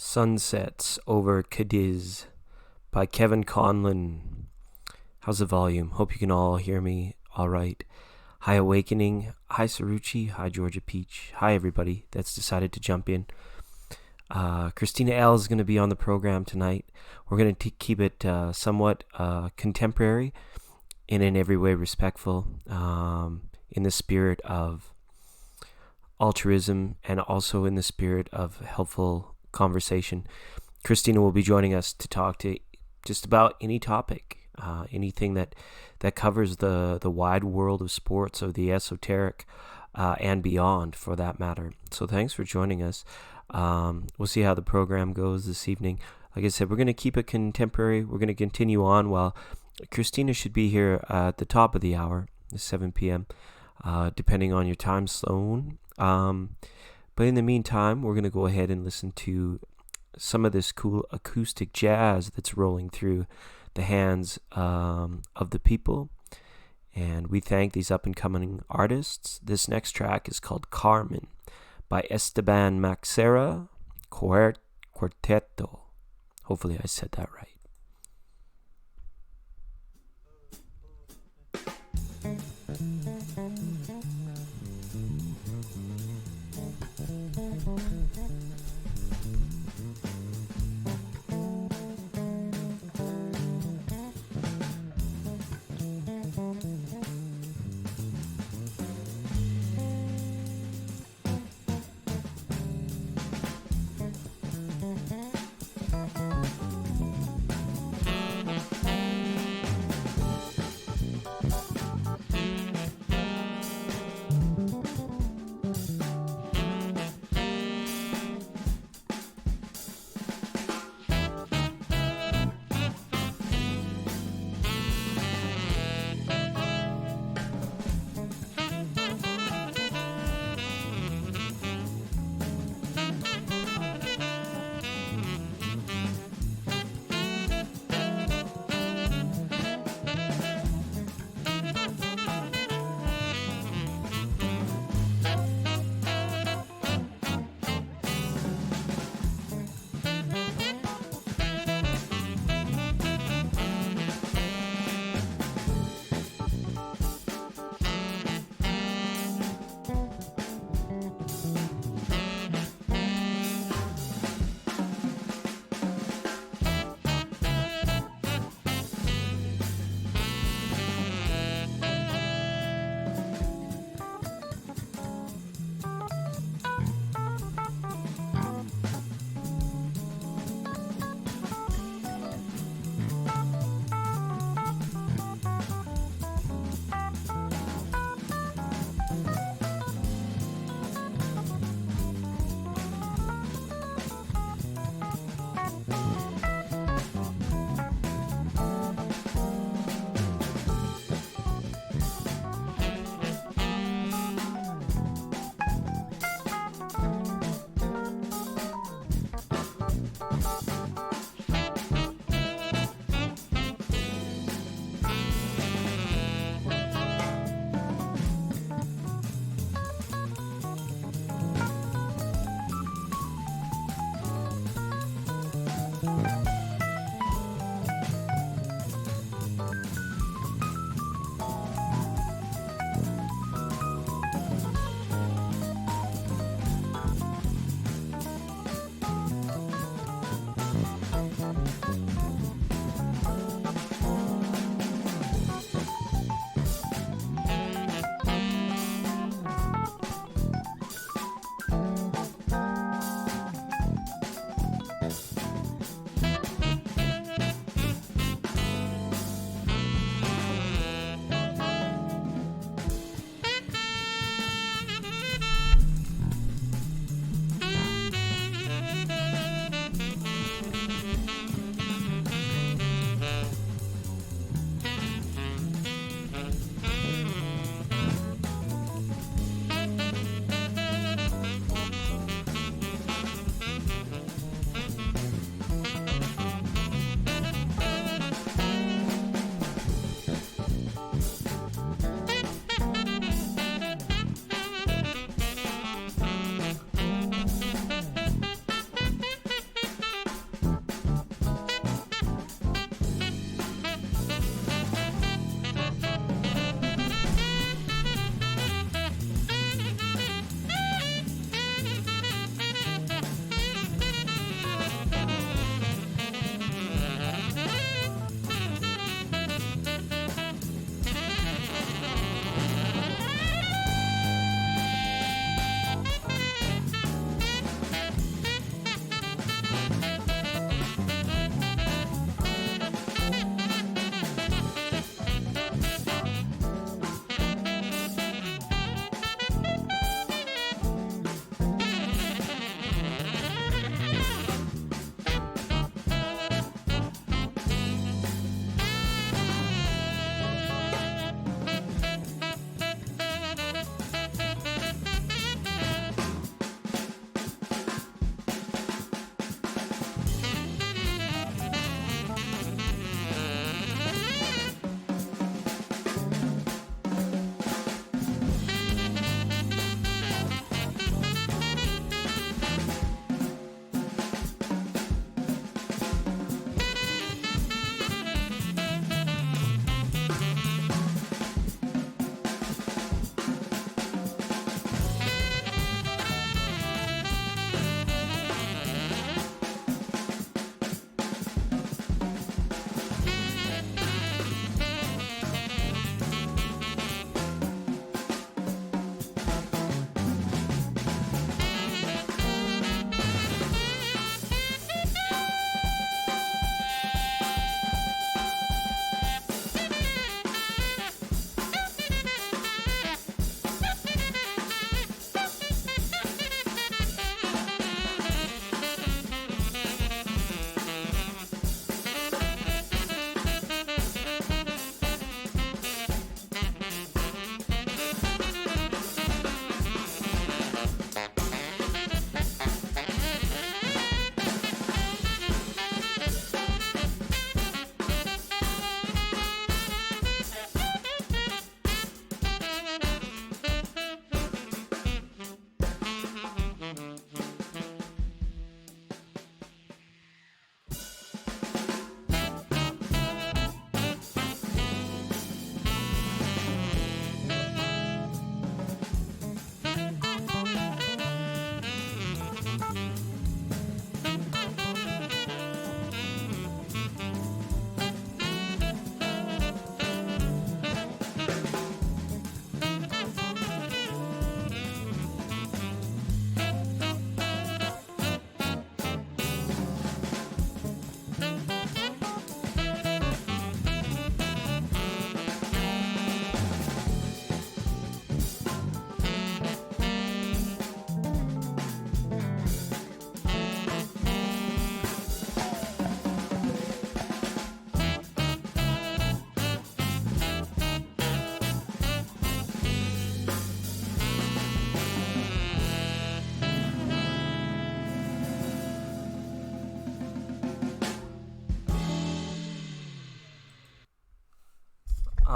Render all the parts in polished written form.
Sunsets over Cadiz by Kevin Conlon. How's the volume? Hope you can all hear me all right. Hi Awakening, hi Saruchi, hi Georgia Peach, hi everybody that's decided to jump in. Christina L is going to be on the program tonight. We're going to keep it somewhat contemporary and in every way respectful, in the spirit of altruism and also in the spirit of helpful conversation. Christina will be joining us to talk to just about any topic, anything that covers the wide world of sports or the esoteric and beyond for that matter. So thanks for joining us. We'll see how the program goes this evening. Like I said, we're going to keep it contemporary. We're going to continue on while Christina should be here at the top of the hour, 7 p.m., depending on your time zone. But in the meantime, we're going to go ahead and listen to some of this cool acoustic jazz that's rolling through the hands of the people. And we thank these up-and-coming artists. This next track is called Carmen by Esteban Maxera Quarteto. Hopefully I said that right.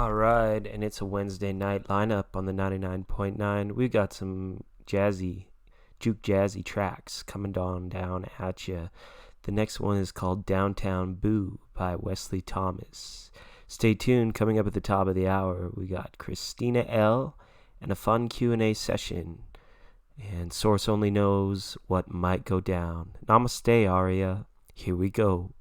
Alright, and it's a Wednesday night lineup on the 99.9. We got some jazzy, juke jazzy tracks coming down at you. The next one is called Downtown Boo by Wesley Thomas. Stay tuned. Coming up at the top of the hour, we got Christina L. and a fun Q&A session. And Source only knows what might go down. Namaste, Aria. Here we go.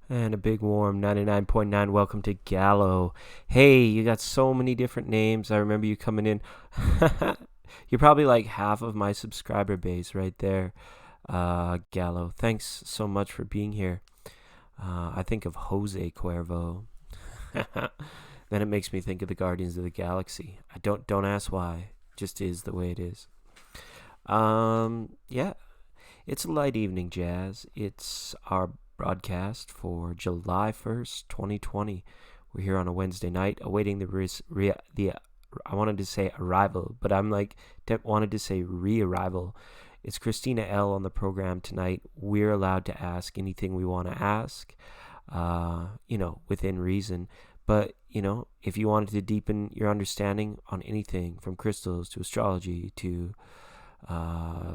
And a big warm 99.9 welcome to Gallo. Hey, you got so many different names. I remember you coming in. You're probably like half of my subscriber base right there, Gallo. Thanks so much for being here. I think of Jose Cuervo. Then it makes me think of the Guardians of the Galaxy. I don't ask why. Just is the way it is. Yeah. It's a light evening, Jazz. It's our broadcast for July 1st, 2020. We're here on a Wednesday night awaiting I wanted to say arrival, but I'm like wanted to say re-arrival. It's Christina L on the program tonight. We're allowed to ask anything we want to ask, within reason. But, if you wanted to deepen your understanding on anything from crystals to astrology to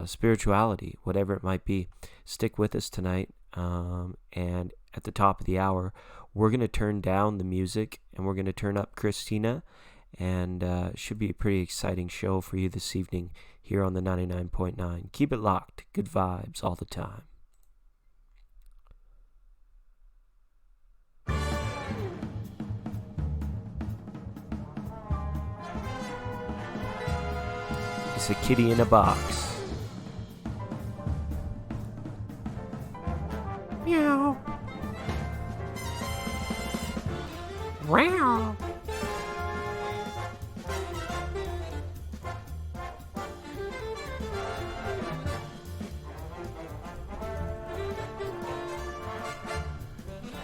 spirituality, whatever it might be, stick with us tonight. And at the top of the hour, we're going to turn down the music and we're going to turn up Christina. And should be a pretty exciting show for you this evening here on the 99.9. Keep it locked. Good vibes all the time. It's a kitty in a box. Meow. Wow.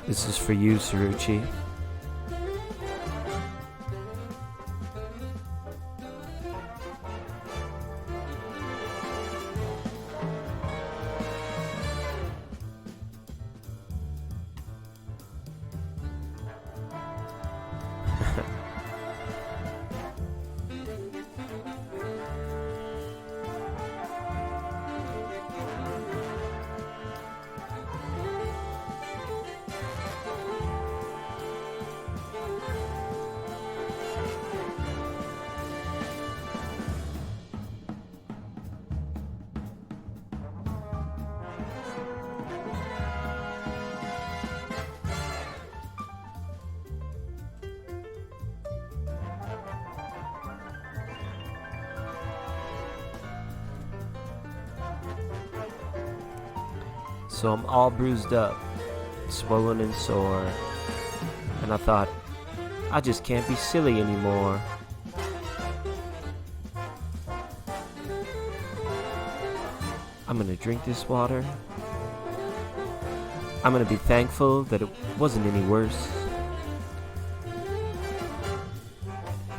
This is for you, Saruchi. So I'm all bruised up, swollen and sore, and I thought, I just can't be silly anymore. I'm gonna drink this water. I'm gonna be thankful that it wasn't any worse.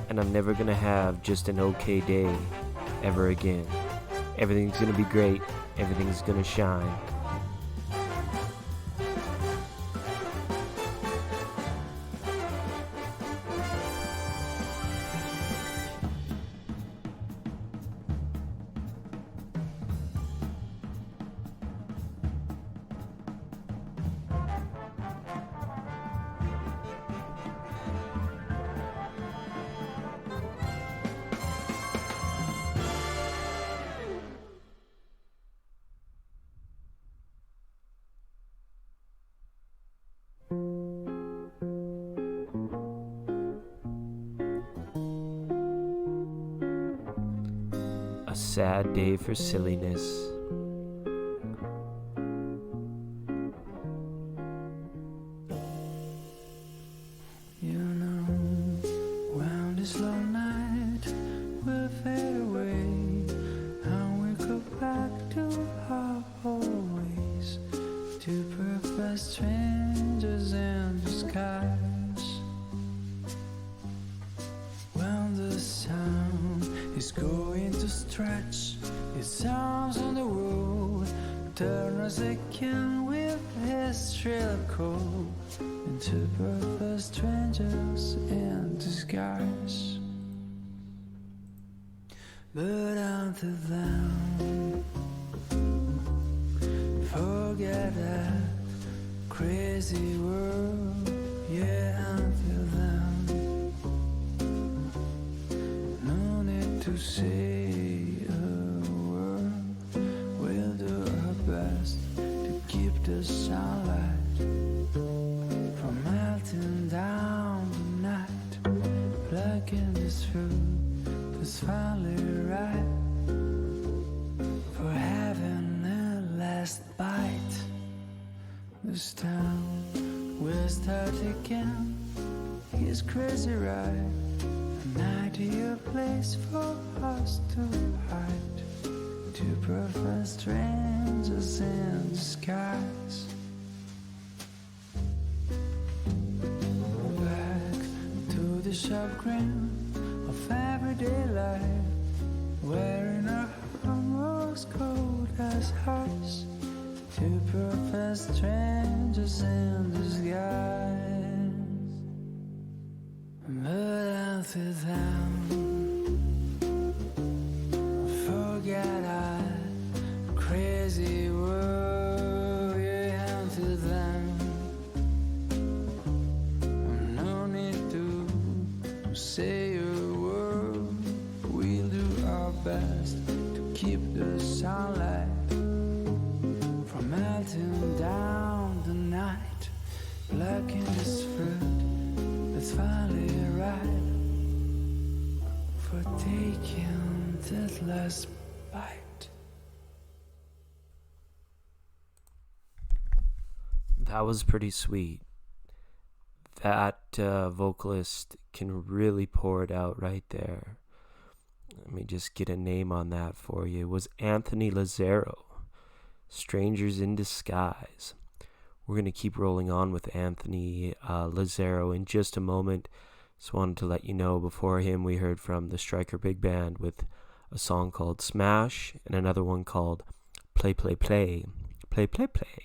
And I'm never gonna have just an okay day ever again. Everything's gonna be great. Everything's gonna shine. Sad day for silliness. When this long night will fade away, and we go back to our old ways, two perfect strangers in disguise. When the sound is going to stretch its arms on the road, turn as they can with his shrill call into perfect strangers in disguise. But until then, forget that crazy world. Yeah, until then, no need to say a word. We'll do our best to keep the sunlight. right for having a last bite. This town will start again. He's crazy, right? An ideal place for us to hide. Two perfect strangers in disguise. Back to the sharp grin of everyday life, wearing our armors cold as ice. Two perfect strangers in disguise. But until then, forget our crazy world. Yeah, until then, no need to say a word. We'll do our best to keep the sunlight from melting down the night. Black in this fruit that's finally ripe for taking that last bite. That was pretty sweet. That vocalist can really pour it out right there. Let me just get a name on that for you. It was Anthony Lazzaro, Strangers in Disguise. We're going to keep rolling on with Anthony Lazzaro in just a moment. Just wanted to let you know, before him we heard from the Stryker Big Band with a song called Smash and another one called Play, Play, Play. Play, Play, Play.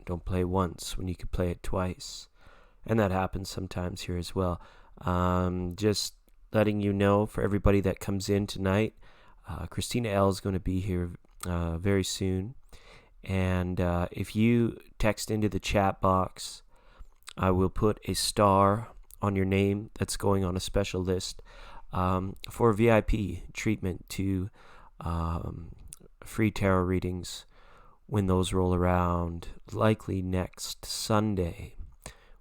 Don't play once when you could play it twice. And that happens sometimes here as well. Just letting you know, for everybody that comes in tonight, Christina L is going to be here very soon. And if you text into the chat box, I will put a star on your name that's going on a special list for VIP treatment to free tarot readings when those roll around. Likely next Sunday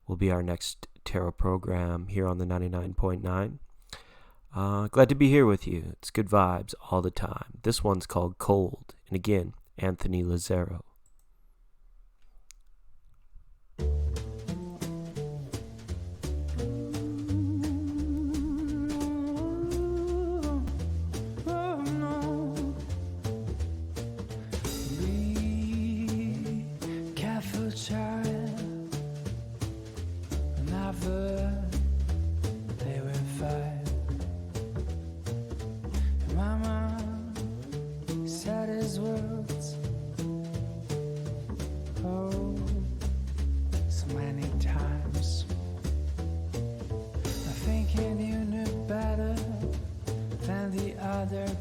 will be our next tarot program here on the 99.9. Glad to be here with you. It's good vibes all the time. This one's called Cold. And again, Anthony Lazzaro.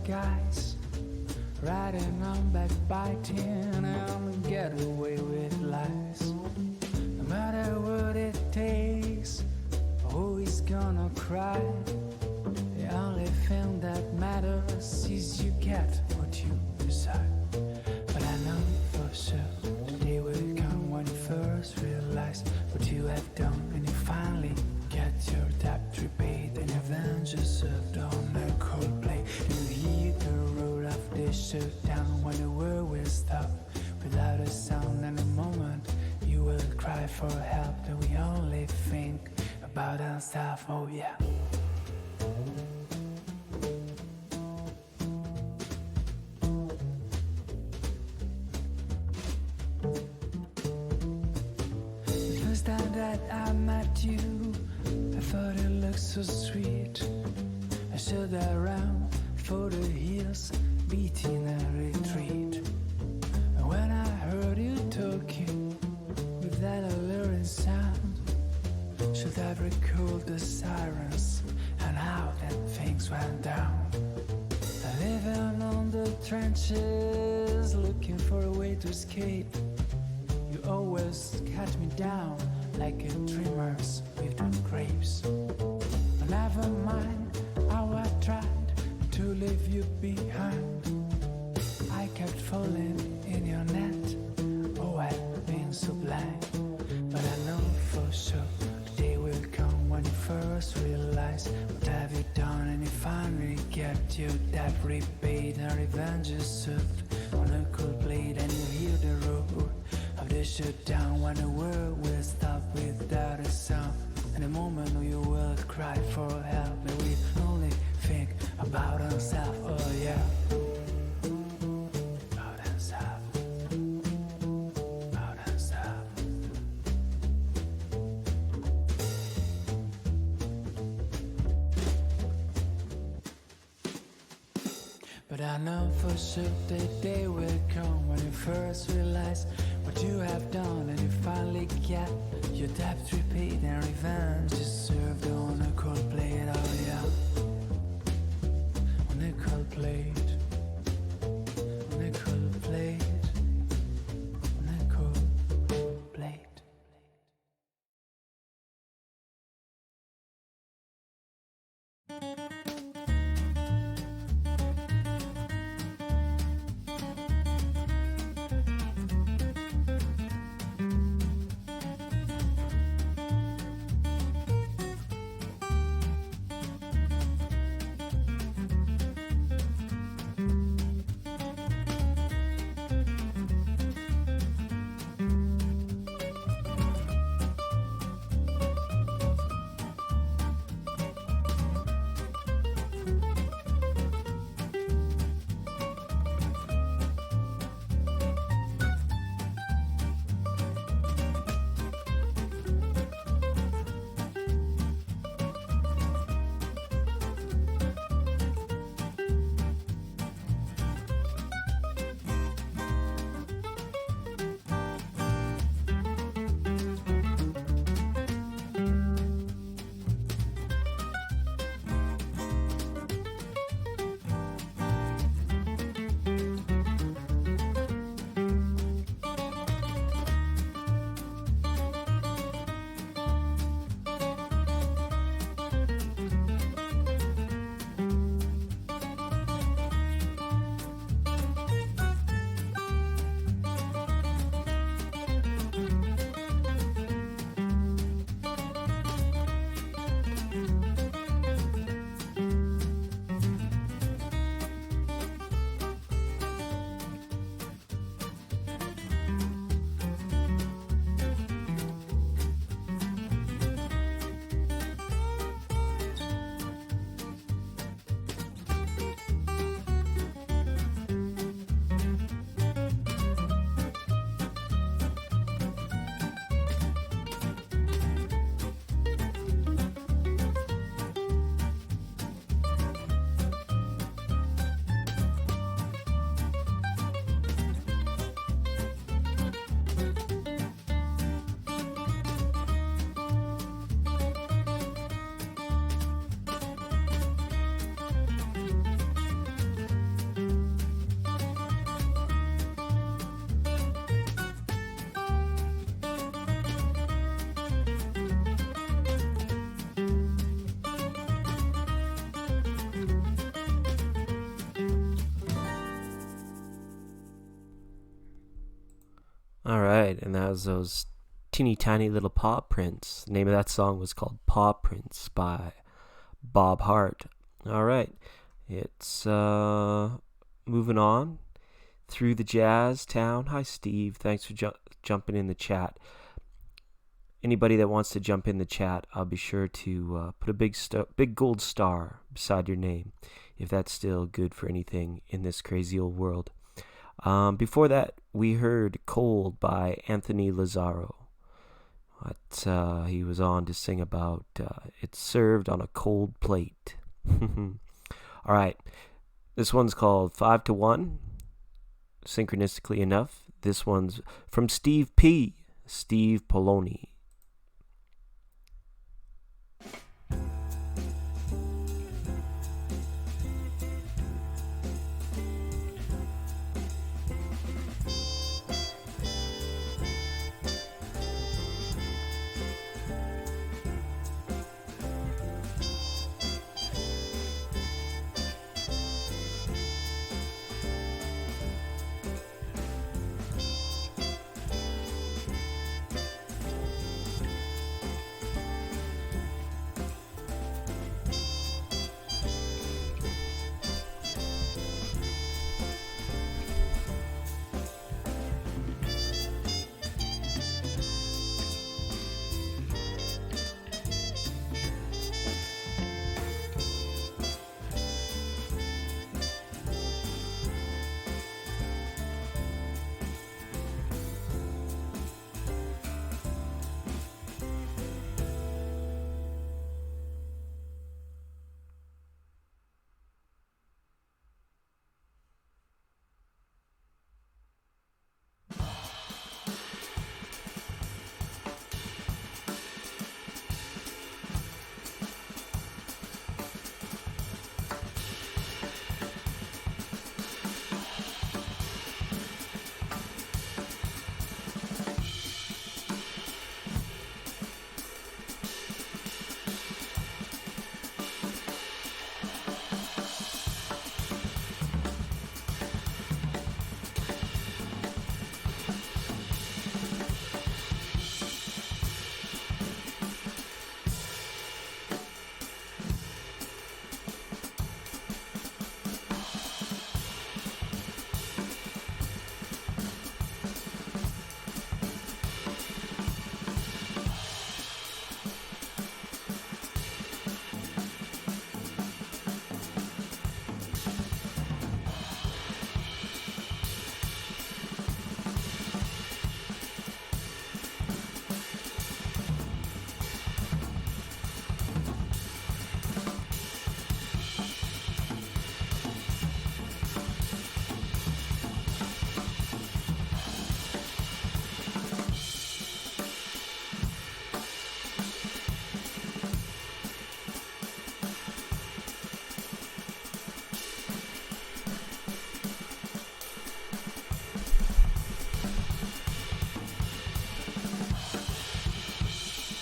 Guys riding on backbiting and get away with lies. No matter what it takes, always gonna cry. The only thing that matters is you get what you decide. But I know for sure today will come when you first realize what you have done, and you finally get your debt repaid, and your vengeance served on a cold plate. You hear the roll of this shut down when the world will stop without a sound, and the moment you will cry for help, that we only think about ourselves. Oh yeah. The first time that I met you, I thought it looked so sweet. I stood around for the hills, beating a retreat. And when I heard you talking with that alluring sound, should have recalled the sirens and how then things went down. Living on the trenches, looking for a way to escape. You always cut me down like a dreamer's with the grapes. But never mind how I tried to leave you behind. I kept falling in your net. Oh, I've been so blind. But I know for sure the day will come when you first realize what have you done, and you finally get your debt repaid and revenge is served on a cold blade, and you hear the roar of the shutdown when the world will stop without a sound. And the moment you will cry for help, and we only think about ourselves. Oh yeah, about ourselves, about ourselves. But I know for sure that day will come when you first realize what you have done, and you finally get your debt repaid and revenge is served on a cold plate. Oh yeah, on a cold plate, on a cold plate, on a cold plate. All right, and that was those teeny tiny little paw prints. The name of that song was called Paw Prints by Bob Hart. All right, it's moving on through the jazz town. Hi, Steve. Thanks for jumping in the chat. Anybody that wants to jump in the chat, I'll be sure to put a big gold star beside your name, if that's still good for anything in this crazy old world. Before that, we heard Cold by Anthony Lazzaro. He was on to sing about it's served on a cold plate. All right, this one's called 5 to 1. Synchronistically enough, this one's from Steve Poloni.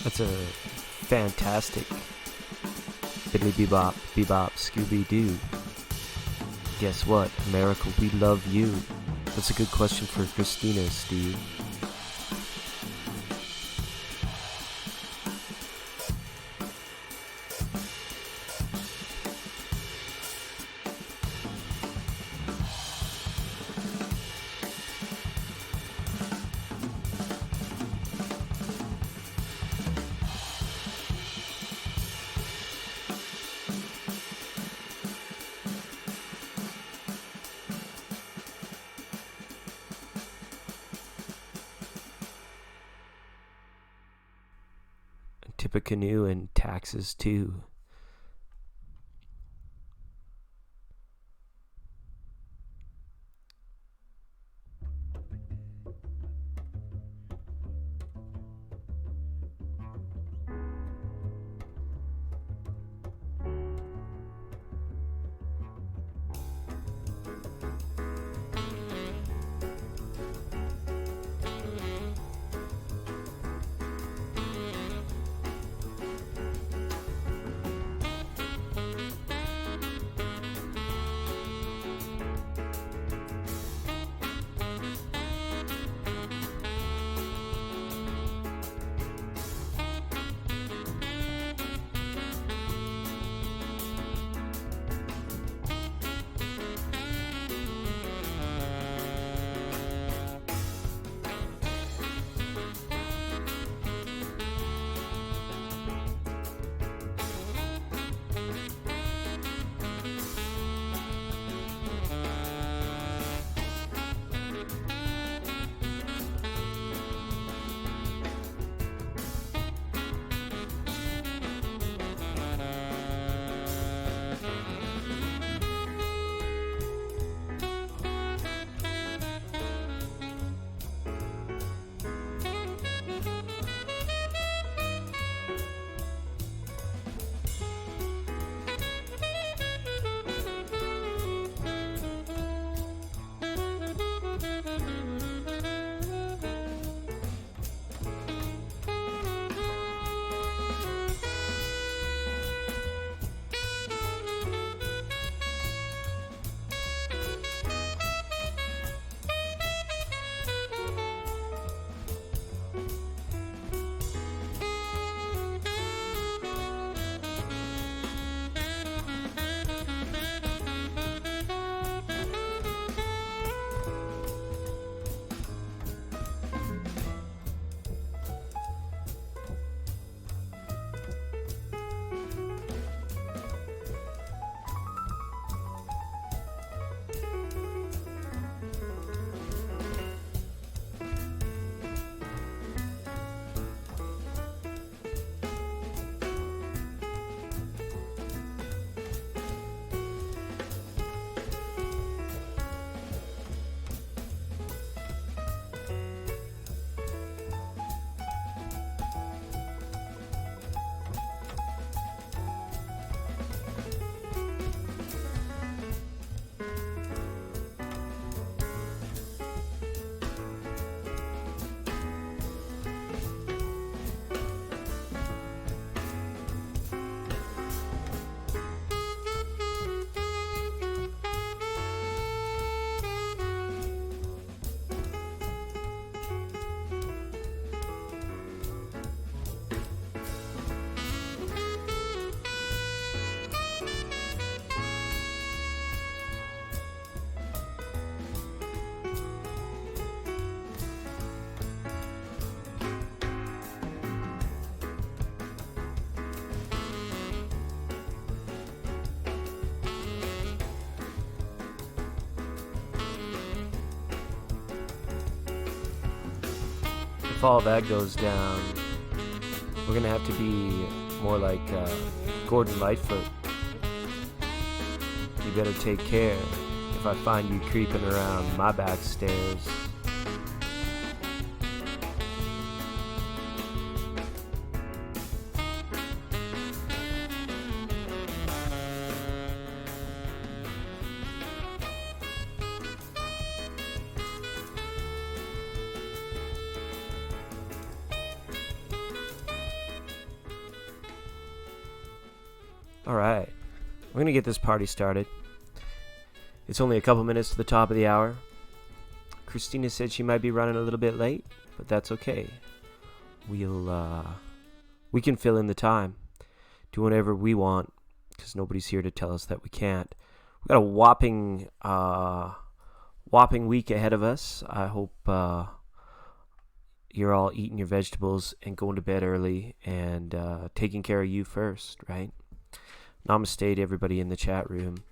That's a fantastic Biddly Bebop, Bebop, Scooby-Doo. Guess what? America, we love you. That's a good question for Christina, Steve. Tippecanoe and taxes too. If all that goes down, we're gonna have to be more like Gordon Lightfoot. You better take care if I find you creeping around my back stairs. All right. We're going to get this party started. It's only a couple minutes to the top of the hour. Christina said she might be running a little bit late, but that's okay. We can fill in the time. Do whatever we want, because nobody's here to tell us that we can't. We've got a whopping week ahead of us. I hope you're all eating your vegetables and going to bed early and taking care of you first, right? Namaste to everybody in the chat room.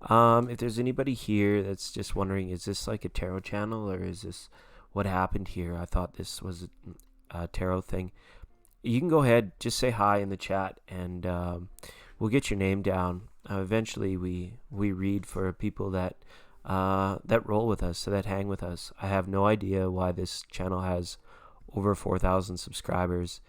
If there's anybody here that's just wondering, is this like a tarot channel or is this what happened here? I thought this was a tarot thing. You can go ahead, just say hi in the chat, and we'll get your name down. Eventually, we read for people that roll with us, so that hang with us. I have no idea why this channel has over 4,000 subscribers.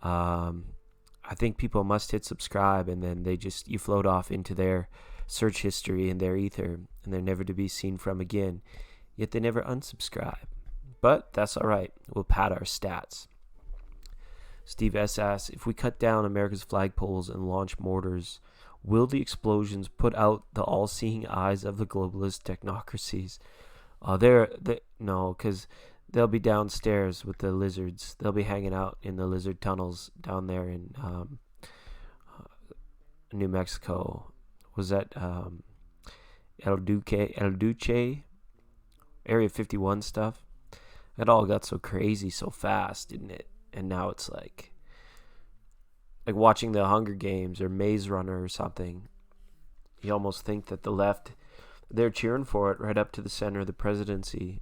I think people must hit subscribe, and then you float off into their search history and their ether, and they're never to be seen from again. Yet they never unsubscribe. But that's all right. We'll pad our stats. Steve S. asks, if we cut down America's flagpoles and launch mortars, will the explosions put out the all-seeing eyes of the globalist technocracies? No, because they'll be downstairs with the lizards. They'll be hanging out in the lizard tunnels down there in New Mexico. Was that El Duce, Area 51 stuff? It all got so crazy so fast, didn't it? And now it's like watching the Hunger Games or Maze Runner or something. You almost think that the left, they're cheering for it right up to the center of the presidency.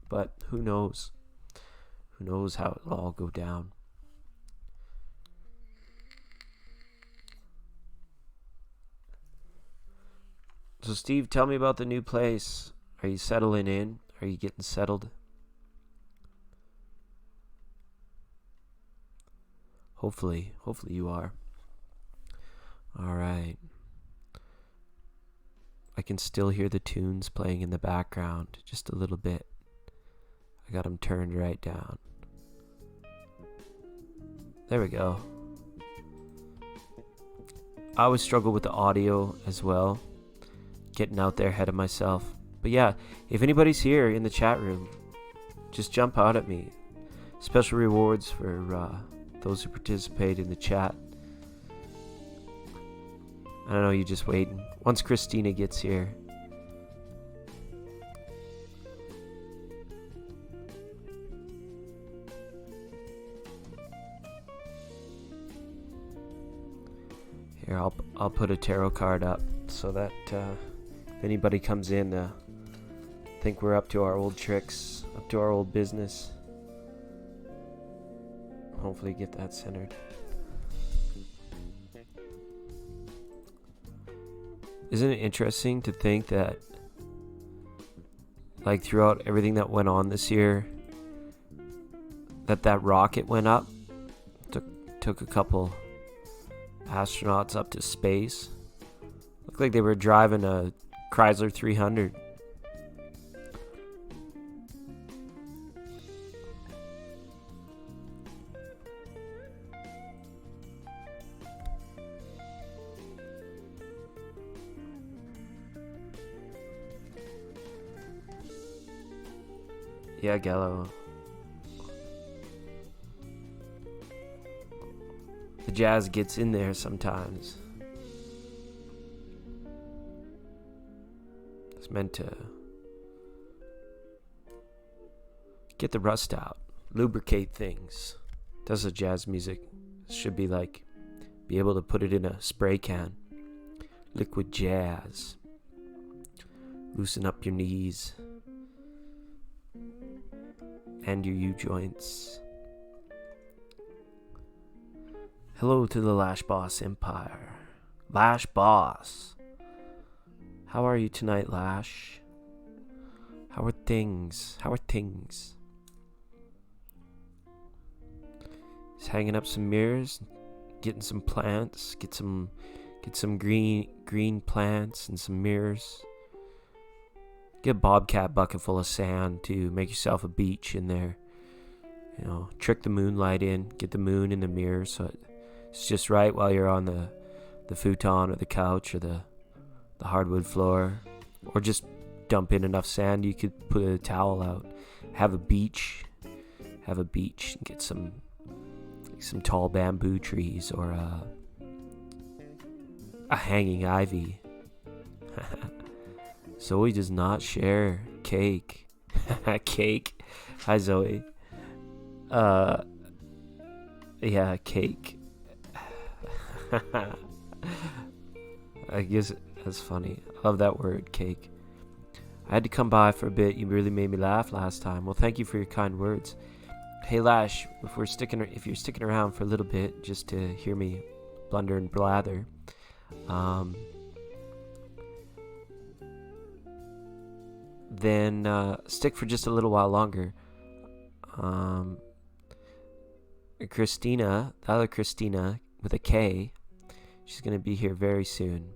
But who knows? Who knows how it'll all go down? So Steve, tell me about the new place. Are you settling in? Are you getting settled? Hopefully you are. All right. I can still hear the tunes playing in the background just a little bit. I got them turned right down. There we go. I always struggle with the audio as well, getting out there ahead of myself. But yeah, if anybody's here in the chat room, just jump out at me. Special rewards for those who participate in the chat. I don't know, you just waiting. Once Christina gets here. Here, I'll put a tarot card up so that if anybody comes in, think we're up to our old tricks, up to our old business. Hopefully get that centered. Isn't it interesting to think that, like, throughout everything that went on this year, that rocket went up, took a couple astronauts up to space. Looked like they were driving a Chrysler 300. Yeah, Gallo. The jazz gets in there sometimes. It's meant to get the rust out, lubricate things. That's what jazz music should be like. Be able to put it in a spray can. Liquid jazz. Loosen up your knees and your U-joints. Hello to the Lash Boss Empire. Lash Boss. How are you tonight, Lash? How are things? Just hanging up some mirrors, getting some plants, get some green plants and some mirrors. Get a bobcat bucket full of sand to make yourself a beach in there. You know, trick the moonlight in, get the moon in the mirror so it's just right while you're on the futon or the couch or the hardwood floor, or just dump in enough sand you could put a towel out. Have a beach and get some tall bamboo trees or a hanging ivy. Zoe does not share cake. Cake. Hi, Zoe. Yeah, cake. I guess that's funny. I love that word, cake. I had to come by for a bit. You really made me laugh last time. Well, thank you for your kind words. Hey, Lash, if you're sticking around for a little bit just to hear me blunder and blather, then stick for just a little while longer. Christina, the other Christina with a K, she's going to be here very soon.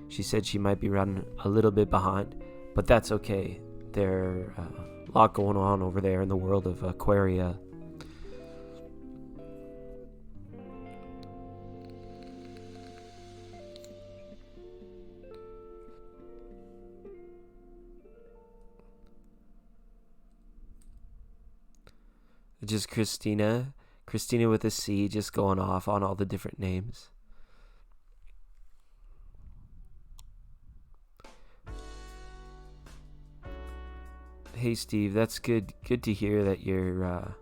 She said she might be running a little bit behind, but that's okay. There's a lot going on over there in the world of Aquaria. Just Christina with a C, just going off on all the different names. Hey Steve, that's good to hear that you're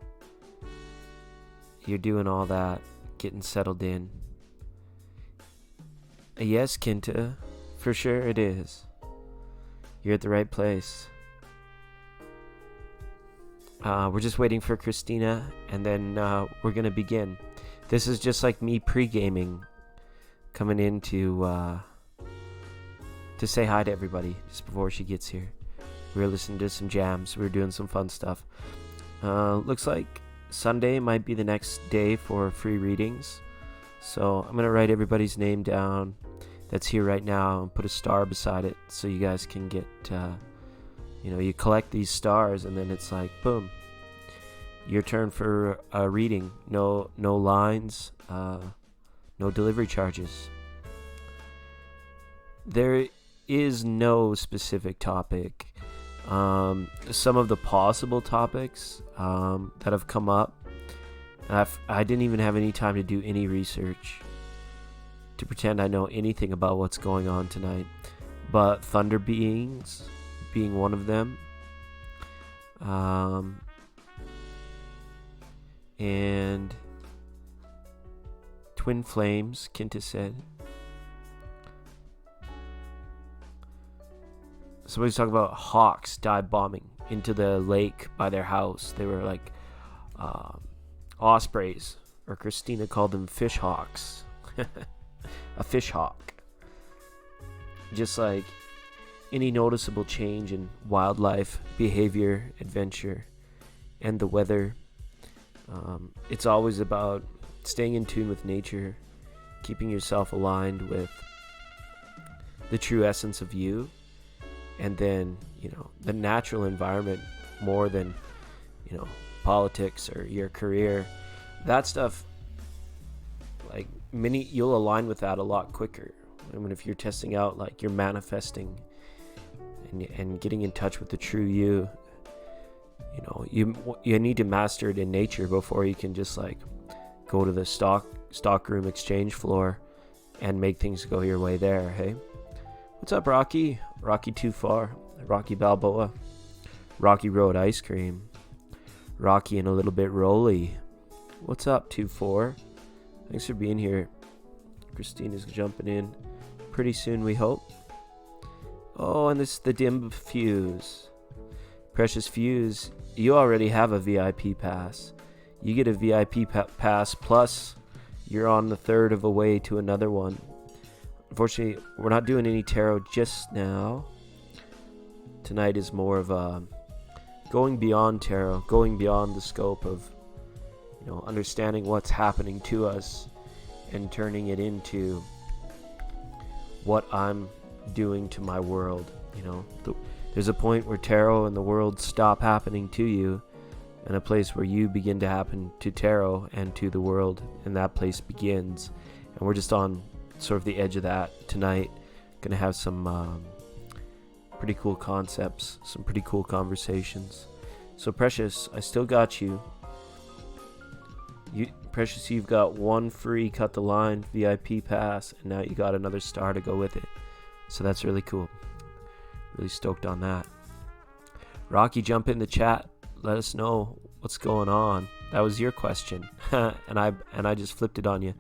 doing all that, getting settled in. Yes, Kinta, for sure it is. You're at the right place. We're just waiting for Christina, and then we're going to begin. This is just like me pre-gaming, coming in to say hi to everybody just before she gets here. We were listening to some jams. We were doing some fun stuff. Looks like Sunday might be the next day for free readings. So I'm going to write everybody's name down that's here right now and put a star beside it so you guys can get... you collect these stars, and then it's like, boom, your turn for a reading. No lines, no delivery charges. There is no specific topic. Some of the possible topics that have come up, I didn't even have any time to do any research to pretend I know anything about what's going on tonight. But thunder beings being one of them, and twin flames, Kinta said. Somebody's talking about hawks dive bombing into the lake by their house. They were like ospreys, or Christina called them fish hawks. A fish hawk. Just like any noticeable change in wildlife, behavior, adventure, and the weather. It's always about staying in tune with nature, keeping yourself aligned with the true essence of you, and then, the natural environment more than, politics or your career. That stuff, like, you'll align with that a lot quicker. I mean, if you're testing out, like, you're manifesting and getting in touch with the true you, you need to master it in nature before you can just like go to the stockroom exchange floor and make things go your way there. Hey, what's up, Rocky Too Far, Rocky Balboa, Rocky Road Ice Cream, Rocky and a little bit Rolly. What's up, 2-4? Thanks for being here. Christina's jumping in pretty soon, we hope. Oh, and this is the dim fuse. Precious Fuse, you already have a VIP pass. You get a VIP pass, plus you're on the third of a way to another one. Unfortunately, we're not doing any tarot just now. Tonight is more of a going beyond tarot, going beyond the scope of, understanding what's happening to us and turning it into what I'm doing to my world. There's a point where tarot and the world stop happening to you, and a place where you begin to happen to tarot and to the world, and that place begins. And we're just on sort of the edge of that tonight. Gonna have some pretty cool concepts, some pretty cool conversations. So Precious, I still got you. Precious, you've got one free Cut the Line VIP pass, and now you got another star to go with it. So that's really cool. Really stoked on that. Rocky, jump in the chat. Let us know what's going on. That was your question, and I just flipped it on you.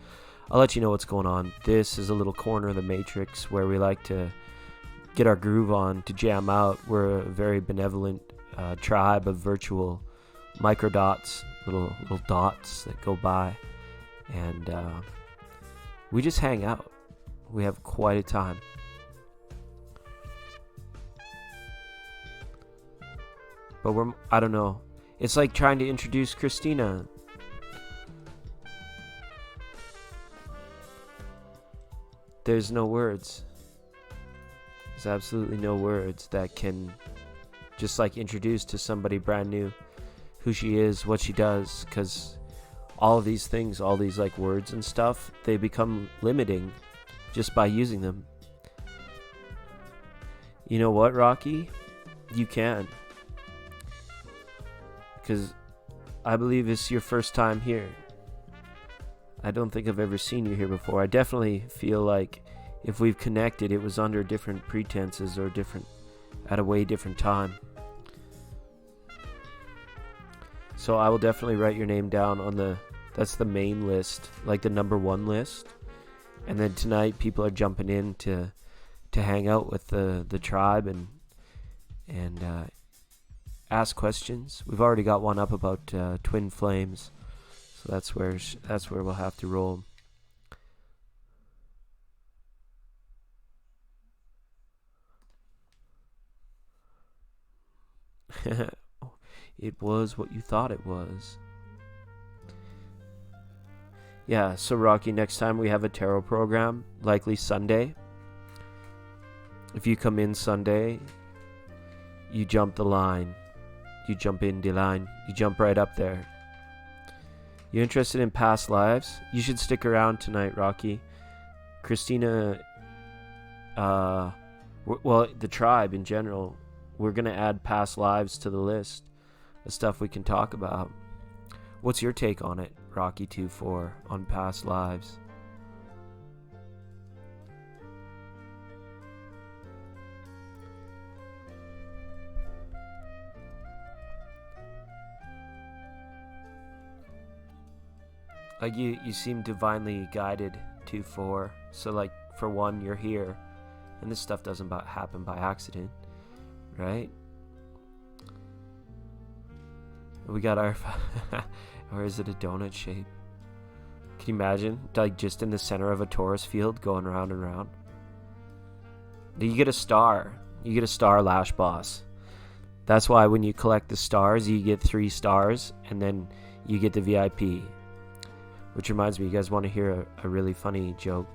I'll let you know what's going on. This is a little corner of the Matrix where we like to get our groove on, to jam out. We're a very benevolent tribe of virtual microdots, little dots that go by, and we just hang out. We have quite a time. But I don't know. It's like trying to introduce Christina. There's no words. There's absolutely no words that can just like introduce to somebody brand new who she is, what she does, because all of these things, all these like words and stuff, they become limiting just by using them. You know what, Rocky? You can. Because I believe it's your first time here. I don't think I've ever seen you here before. I definitely feel like if we've connected, it was under different pretenses or at a way different time. So I will definitely write your name down on that's the main list, like the number 1 list. And then tonight people are jumping in to hang out with the tribe and ask questions. We've already got one up about twin flames, so that's where we'll have to roll. It was what you thought it was. Yeah, so Rocky, next time we have a tarot program, likely Sunday. If you come in Sunday, you jump the line. You jump in the line. You jump right up there. You interested in past lives? You should stick around tonight, Rocky. Christina, well, the tribe in general, we're going to add past lives to the list of stuff we can talk about. What's your take on it, Rocky 2-4, on past lives? Like you seem divinely guided 2-4. So like for one, you're here, and this stuff doesn't happen by accident, right? We got our, or is it a donut shape? Can you imagine, like just in the center of a Taurus field, going round and round? You get a star. You get a star, Lash Boss. That's why when you collect the stars, you get 3 stars, and then you get the VIP. Which reminds me, you guys want to hear a really funny joke?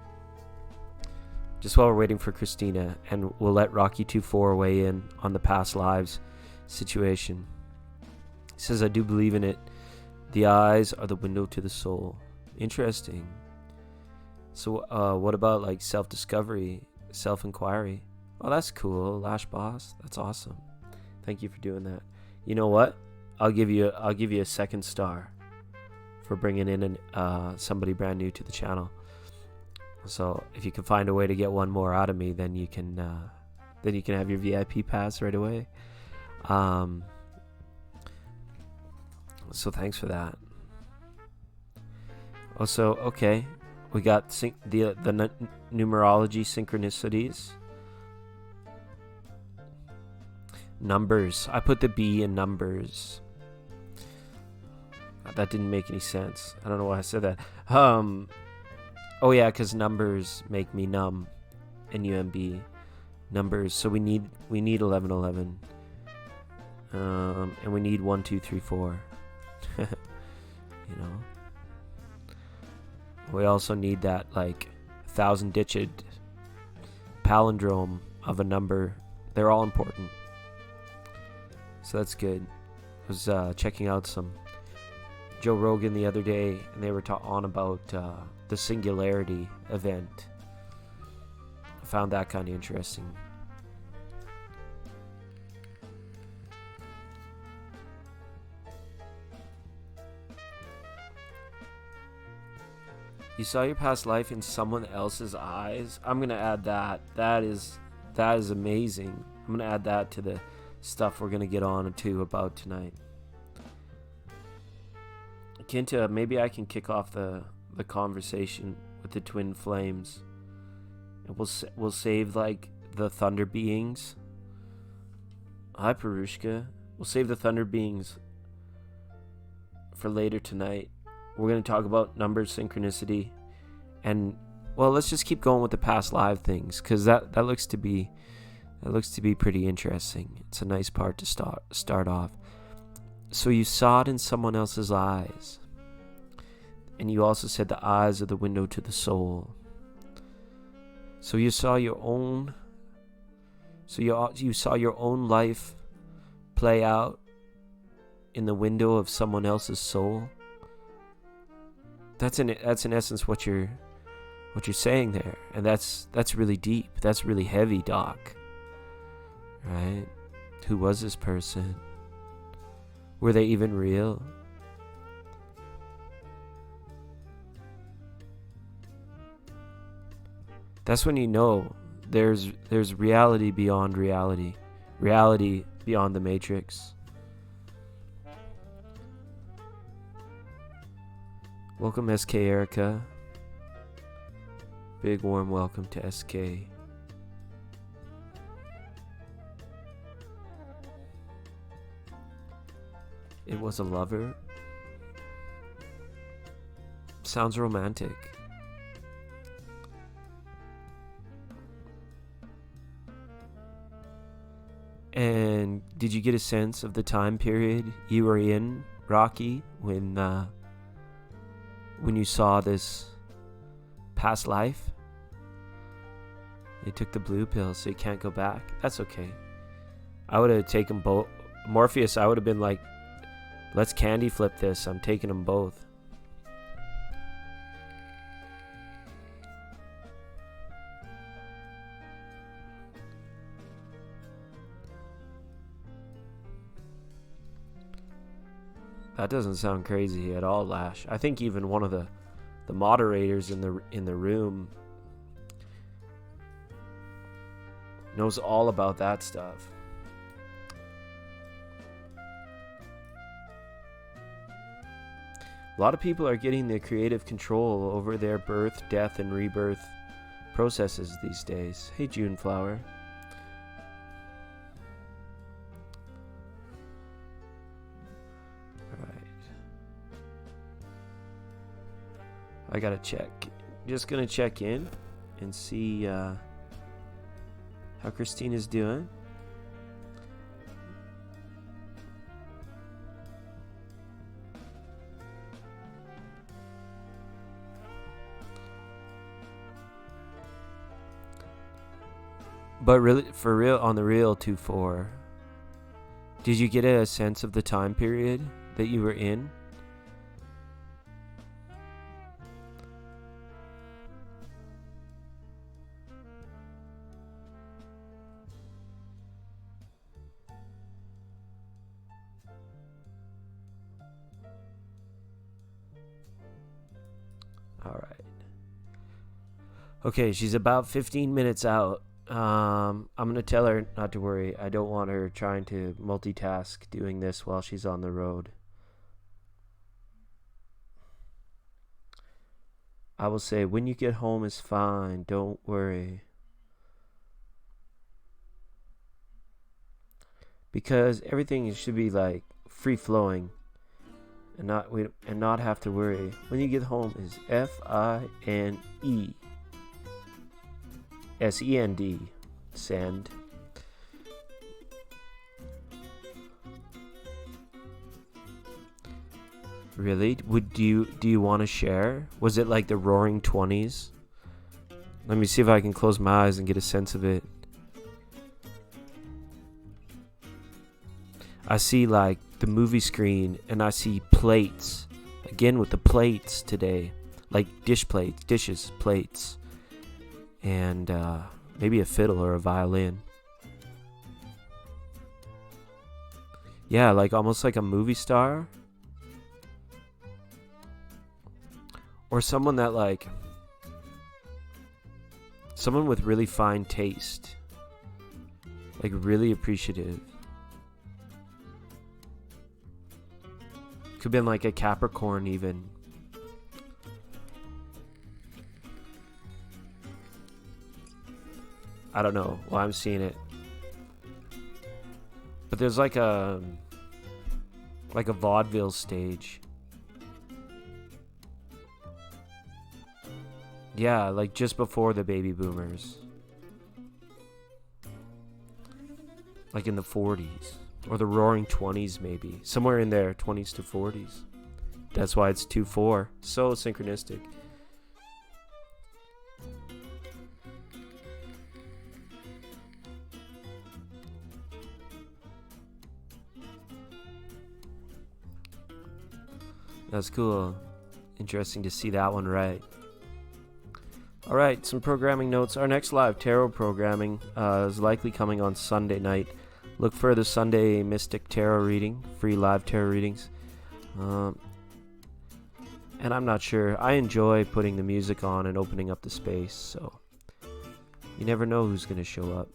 Just while we're waiting for Christina, and we'll let Rocky 2-4 weigh in on the past lives situation. He says, I do believe in it. The eyes are the window to the soul. Interesting. So what about like self-discovery, self-inquiry? Oh, that's cool, Lash Boss. That's awesome. Thank you for doing that. You know what? I'll give you a second star for bringing in somebody brand new to the channel. So if you can find a way to get one more out of me, then you can have your VIP pass right away. So thanks for that. Also, okay, we got the numerology synchronicities. Numbers. I put the B in numbers. That didn't make any sense. I don't know why I said that. Oh yeah, because numbers make me numb. N-U-M-B. Numbers. So we need 1111. And we need 1, 2, 3, 4. You know. We also need that like 1,000-digit palindrome of a number. They're all important. So that's good. I was checking out some Joe Rogan the other day, and they were on about the singularity event. found that kind of interesting. You saw your past life in someone else's eyes. I'm gonna add that. That is amazing. I'm gonna add that to the stuff we're gonna get on to about tonight. Kinta, maybe I can kick off the conversation with the twin flames, and we'll save like the thunder beings. Hi Perushka. We'll save the thunder beings for later tonight. We're going to talk about number synchronicity, and well, let's just keep going with the past live things, because that looks to be pretty interesting. It's a nice part to start off. So you saw it in someone else's eyes, and you also said the eyes are the window to the soul. So you saw your own. So you saw your own life play out in the window of someone else's soul. That's in essence what you're saying there, and that's really deep. That's really heavy, Doc. Right? Who was this person? Were they even real? That's when you know there's reality beyond reality, reality beyond the matrix. Welcome, SK Erica. Big warm welcome to SK. It was a lover. Sounds romantic. And did you get a sense of the time period you were in, Rocky, when you saw this past life? You took the blue pill, so you can't go back. That's okay. I would have taken both. Morpheus, I would have been like, let's candy flip this. I'm taking them both. That doesn't sound crazy at all, Lash. I think even one of the moderators in the room knows all about that stuff. A lot of people are getting the creative control over their birth, death, and rebirth processes these days. Hey, Juneflower. I gotta check. Just gonna check in and see how Christina's doing. But really, for real, on the real 2-4, did you get a sense of the time period that you were in? Okay, she's about 15 minutes out. I'm going to tell her not to worry. I don't want her trying to multitask doing this while she's on the road. I will say, when you get home is fine. Don't worry. Because everything should be like free-flowing and not have to worry. When you get home is F-I-N-E. S-E-N-D. Send. Really? Do you want to share? Was it like the Roaring 20s? Let me see if I can close my eyes and get a sense of it. I see like the movie screen, and I see plates. Again with the plates today. Like dishes, plates. And Maybe a fiddle or a violin. Yeah, like almost like a movie star. Or someone that like... someone with really fine taste. Like really appreciative. Could have been like a Capricorn even. I don't know. Well, I'm seeing it. But there's like a vaudeville stage. Yeah, like just before the baby boomers. Like in the 40s. Or the roaring 20s maybe. Somewhere in there, 20s to 40s. That's why it's 2-4. So synchronistic. That's cool. Interesting to see that one right. Alright, some programming notes. Our next live tarot programming is likely coming on Sunday night. Look for the Sunday Mystic Tarot reading. Free live tarot readings. And I'm not sure. I enjoy putting the music on and opening up the space. So you never know who's going to show up.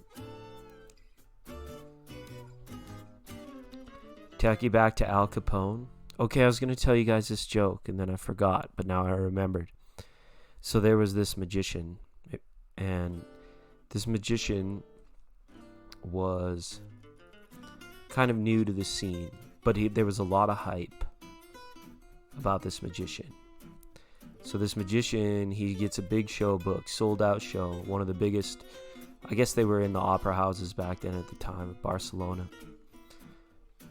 Take you back to Al Capone. Okay, I was going to tell you guys this joke, and then I forgot, but now I remembered. So there was this magician, and this magician was kind of new to the scene, but there was a lot of hype about this magician. So this magician, he gets a big show booked, sold out show, one of the biggest. I guess they were in the opera houses back then at the time of Barcelona.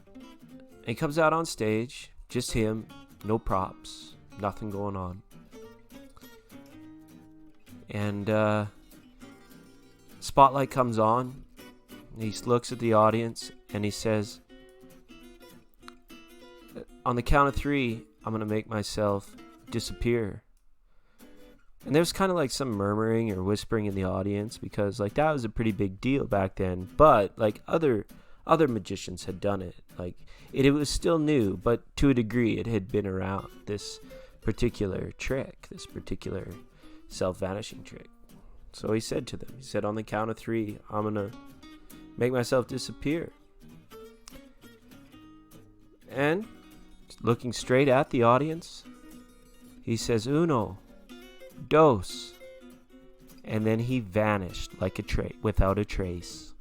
And he comes out on stage. Just him, no props, nothing going on. And spotlight comes on. He looks at the audience and he says, on the count of 3, I'm going to make myself disappear. And there's kind of like some murmuring or whispering in the audience because like that was a pretty big deal back then. But like other magicians had done it. Like it was still new, but to a degree it had been around, this particular trick, this particular self-vanishing trick. So he said to them, he said, on the count of 3, I'm going to make myself disappear. And looking straight at the audience, he says, 1, 2, and then he vanished like without a trace.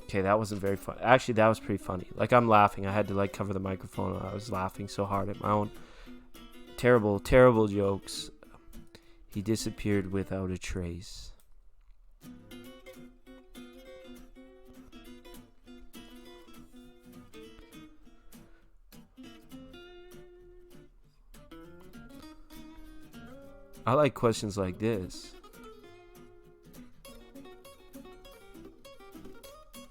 Okay, that wasn't very fun. Actually, that was pretty funny. Like, I'm laughing. I had to, like, cover the microphone. I was laughing so hard at my own terrible, terrible jokes. He disappeared without a trace. I like questions like this.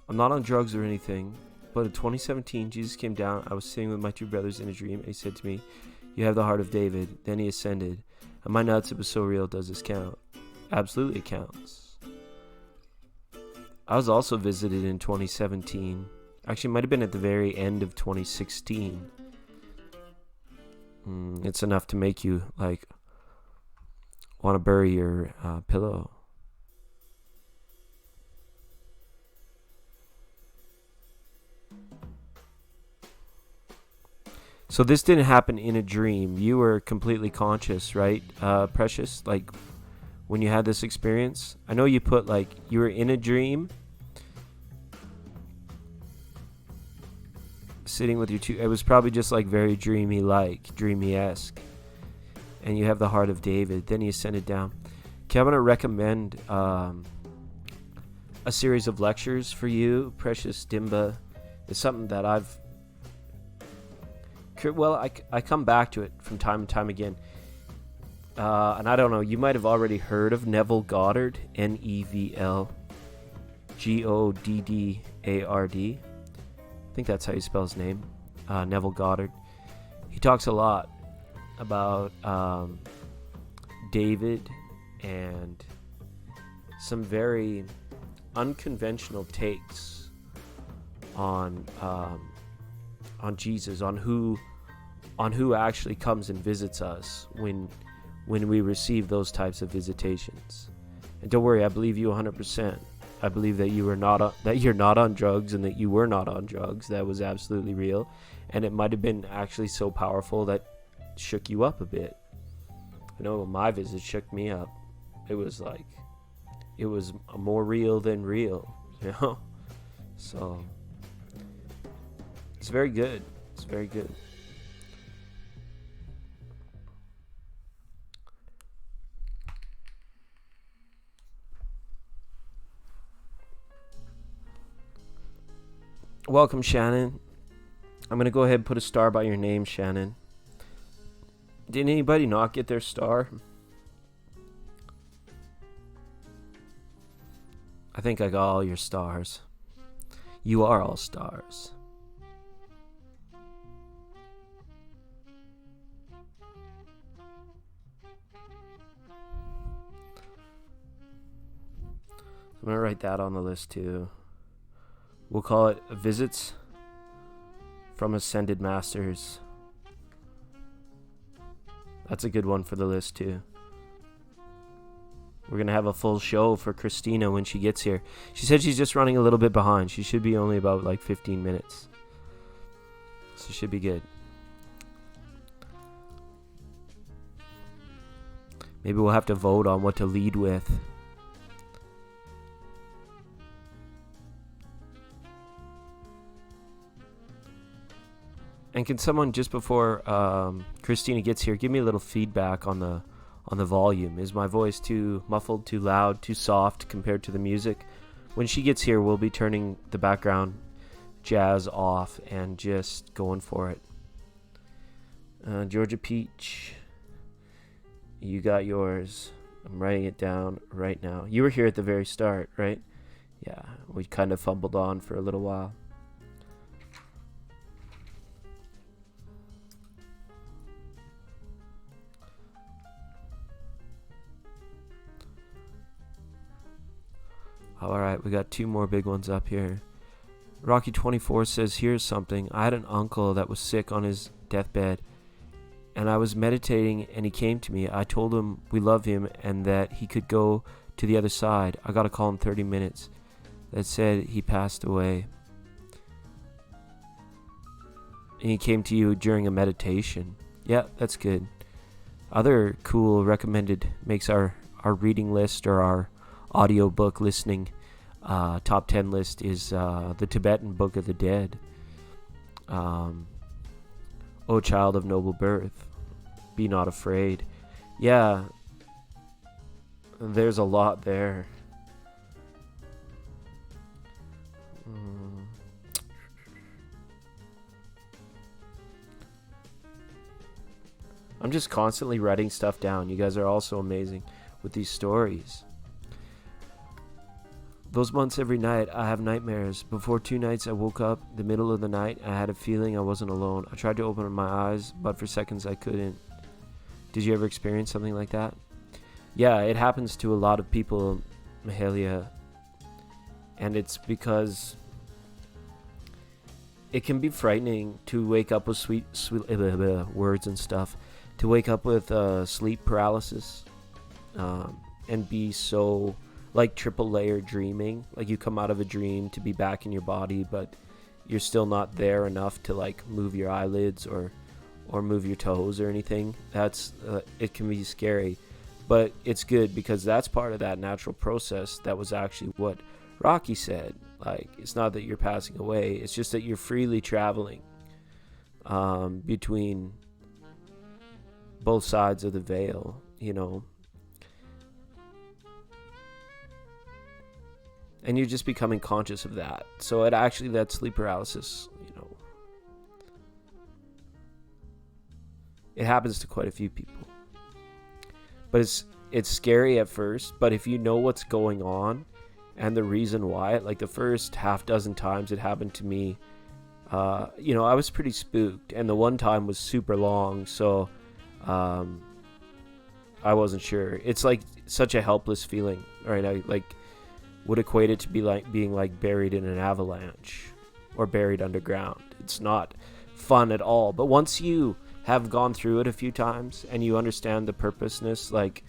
I'm not on drugs or anything, but in 2017, Jesus came down. I was sitting with my 2 brothers in a dream, and he said to me, you have the heart of David. Then he ascended. And my nuts, it was so real. Does this count? Absolutely it counts. I was also visited in 2017. Actually, it might have been at the very end of 2016. It's enough to make you, like, want to bury your pillow. So this didn't happen in a dream. You were completely conscious, right, Precious? Like, when you had this experience? I know you put, like, you were in a dream. Sitting with your 2... It was probably just, like, very dreamy-esque. And you have the heart of David. Then he ascended down. Okay, I'm going to recommend a series of lectures for you, Precious Dimba. It's something that I've... Well, I come back to it from time and time again. And I don't know, you might have already heard of Neville Goddard, Neville Goddard. I think that's how you spell his name, Neville Goddard. he talks a lot about David and some very unconventional takes on Jesus, on who actually comes and visits us when we receive those types of visitations. And don't worry, I believe you 100%. I believe that you're not on drugs, and that you were not on drugs. That was absolutely real, and it might have been actually so powerful that shook you up a bit. I know my visit shook me up. It was more real than real, you know. So it's very good. It's very good. Welcome, Shannon. I'm going to go ahead and put a star by your name, Shannon. Didn't anybody not get their star? I think I got all your stars. You are all stars. I'm going to write that on the list too. We'll call it Visits from Ascended Masters. That's a good one for the list too. We're going to have a full show for Christina when she gets here. She said she's just running a little bit behind. She should be only about 15 minutes. So should be good. Maybe we'll have to vote on what to lead with. And can someone, just before Christina gets here, give me a little feedback on the volume? Is my voice too muffled, too loud, too soft compared to the music? When she gets here, we'll be turning the background jazz off and just going for it. Georgia Peach, you got yours. I'm writing it down right now. You were here at the very start, right? Yeah, we kind of fumbled on for a little while. Alright, we got two more big ones up here. Rocky24 says, here's something. I had an uncle that was sick on his deathbed, and I was meditating, and he came to me. I told him we love him and that he could go to the other side. I got a call in 30 minutes that said he passed away. And he came to you during a meditation. Yeah, that's good. Other cool recommended makes our reading list or our audiobook listening top 10 list is the Tibetan Book of the Dead. O Child of Noble Birth, Be Not Afraid. Yeah, there's a lot there. I'm just constantly writing stuff down. You guys are all so amazing with these stories. Those months every night, I have nightmares. Before 2 nights, I woke up the middle of the night. I had a feeling I wasn't alone. I tried to open my eyes, but for seconds I couldn't. Did you ever experience something like that? Yeah, it happens to a lot of people, Mahalia. And it's because it can be frightening to wake up with sweet words and stuff. To wake up with sleep paralysis and be so... like triple layer dreaming, like you come out of a dream to be back in your body, but you're still not there enough to like move your eyelids or move your toes or anything. That's it can be scary, but it's good because that's part of that natural process. That was actually what Rocky said. Like, it's not that you're passing away, it's just that you're freely traveling between both sides of the veil, you know. And you're just becoming conscious of that. So it actually, that sleep paralysis, you know, it happens to quite a few people. But it's scary at first. But if you know what's going on and the reason why, like the first half dozen times it happened to me, I was pretty spooked, and the one time was super long, so I wasn't sure. It's like such a helpless feeling, right? I like would equate it to be like being like buried in an avalanche or buried underground. It's not fun at all. But once you have gone through it a few times and you understand the purposeness, like,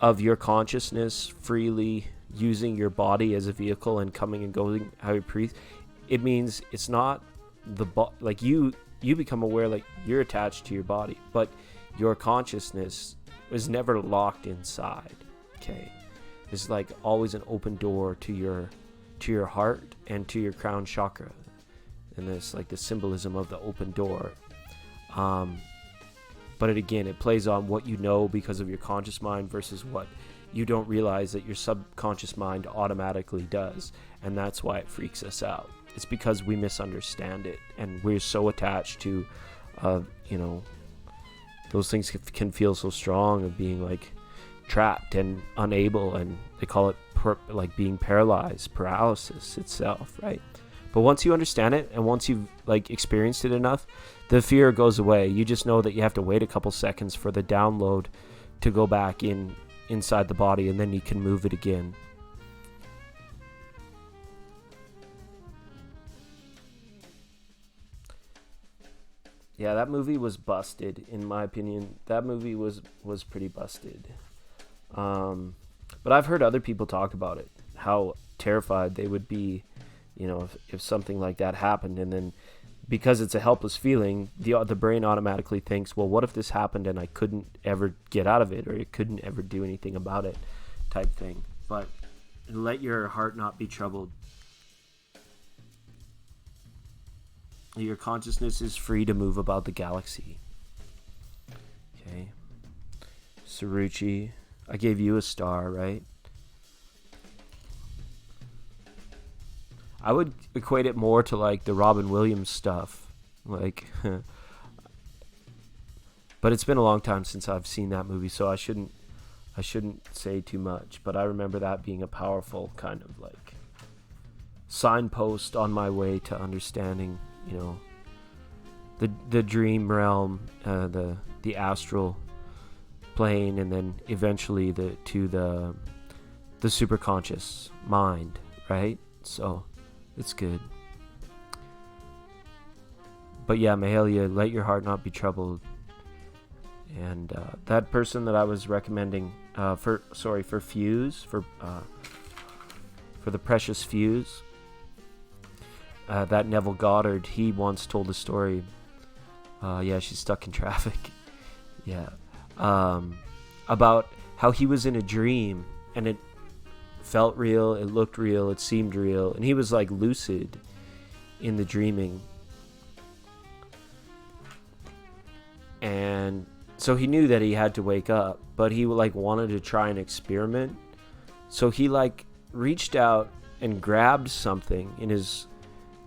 of your consciousness freely using your body as a vehicle and coming and going how you breathe, it means it's not like you become aware, like you're attached to your body, but your consciousness is never locked inside. Okay, it's like always an open door to your heart and to your crown chakra, and there's like the symbolism of the open door. But it plays on what you know because of your conscious mind versus what you don't realize that your subconscious mind automatically does, and that's why it freaks us out. It's because we misunderstand it, and we're so attached to, those things can feel so strong of being like trapped and unable, and they call it like being paralyzed, paralysis itself, right? But once you understand it and once you've like experienced it enough, the fear goes away. You just know that you have to wait a couple seconds for the download to go back inside the body, and then you can move it again. Yeah, that movie was busted, in my opinion. That movie was pretty busted. But I've heard other people talk about it, how terrified they would be, if something like that happened. And then because it's a helpless feeling, the brain automatically thinks, well, what if this happened and I couldn't ever get out of it, or I couldn't ever do anything about it, type thing. But let your heart not be troubled. Your consciousness is free to move about the galaxy. Okay. Saruchi, I gave you a star, right? I would equate it more to like the Robin Williams stuff. Like, but it's been a long time since I've seen that movie, so I shouldn't say too much. But I remember that being a powerful kind of like signpost on my way to understanding, the dream realm, the astral plane, and then eventually the superconscious mind, right? So it's good. But yeah, Mahalia, let your heart not be troubled. And that person that I was recommending for Fuse, for the precious Fuse, that Neville Goddard, he once told a story. She's stuck in traffic. Yeah. About how he was in a dream and it felt real, it looked real, it seemed real, and he was like lucid in the dreaming. And so he knew that he had to wake up, but he like wanted to try an experiment. So he like reached out and grabbed something in his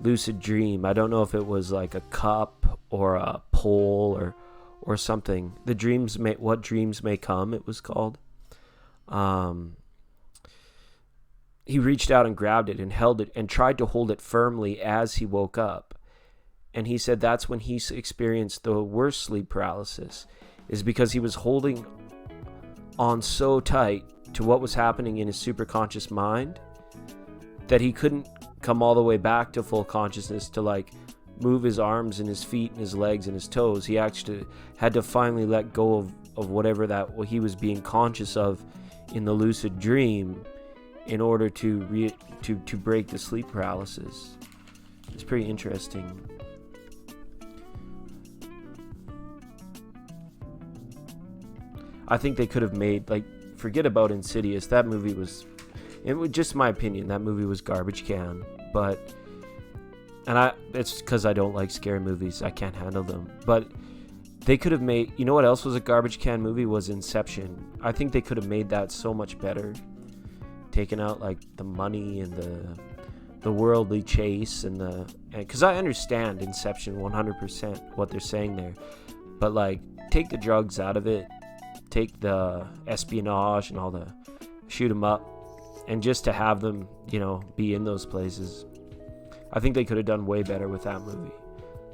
lucid dream. I don't know if it was like a cup or a pole or something. What dreams may come, it was called. He reached out and grabbed it and held it and tried to hold it firmly as he woke up. And he said that's when he experienced the worst sleep paralysis, is because he was holding on so tight to what was happening in his superconscious mind that he couldn't come all the way back to full consciousness to like move his arms and his feet and his legs and his toes. He actually had to finally let go of whatever what he was being conscious of in the lucid dream in order to break the sleep paralysis. It's pretty interesting. I think they could have made, like, forget about Insidious. That movie was, it was just my opinion, that movie was garbage can. But, it's because I don't like scary movies. I can't handle them. But they could have made, you know what else was a garbage can movie? Was Inception. I think they could have made that so much better. Taken out like the money and the worldly chase and because I understand Inception 100% what they're saying there, but like take the drugs out of it, take the espionage and all the shoot 'em up, and just to have them be in those places. I think they could have done way better with that movie.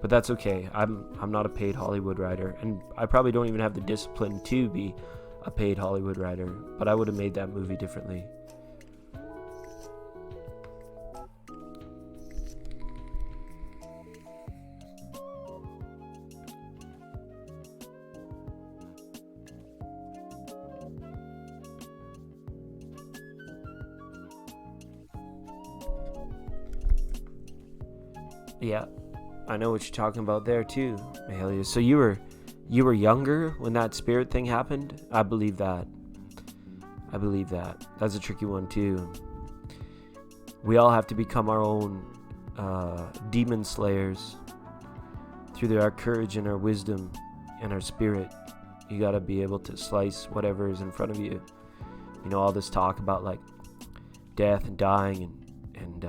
But that's okay. I'm not a paid Hollywood writer, and I probably don't even have the discipline to be a paid Hollywood writer, but I would have made that movie differently. Yeah, I know what you're talking about there too, Mahalia. So you were younger when that spirit thing happened? I believe that. That's a tricky one too. We all have to become our own demon slayers through our courage and our wisdom and our spirit. You got to be able to slice whatever is in front of you. You know, all this talk about like death and dying and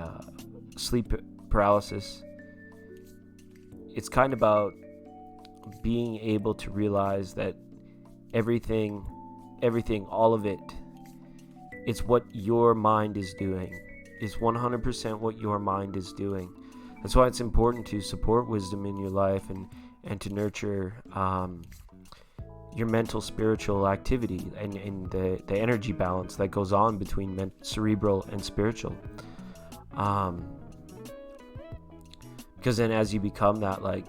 sleep paralysis. It's kind of about being able to realize that everything, all of it, it's what your mind is doing. It's 100% what your mind is doing. That's why it's important to support wisdom in your life and to nurture your mental, spiritual activity and the energy balance that goes on between cerebral and spiritual. Because then as you become that, like,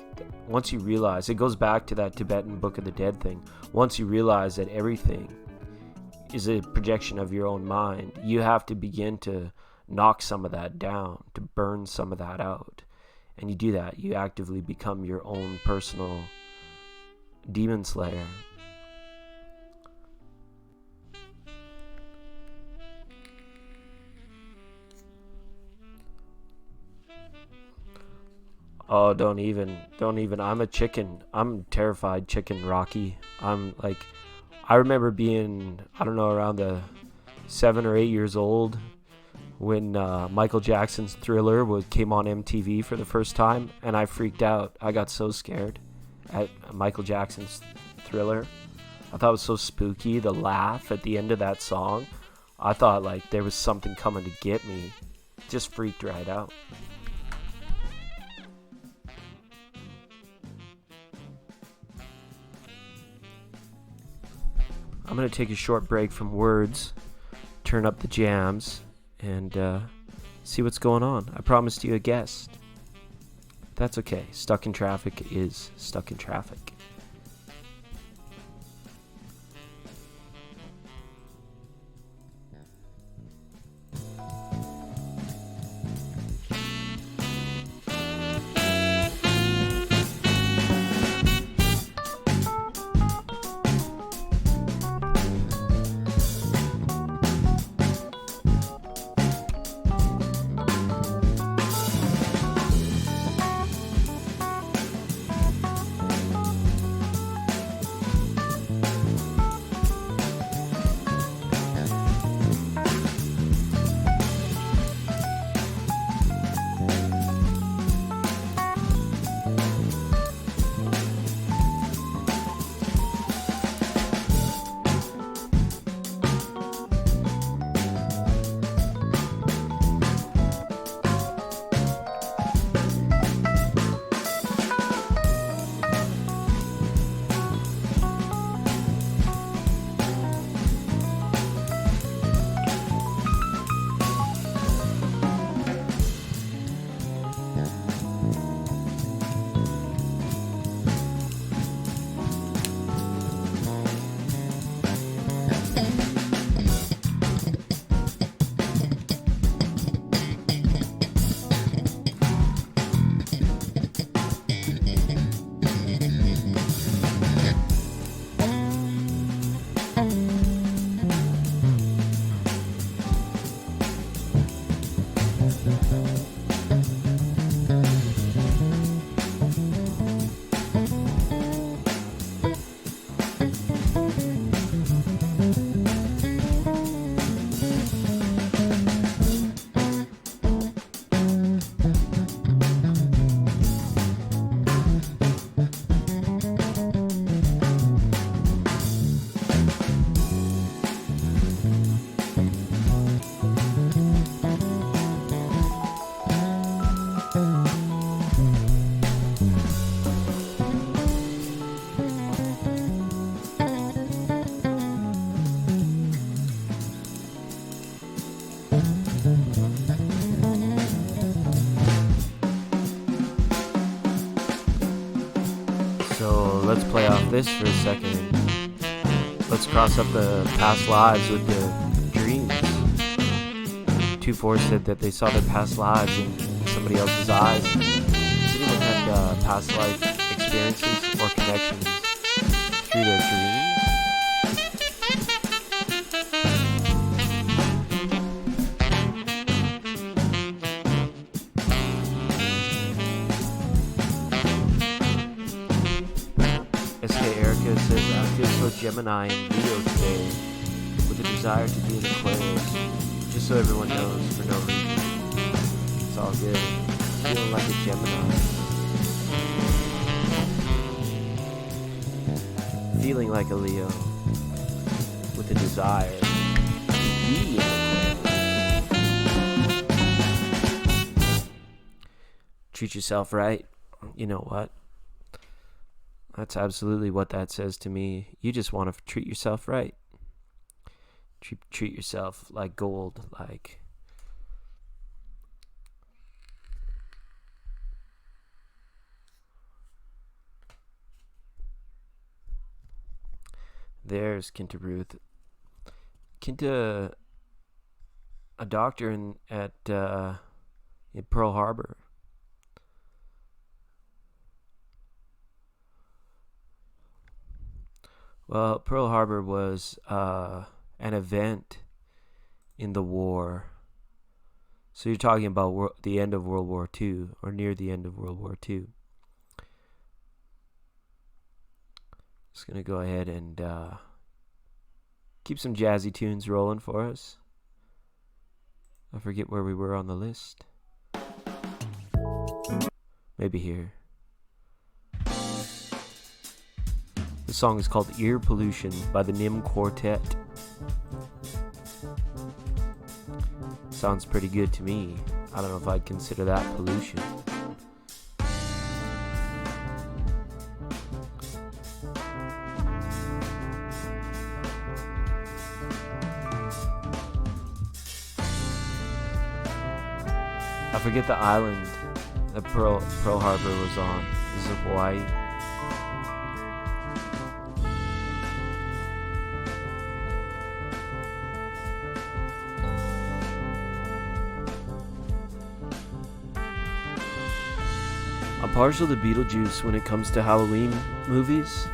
once you realize, it goes back to that Tibetan Book of the Dead thing. Once you realize that everything is a projection of your own mind, you have to begin to knock some of that down, to burn some of that out. And you do that, you actively become your own personal demon slayer. Oh, don't even. I'm a chicken. I'm terrified chicken, Rocky. I remember being, I don't know, around the 7 or 8 years old when Michael Jackson's Thriller came on MTV for the first time, and I freaked out. I got so scared at Michael Jackson's Thriller. I thought it was so spooky. The laugh at the end of that song, I thought like there was something coming to get me. Just freaked right out. I'm going to take a short break from words, turn up the jams, and see what's going on. I promised you a guest. That's okay. Stuck in traffic is stuck in traffic. this for a second. Let's cross up the past lives with the dreams. 2-4 said that they saw their past lives in somebody else's eyes. Has anyone had past life experiences or connections through their dreams? Erica says, I feel so Gemini and Leo today, with a desire to be an Aquarius, just so everyone knows for no reason. It's all good. Feeling like a Gemini. Feeling like a Leo, with a desire to be an Aquarius. Treat yourself right. You know what? That's absolutely what that says to me. You just want to treat yourself right. Treat yourself like gold, like... There's Kinta Ruth. Kinta, a doctor in Pearl Harbor. Well, Pearl Harbor was an event in the war. So you're talking about the end of World War II, or near the end of World War II. Just going to go ahead and keep some jazzy tunes rolling for us. I forget where we were on the list. Maybe here. The song is called Ear Pollution by the Nim Quartet. Sounds pretty good to me. I don't know if I'd consider that pollution. I forget the island that Pearl Harbor was on. Is it Hawaii? I'm partial to Beetlejuice when it comes to Halloween movies.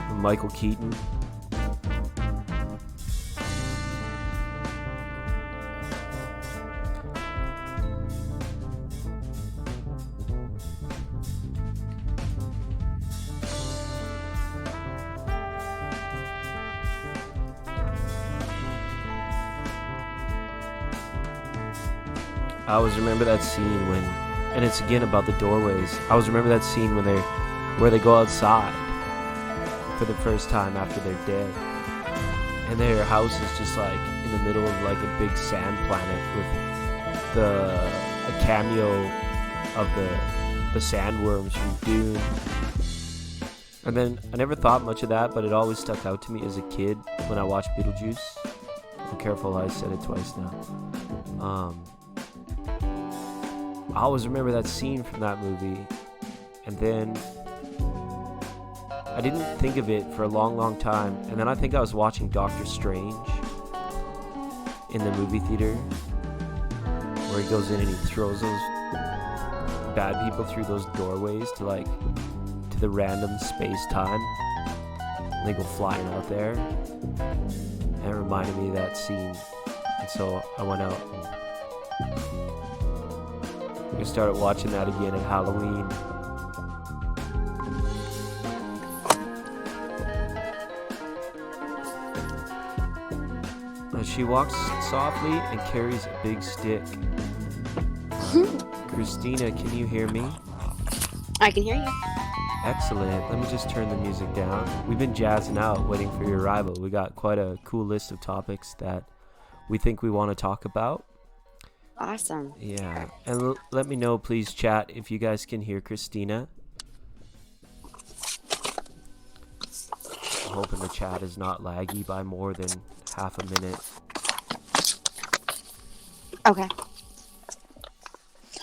From Michael Keaton. I always remember that scene when, and it's again about the doorways. I always remember that scene where they go outside for the first time after they're dead, and their house is just like in the middle of like a big sand planet with a cameo of the sandworms from Dune. And then I never thought much of that, but it always stuck out to me as a kid when I watched Beetlejuice. I'm careful, I said it twice now. I always remember that scene from that movie, and then I didn't think of it for a long time, and then I think I was watching Doctor Strange in the movie theater, where he goes in and he throws those bad people through those doorways to the random space-time, and they go flying out there, and it reminded me of that scene, and so I went out and we started watching that again at Halloween. She walks softly and carries a big stick. Christina, can you hear me? I can hear you. Excellent. Let me just turn the music down. We've been jazzing out, waiting for your arrival. We got quite a cool list of topics that we think we want to talk about. Awesome. Yeah, and let me know, please, chat, if you guys can hear Christina. I'm hoping the chat is not laggy by more than half a minute. Okay.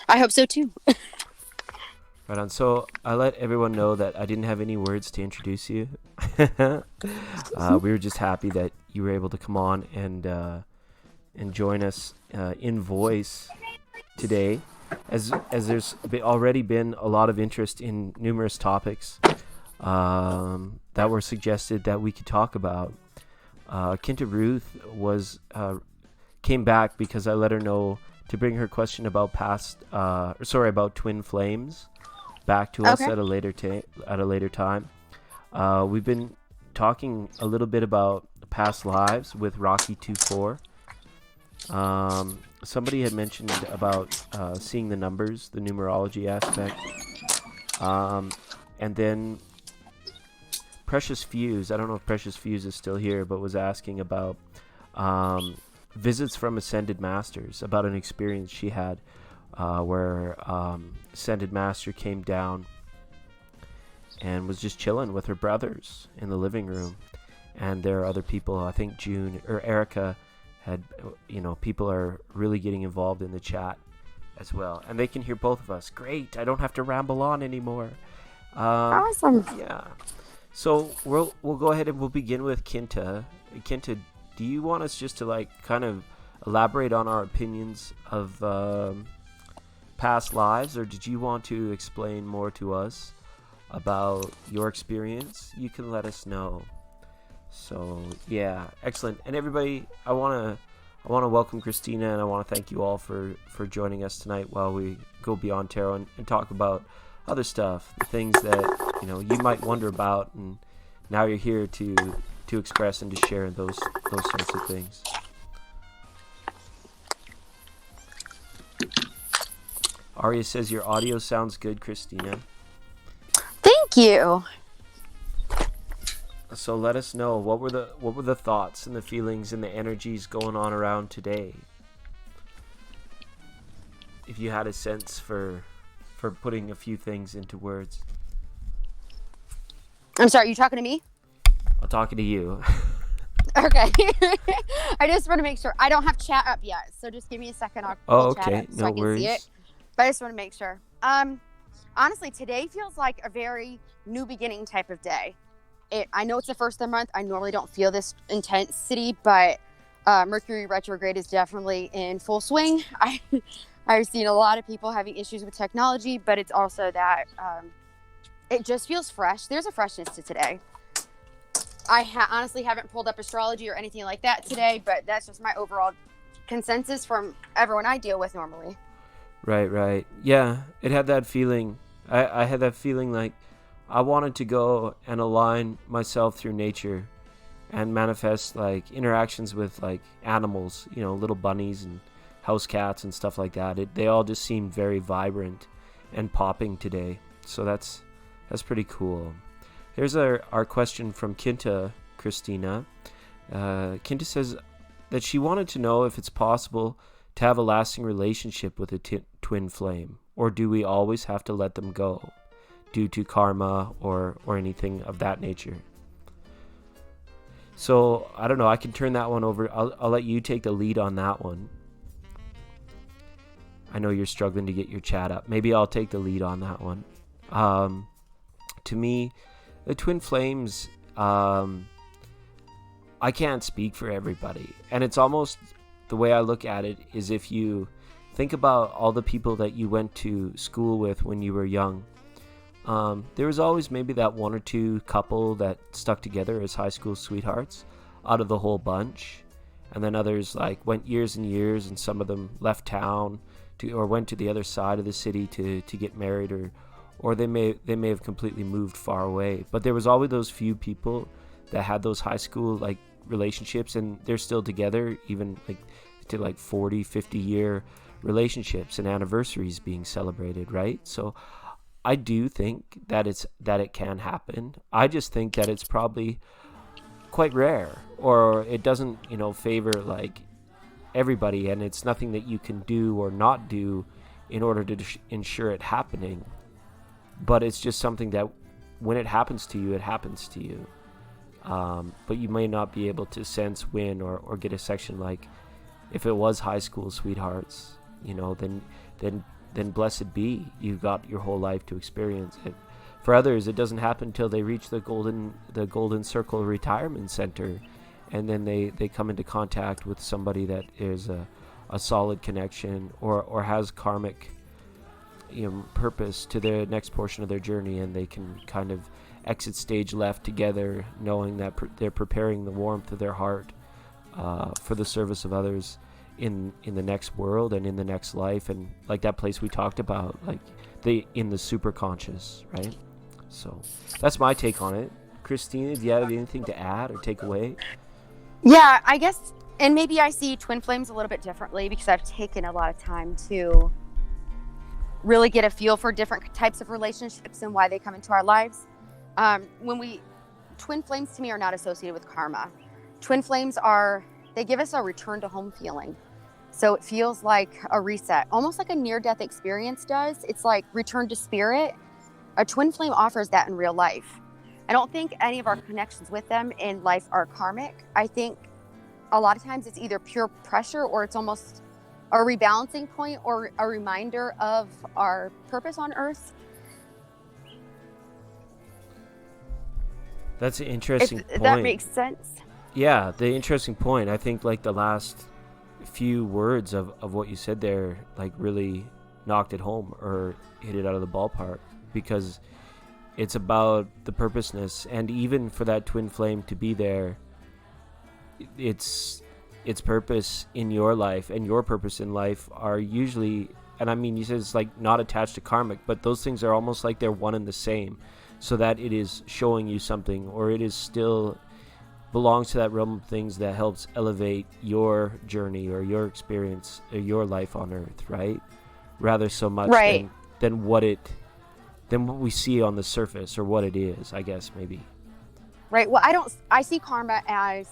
I hope so too. Right on. So I let everyone know that I didn't have any words to introduce you. We were just happy that you were able to come on and join us in voice today, as there's already been a lot of interest in numerous topics that were suggested that we could talk about. Kinta Ruth came back because I let her know to bring her question about about twin flames back to us at a later time. We've been talking a little bit about past lives with Rocky 24. Somebody had mentioned about seeing the numbers, the numerology aspect, and then Precious Fuse. I don't know if Precious Fuse is still here, but was asking about visits from Ascended Masters, about an experience she had where Ascended Master came down and was just chilling with her brothers in the living room. And there are other people, I think June or Erica had, people are really getting involved in the chat as well. And they can hear both of us. Great, I don't have to ramble on anymore. Awesome. Yeah. So we'll go ahead and we'll begin with Kinta. Kinta, do you want us just to kind of elaborate on our opinions of past lives, or did you want to explain more to us about your experience? You can let us know. So yeah, excellent. And everybody, I want to welcome Christina, and I want to thank you all for joining us tonight while we go beyond tarot and talk about other stuff, the things that you might wonder about, and now you're here to express and to share those sorts of things. Arya says your audio sounds good, Christina. Thank you. So let us know, what were the thoughts and the feelings and the energies going on around today? If you had a sense for putting a few things into words. I'm sorry, you talking to me? I'm talking to you. Okay. I just want to make sure. I don't have chat up yet, so just give me a second. I'll chat up so I can see it. But I just want to make sure. Honestly, today feels like a very new beginning type of day. I know it's the first of the month. I normally don't feel this intensity, but Mercury retrograde is definitely in full swing. I've seen a lot of people having issues with technology, but it's also that it just feels fresh. There's a freshness to today. I honestly haven't pulled up astrology or anything like that today, but that's just my overall consensus from everyone I deal with normally. Right. Yeah, it had that feeling. I had that feeling like I wanted to go and align myself through nature and manifest interactions with animals, little bunnies and house cats and stuff like that. They all just seemed very vibrant and popping today. So that's pretty cool. Here's our question from Kinta, Christina. Kinta says that she wanted to know if it's possible to have a lasting relationship with a twin flame, or do we always have to let them go due to karma or anything of that nature? So I don't know, I can turn that one over. I'll let you take the lead on that one. I know you're struggling to get your chat up. Maybe I'll take the lead on that one. To me, the twin flames, I can't speak for everybody. And it's almost, the way I look at it is, if you think about all the people that you went to school with when you were young, there was always maybe that one or two couple that stuck together as high school sweethearts out of the whole bunch. And then others went years and years, and some of them left town or went to the other side of the city to get married, or they may have completely moved far away. But there was always those few people that had those high school relationships, and they're still together, even to 40, 50 year relationships and anniversaries being celebrated, right? So I do think that it can happen. I just think that it's probably quite rare, or it doesn't favor everybody, and it's nothing that you can do or not do in order to ensure it happening. But it's just something that when it happens to you, it happens to you. But you may not be able to sense when or get a section if it was high school sweethearts, then then blessed be. You got your whole life to experience it. For others, it doesn't happen until they reach the golden circle retirement center, and then they come into contact with somebody that is a solid connection, or has karmic purpose to the next portion of their journey, and they can kind of exit stage left together, knowing that they're preparing the warmth of their heart for the service of others in the next world and in the next life, and like that place we talked about, like in the super conscious, right? So that's my take on it. Christina, do you have anything to add or take away? Yeah, I guess, and maybe I see twin flames a little bit differently because I've taken a lot of time to really get a feel for different types of relationships and why they come into our lives. Twin flames to me are not associated with karma. Twin flames they give us a return to home feeling. So it feels like a reset, almost like a near-death experience does. It's like return to spirit. A twin flame offers that in real life. I don't think any of our connections with them in life are karmic. I think a lot of times it's either pure pressure, or it's almost a rebalancing point or a reminder of our purpose on earth. That's an interesting point. If that makes sense. Yeah, the interesting point. I think like the last few words of what you said there, like really knocked it home or hit it out of the ballpark, because it's about the purposeness, and even for that twin flame to be there, its purpose in your life and your purpose in life are usually, and I mean, you said it's like not attached to karmic, but those things are almost like they're one and the same, so that it is showing you something, or it is still belongs to that realm of things that helps elevate your journey or your experience or your life on earth, right? Rather so much than what we see on the surface, or what it is, I guess, maybe. Right. Well, I see karma as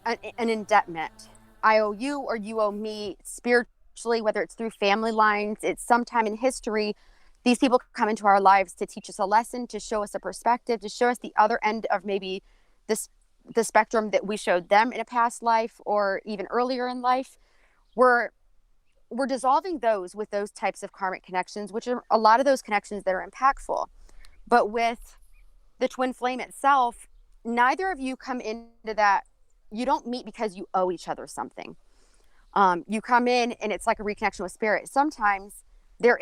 an indebtment. I owe you, or you owe me spiritually, whether it's through family lines, it's sometime in history. These people come into our lives to teach us a lesson, to show us a perspective, to show us the other end of maybe the spectrum that we showed them in a past life or even earlier in life. We're dissolving those with those types of karmic connections, which are a lot of those connections that are impactful. But with the twin flame itself, neither of you come into that. You don't meet because you owe each other something. You come in and it's like a reconnection with spirit. Sometimes they're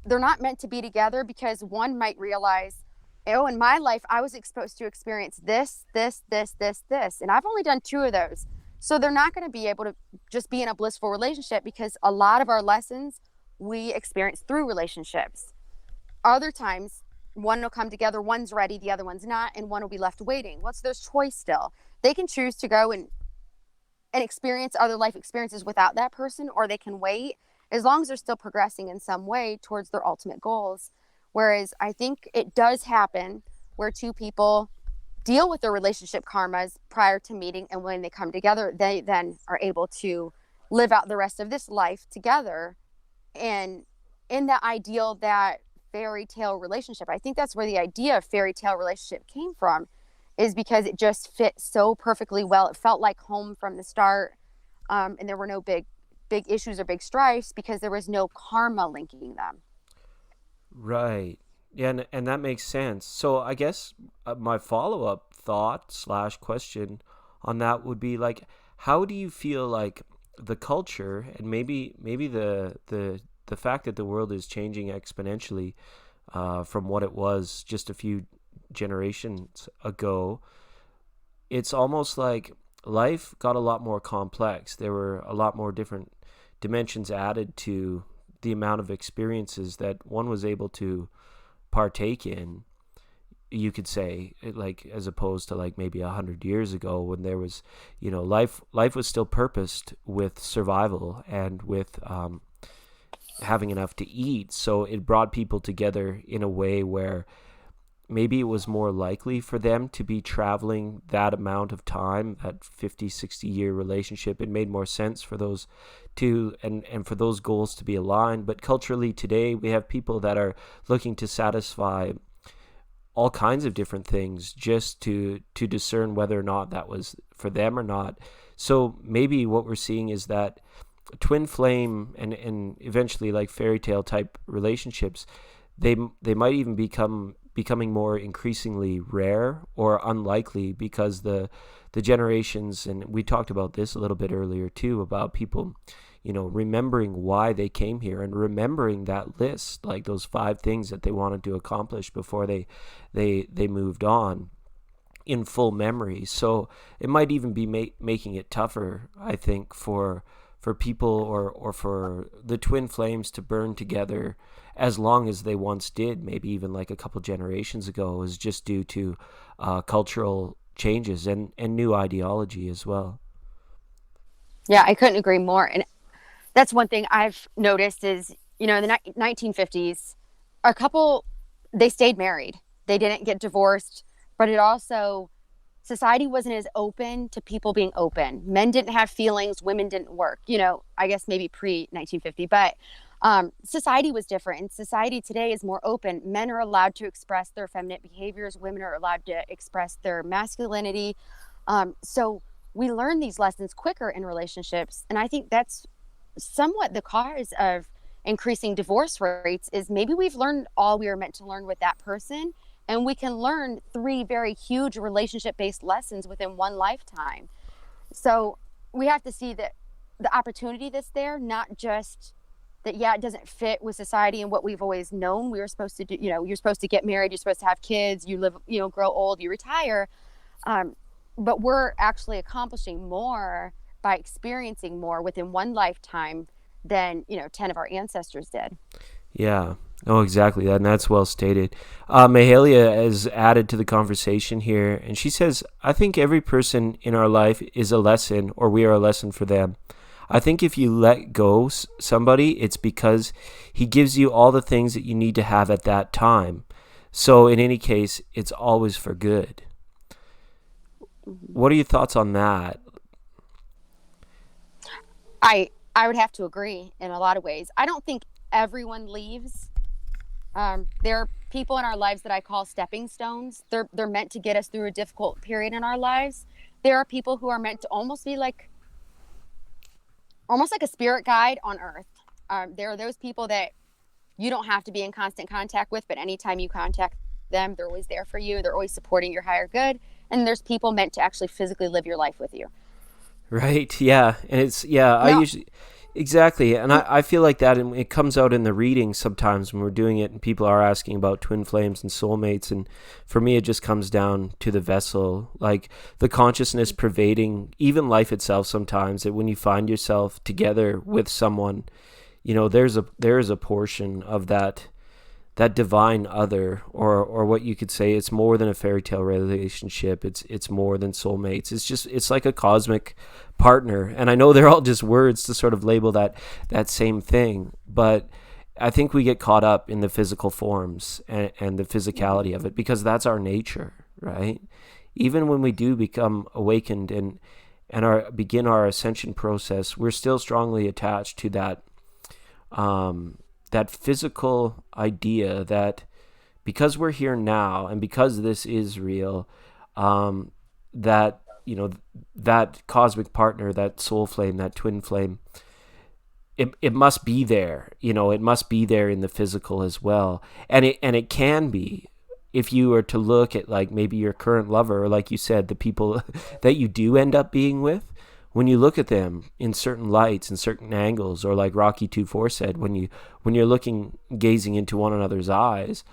not meant to be together because one might realize, oh, in my life, I was exposed to experience this, and I've only done 2 of those. So they're not going to be able to just be in a blissful relationship, because a lot of our lessons we experience through relationships. Other times, one will come together, one's ready, the other one's not, and one will be left waiting. What's their choice still? They can choose to go and experience other life experiences without that person, or they can wait, as long as they're still progressing in some way towards their ultimate goals. Whereas I think it does happen where 2 people deal with their relationship karmas prior to meeting, and when they come together, they then are able to live out the rest of this life together, and in that ideal, that fairy tale relationship. I think that's where the idea of fairy tale relationship came from, is because it just fit so perfectly well. It felt like home from the start, and there were no big issues or big strifes because there was no karma linking them. Right. Yeah, and that makes sense. So I guess my follow-up thought / question on that would be like, how do you feel like the culture, and maybe the fact that the world is changing exponentially from what it was just a few generations ago, it's almost like life got a lot more complex. There were a lot more different dimensions added to the amount of experiences that one was able to partake in, you could say, like, as opposed to like maybe 100 years ago, when there was, life was still purposed with survival and with having enough to eat. So it brought people together in a way where maybe it was more likely for them to be traveling that amount of time, that 50-60 year relationship. It made more sense for those two and for those goals to be aligned. But culturally today, we have people that are looking to satisfy all kinds of different things just to discern whether or not that was for them or not. So maybe what we're seeing is that twin flame and eventually like fairy tale type relationships, they might even becoming more increasingly rare or unlikely, because the generations, and we talked about this a little bit earlier too, about people, remembering why they came here and remembering that list, like those 5 things that they wanted to accomplish before they moved on, in full memory. So it might even be making it tougher, I think, for people or for the twin flames to burn together as long as they once did, maybe even like a couple generations ago, is just due to cultural changes and new ideology as well. Yeah, I couldn't agree more. And that's one thing I've noticed is, in the 1950s, a couple, they stayed married. They didn't get divorced, but it also, society wasn't as open to people being open. Men didn't have feelings, women didn't work, I guess maybe pre-1950, but society was different. And society today is more open. Men are allowed to express their feminine behaviors. Women are allowed to express their masculinity. So we learn these lessons quicker in relationships. And I think that's somewhat the cause of increasing divorce rates, is maybe we've learned all we were meant to learn with that person, and we can learn 3 very huge relationship-based lessons within one lifetime. So we have to see that the opportunity that's there, not just that, it doesn't fit with society and what we've always known we were supposed to do. You're supposed to get married, you're supposed to have kids, you live, grow old, you retire. But we're actually accomplishing more by experiencing more within one lifetime than 10 of our ancestors did. Yeah. Oh, exactly. And that's well stated. Mahalia has added to the conversation here, and she says, I think every person in our life is a lesson, or we are a lesson for them. I think if you let go somebody, it's because he gives you all the things that you need to have at that time. So in any case, it's always for good. What are your thoughts on that? I would have to agree in a lot of ways. I don't think everyone leaves. There are people in our lives that I call stepping stones. They're meant to get us through a difficult period in our lives. There are people who are meant to almost be like a spirit guide on earth. There are those people that you don't have to be in constant contact with, but anytime you contact them, they're always there for you. They're always supporting your higher good. And there's people meant to actually physically live your life with you. Right. Yeah. And it's, I usually, exactly. And I feel like that, and it comes out in the reading sometimes when we're doing it and people are asking about twin flames and soulmates. And for me, it just comes down to the vessel, like the consciousness pervading even life itself sometimes, that when you find yourself together with someone, there is a portion of that divine other, or what you could say, it's more than a fairy tale relationship. It's more than soulmates. It's like a cosmic partner. And I know they're all just words to sort of label that same thing, but I think we get caught up in the physical forms and the physicality of it, because that's our nature, right? Even when we do become awakened and begin our ascension process, we're still strongly attached to that that physical idea that because we're here now and because this is real, that that cosmic partner, that soul flame, that twin flame, it must be there. It must be there in the physical as well, and it can be, if you were to look at like maybe your current lover, or like you said, the people that you do end up being with. When you look at them in certain lights and certain angles, or like Rocky 2-4 said, when you're gazing into one another's eyes,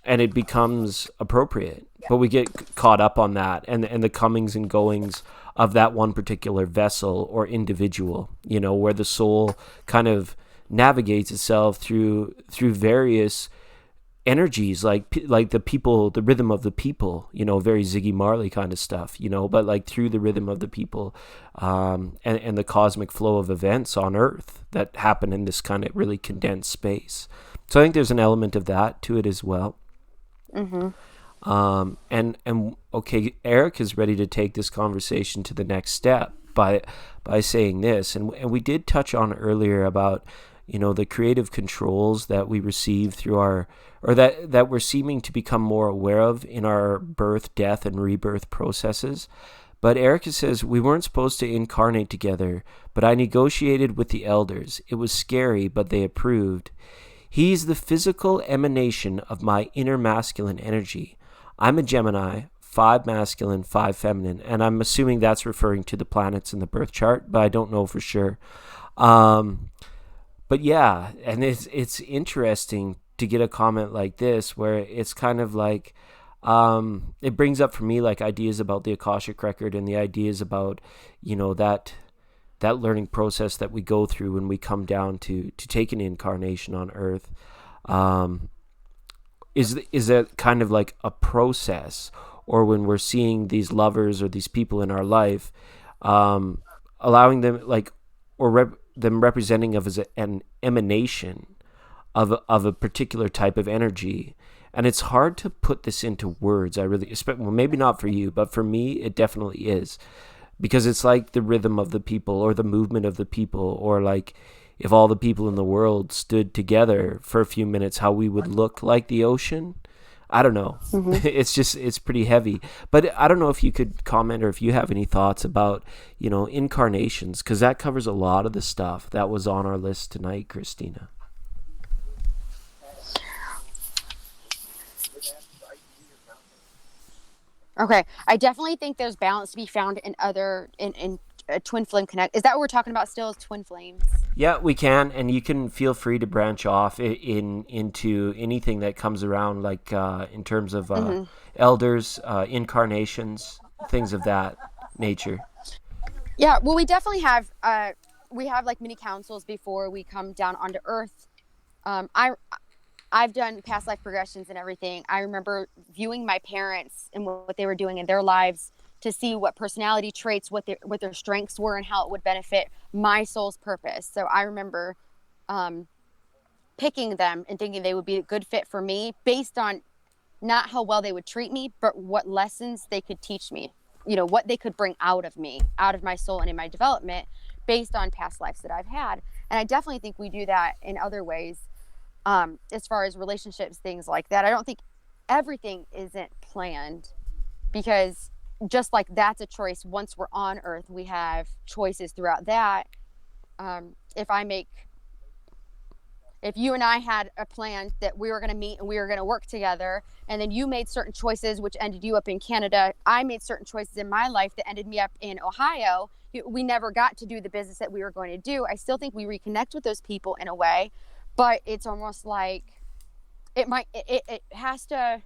and it becomes appropriate, but we get caught up on that and the comings and goings of that one particular vessel or individual, where the soul kind of navigates itself through various energies, like the people, the rhythm of the people, very Ziggy Marley kind of stuff, but like through the rhythm of the people, and the cosmic flow of events on Earth that happen in this kind of really condensed space. So I think there's an element of that to it as well. Mm-hmm. And okay, Eric is ready to take this conversation to the next step by saying this, and we did touch on earlier about the creative controls that we receive through or that we're seeming to become more aware of in our birth, death, and rebirth processes. But Erica says, we weren't supposed to incarnate together, but I negotiated with the elders. It was scary, but they approved. He's the physical emanation of my inner masculine energy. I'm a Gemini, 5 masculine, 5 feminine, and I'm assuming that's referring to the planets in the birth chart, but I don't know for sure. But yeah, and it's interesting to get a comment like this where it's kind of like, it brings up for me like ideas about the Akashic record and the ideas about, that learning process that we go through when we come down to take an incarnation on Earth. Is that kind of like a process, or when we're seeing these lovers or these people in our life, allowing them them representing of as an emanation of a particular type of energy. And it's hard to put this into words. Well, maybe not for you, but for me, it definitely is. Because it's like the rhythm of the people or the movement of the people, or like if all the people in the world stood together for a few minutes, how we would look like the ocean. I don't know. Mm-hmm. It's pretty heavy. But I don't know if you could comment or if you have any thoughts about, incarnations, because that covers a lot of the stuff that was on our list tonight, Christina. Okay, I definitely think there's balance to be found in twin flame connect. Is that what we're talking about still, is twin flames? Yeah, we can, and you can feel free to branch off into anything that comes around, like in terms of elders, incarnations, things of that nature. Yeah, well, we definitely have like mini councils before we come down onto Earth. I've done past life progressions and everything. I remember viewing my parents and what they were doing in their lives to see what personality traits, what their strengths were, and how it would benefit my soul's purpose. So I remember picking them and thinking they would be a good fit for me based on not how well they would treat me, but what lessons they could teach me, what they could bring out of me, out of my soul and in my development based on past lives that I've had. And I definitely think we do that in other ways. As far as relationships, things like that. I don't think everything isn't planned, because just like that's a choice. Once we're on Earth, we have choices throughout that. If you and I had a plan that we were going to meet and we were going to work together, and then you made certain choices which ended you up in Canada, I made certain choices in my life that ended me up in Ohio, we never got to do the business that we were going to do. I still think we reconnect with those people in a way, but it's almost like it has to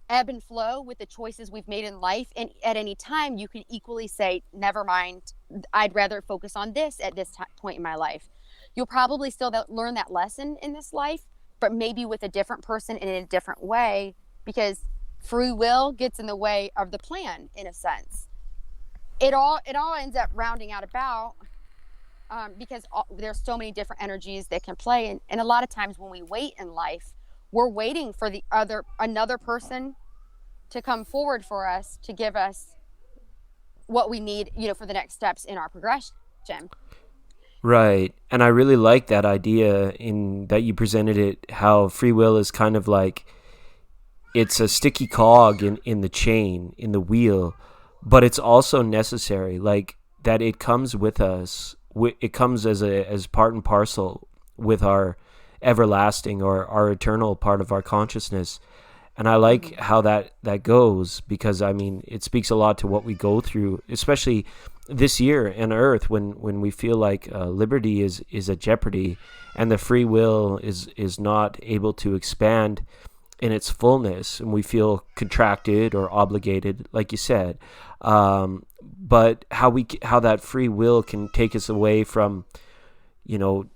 ebb and flow with the choices we've made in life. And at any time, you can equally say, never mind, I'd rather focus on this at this point in my life. You'll probably still learn that lesson in this life, but maybe with a different person and in a different way, because free will gets in the way of the plan, in a sense. It all ends up rounding out about, because there's so many different energies that can play. And a lot of times when we wait in life, we're waiting for another person to come forward for us to give us what we need, for the next steps in our progression. Right. And I really like that idea in that you presented it, how free will is kind of like, it's a sticky cog in the chain, in the wheel, but it's also necessary, like that it comes with us. It comes as part and parcel with our everlasting or our eternal part of our consciousness. And I like how that goes, because I mean, it speaks a lot to what we go through, especially this year on Earth, when we feel like liberty is at jeopardy and the free will is not able to expand in its fullness, and we feel contracted or obligated, like you said. But how that free will can take us away from,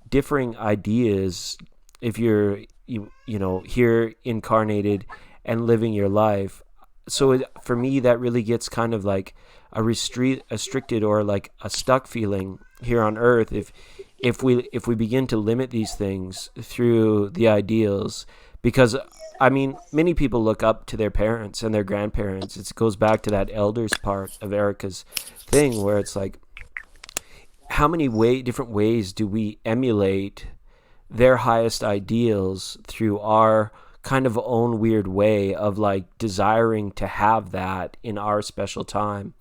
differing ideas. If you're here incarnated and living your life, so for me that really gets kind of like a restricted or like a stuck feeling here on Earth. If we begin to limit these things through the ideals, because I mean, many people look up to their parents and their grandparents. It goes back to that elders part of Erica's thing, where it's like, how many different ways do we emulate their highest ideals through our kind of own weird way of like desiring to have that in our special time.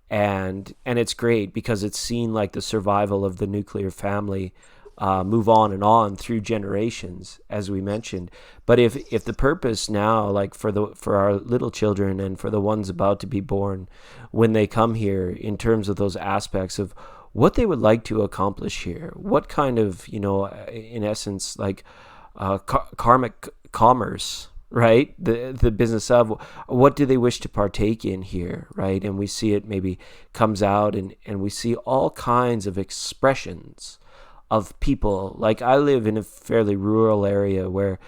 And it's great because it's seen like the survival of the nuclear family move on and on through generations, as we mentioned. But if the purpose now, like for our little children and for the ones about to be born, when they come here, in terms of those aspects of what they would like to accomplish here, what kind of, in essence, like karmic commerce, right? The business of what do they wish to partake in here, right? And we see it maybe comes out and we see all kinds of expressions of people. Like I live in a fairly rural area where,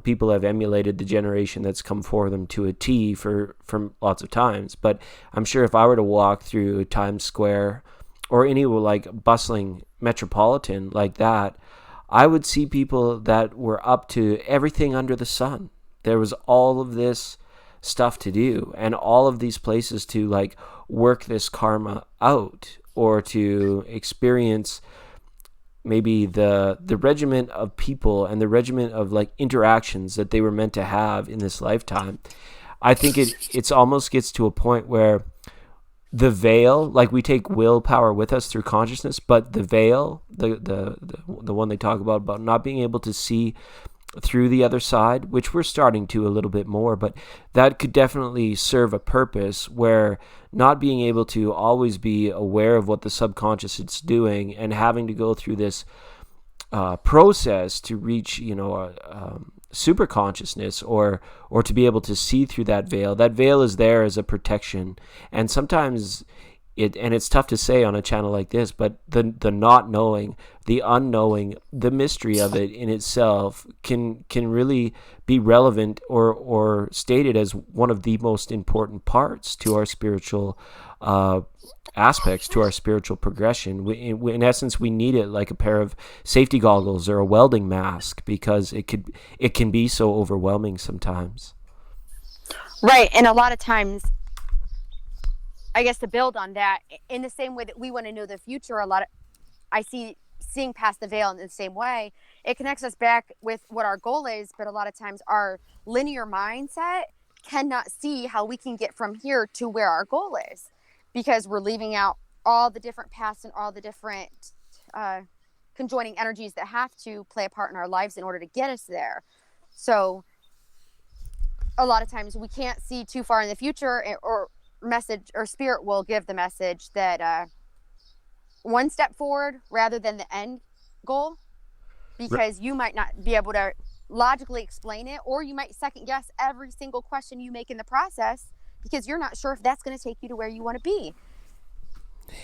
people have emulated the generation that's come for them to a T for lots of times. But I'm sure if I were to walk through Times Square or any like bustling metropolitan like that, I would see people that were up to everything under the sun. There was all of this stuff to do and all of these places to like work this karma out or to experience maybe the regiment of people and the regiment of like interactions that they were meant to have in this lifetime. I think it's almost gets to a point where the veil, like we take willpower with us through consciousness, but the veil, the one they talk about not being able to see through the other side, which we're starting to a little bit more, but that could definitely serve a purpose where not being able to always be aware of what the subconscious is doing and having to go through this process to reach, super consciousness or to be able to see through that veil. That veil is there as a protection. And sometimes it's tough to say on a channel like this, but the not knowing, the unknowing, the mystery of it in itself can really be relevant or stated as one of the most important parts to our spiritual aspects, to our spiritual progression. In essence, we need it like a pair of safety goggles or a welding mask because it can be so overwhelming sometimes. Right, and a lot of times, I guess to build on that, in the same way that we want to know the future, I see seeing past the veil in the same way. It connects us back with what our goal is, but a lot of times our linear mindset cannot see how we can get from here to where our goal is because we're leaving out all the different paths and all the different conjoining energies that have to play a part in our lives in order to get us there. So a lot of times we can't see too far in the future, or message or spirit will give the message that one step forward rather than the end goal, because you might not be able to logically explain it, or you might second guess every single question you make in the process because you're not sure if that's going to take you to where you want to be.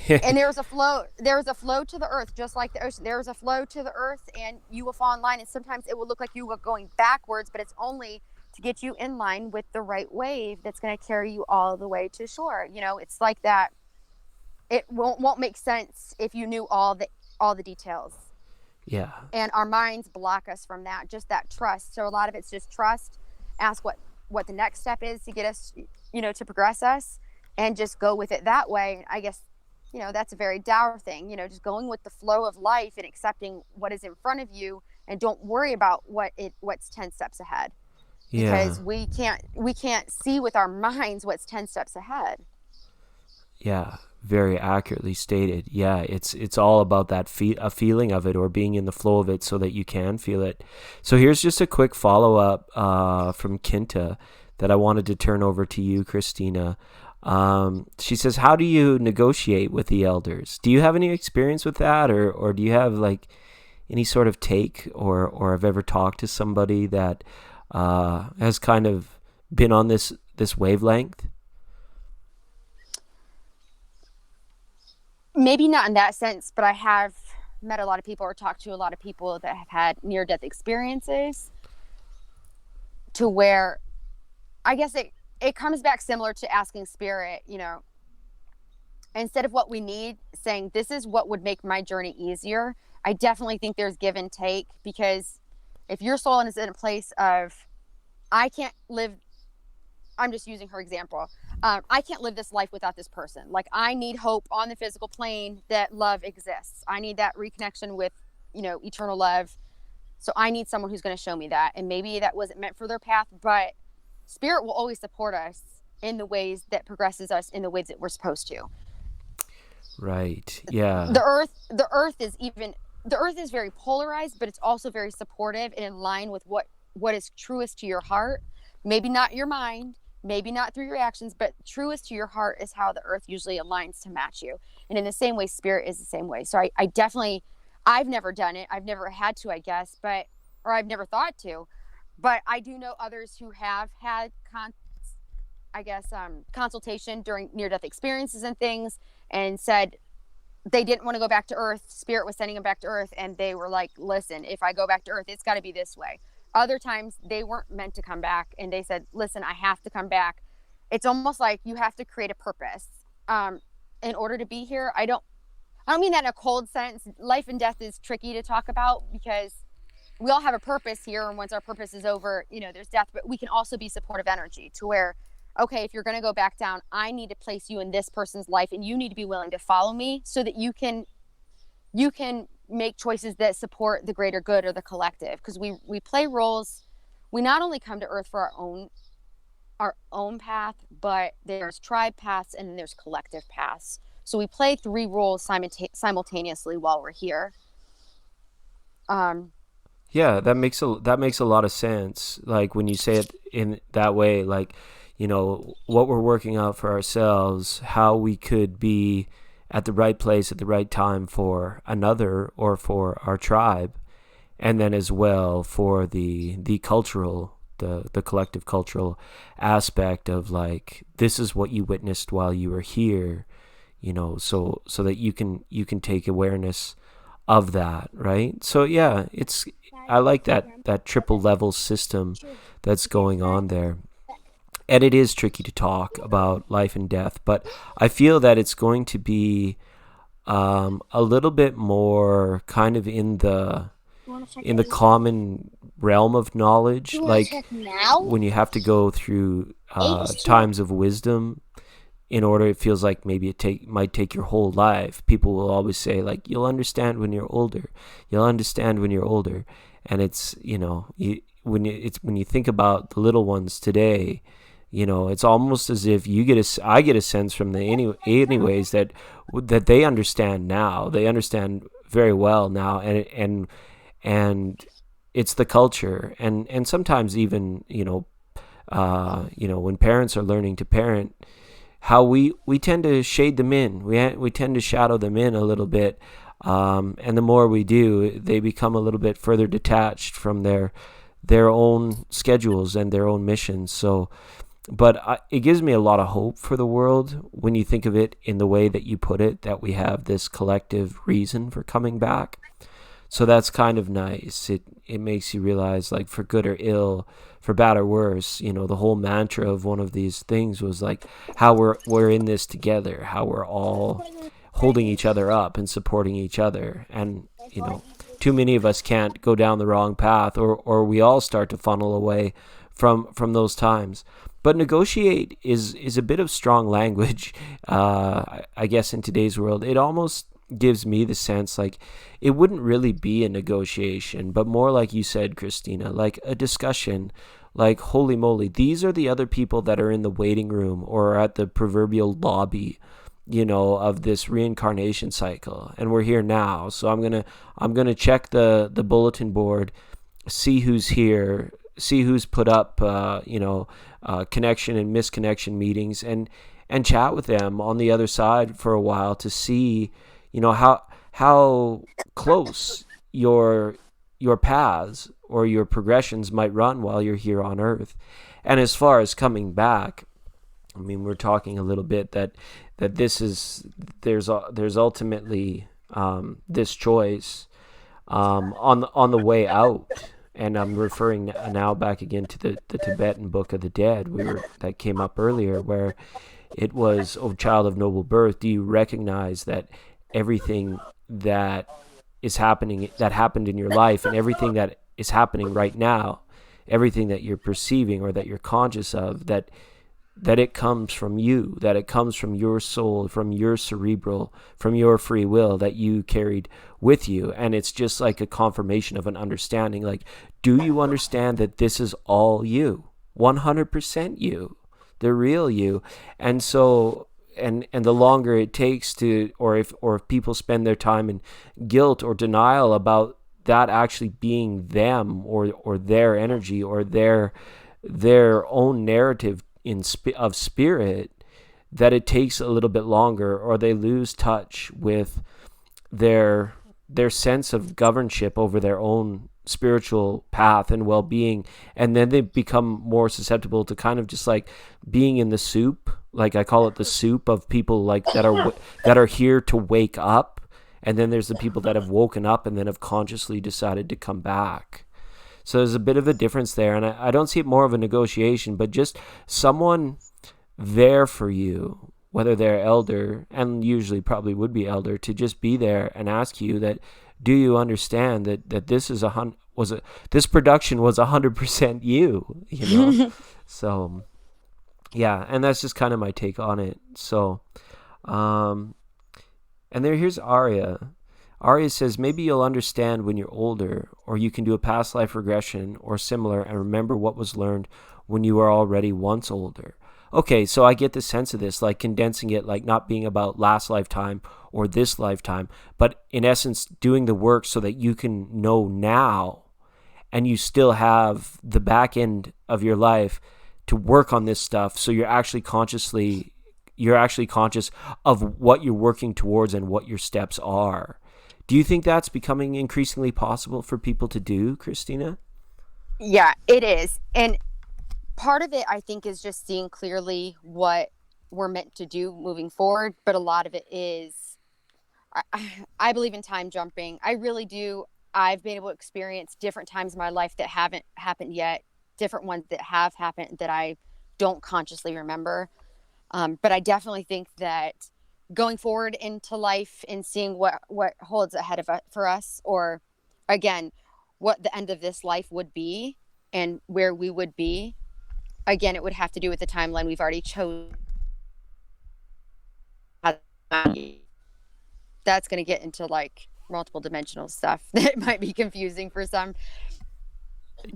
And there's a flow to the earth, just like the ocean. There's a flow to the earth and you will fall in line, and sometimes it will look like you are going backwards, but it's only to get you in line with the right wave that's going to carry you all the way to shore. It's like that. It won't make sense if you knew all the details. Yeah. And our minds block us from that, just that trust. So a lot of it's just trust. Ask what the next step is to get us, to progress us, and just go with it that way. I guess, that's a very Tao thing, just going with the flow of life and accepting what is in front of you, and don't worry about what's 10 steps ahead. Because we can't see with our minds what's 10 steps ahead. Yeah, very accurately stated. Yeah, it's all about that a feeling of it, or being in the flow of it so that you can feel it. So here's just a quick follow-up from Kinta that I wanted to turn over to you, Christina. She says, how do you negotiate with the elders? Do you have any experience with that, or do you have like any sort of take, or have ever talked to somebody that has kind of been on this wavelength? Maybe not in that sense, but I have met a lot of people or talked to a lot of people that have had near-death experiences, to where I guess it comes back similar to asking spirit, instead of what we need, saying this is what would make my journey easier. I definitely think there's give and take, because if your soul is in a place of, I can't live, I'm just using her example. I can't live this life without this person. Like, I need hope on the physical plane that love exists. I need that reconnection with, eternal love. So I need someone who's going to show me that. And maybe that wasn't meant for their path, but spirit will always support us in the ways that progresses us in the ways that we're supposed to. Right. Yeah. The earth is very polarized, but it's also very supportive and in line with what is truest to your heart. Maybe not your mind, maybe not through your actions, but truest to your heart is how the earth usually aligns to match you. And in the same way, spirit is the same way. So I definitely, I've never done it. I've never had to, I guess, or I've never thought to, but I do know others who have had consultation during near-death experiences and things, and said they didn't want to go back to earth. Spirit was sending them back to earth, and they were like, listen, if I go back to earth, it's got to be this way. Other times they weren't meant to come back, and they said, listen, I have to come back. It's almost like you have to create a purpose in order to be here. I don't mean that in a cold sense. Life and death is tricky to talk about because we all have a purpose here, and once our purpose is over, there's death. But we can also be supportive energy to where, okay, if you're going to go back down, I need to place you in this person's life, and you need to be willing to follow me so that you can make choices that support the greater good or the collective. Because we play roles. We not only come to earth for our own path, but there's tribe paths and then there's collective paths. So we play 3 roles simultaneously while we're here. Yeah, that makes a lot of sense. Like when you say it in that way, like, what we're working out for ourselves, how we could be at the right place at the right time for another or for our tribe, and then as well for the cultural, the collective cultural aspect of like, this is what you witnessed while you were here, so that you can take awareness of that, right? So yeah, I like that triple level system that's going on there. And it is tricky to talk about life and death, but I feel that it's going to be a little bit more kind of in the common realm of knowledge, like when you have to go through times of wisdom in order. It feels like maybe might take your whole life. People will always say like, you'll understand when you're older. You'll understand when you're older, and it's when you think about the little ones today. It's almost as if I get a sense from anyways that they understand now. They understand very well now, and it's the culture, and sometimes even when parents are learning to parent, how we tend to shade them in. We tend to shadow them in a little bit, and the more we do, they become a little bit further detached from their own schedules and their own missions. So. But it gives me a lot of hope for the world when you think of it in the way that you put it, that we have this collective reason for coming back. So that's kind of nice. It makes you realize, like, for good or ill, for bad or worse, the whole mantra of one of these things was like how we're in this together, how we're all holding each other up and supporting each other. And, too many of us can't go down the wrong path, or we all start to funnel away from those times. But negotiate is a bit of strong language, I guess, in today's world. It almost gives me the sense like it wouldn't really be a negotiation, but more like you said, Christina, like a discussion, like, holy moly, these are the other people that are in the waiting room or at the proverbial lobby, of this reincarnation cycle. And we're here now. So I'm going to check the bulletin board, see who's here, see who's put up, connection and misconnection meetings, and chat with them on the other side for a while to see, how close your paths or your progressions might run while you're here on Earth. And as far as coming back, I mean, we're talking a little bit that there's ultimately this choice on the way out. And I'm referring now back again to the Tibetan Book of the Dead that came up earlier, where it was, "O child of noble birth, do you recognize that everything that happened in your life, and everything that is happening right now, everything that you're perceiving or that you're conscious of, that that it comes from you, that it comes from your soul, from your cerebral, from your free will that you carried with you. And it's just like a confirmation of an understanding. Like, do you understand that this is all you? 100% you, the real you. And so, and the longer it takes to, or if people spend their time in guilt or denial about that actually being them, or their energy, or their own narrative of spirit, that it takes a little bit longer, or they lose touch with their sense of governorship over their own spiritual path and well-being, and then they become more susceptible to kind of just like being in the soup, like I call it the soup of people like that are here to wake up, and then there's the people that have woken up and then have consciously decided to come back. So there's a bit of a difference there, and I don't see it more of a negotiation, but just someone there for you, whether they're elder, and usually probably would be elder, to just be there and ask you that, do you understand that this is this production was 100% you, you know? So, yeah, and that's just kind of my take on it. So, and here's Arya. Arya says, maybe you'll understand when you're older, or you can do a past life regression or similar and remember what was learned when you were already once older. Okay, so I get the sense of this, like condensing it, like not being about last lifetime or this lifetime, but in essence doing the work so that you can know now, and you still have the back end of your life to work on this stuff, so you're actually conscious of what you're working towards and what your steps are. Do you think that's becoming increasingly possible for people to do, Christina? Yeah, it is. And part of it, I think, is just seeing clearly what we're meant to do moving forward. But a lot of it is, I believe in time jumping. I really do. I've been able to experience different times in my life that haven't happened yet, different ones that have happened that I don't consciously remember. But I definitely think that going forward into life and seeing what holds ahead of for us, or again, what the end of this life would be and where we would be, again, it would have to do with the timeline we've already chosen. That's going to get into like multiple dimensional stuff that might be confusing for some.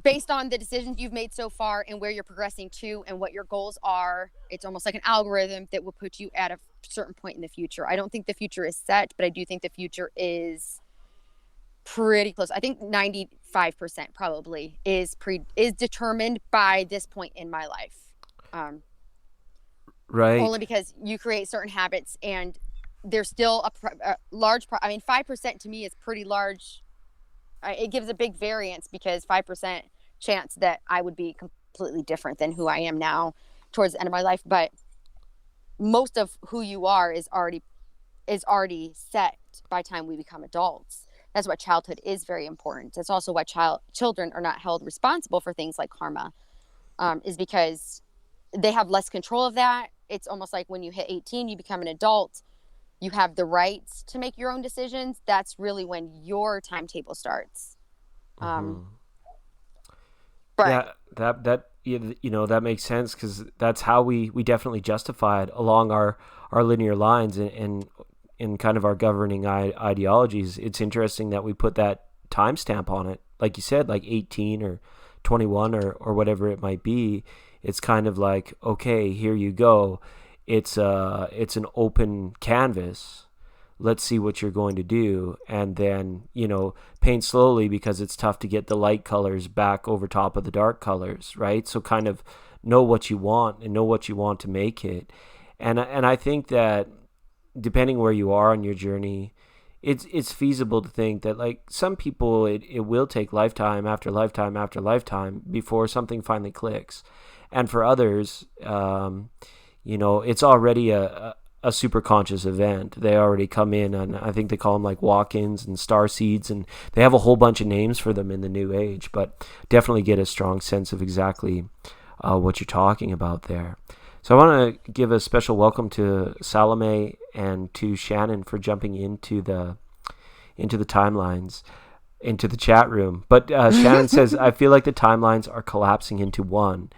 Based on the decisions you've made so far and where you're progressing to and what your goals are, it's almost like an algorithm that will put you at a certain point in the future. I don't think the future is set, but I do think the future is pretty close. I think 95% probably is determined by this point in my life. Right. Only because you create certain habits, and there's still a large 5% to me is pretty large. It gives a big variance, because 5% chance that I would be completely different than who I am now towards the end of my life. But most of who you are is already set by the time we become adults. That's why childhood is very important. That's also why children are not held responsible for things like karma, is because they have less control of that. It's almost like when you hit 18, you become an adult. You have the rights to make your own decisions. That's really when your timetable starts. But yeah, that makes sense, because that's how we definitely justify it along our linear lines and in kind of our governing ideologies. It's interesting that we put that timestamp on it, like you said, like 18 or 21 or whatever it might be. It's kind of like, okay, here you go. It's an open canvas. Let's see what you're going to do, and then paint slowly, because it's tough to get the light colors back over top of the dark colors, right? So kind of know what you want and know what you want to make it, and I think that depending where you are on your journey, it's feasible to think that, like, some people it will take lifetime after lifetime after lifetime before something finally clicks, and for others, it's already a super conscious event. They already come in, and I think they call them like walk-ins and star seeds, and they have a whole bunch of names for them in the new age, but definitely get a strong sense of exactly what you're talking about there. So I want to give a special welcome to Salome and to Shannon for jumping into the timelines, into the chat room. But Shannon says, I feel like the timelines are collapsing into one.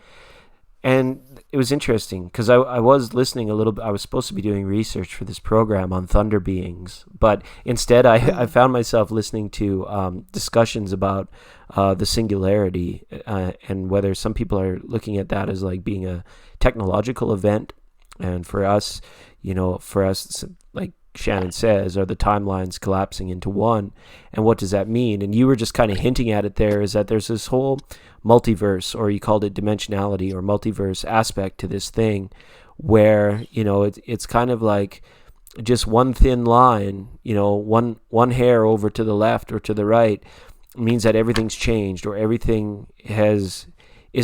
And it was interesting because I was listening a little bit. I was supposed to be doing research for this program on thunder beings, but instead I found myself listening to discussions about the singularity and whether some people are looking at that as like being a technological event. And for us, like Shannon says, are the timelines collapsing into one? And what does that mean? And you were just kind of hinting at it there, is that there's this whole multiverse, or you called it dimensionality or multiverse aspect to this thing, where, it's kind of like just one thin line, one hair over to the left or to the right means that everything's changed, or everything is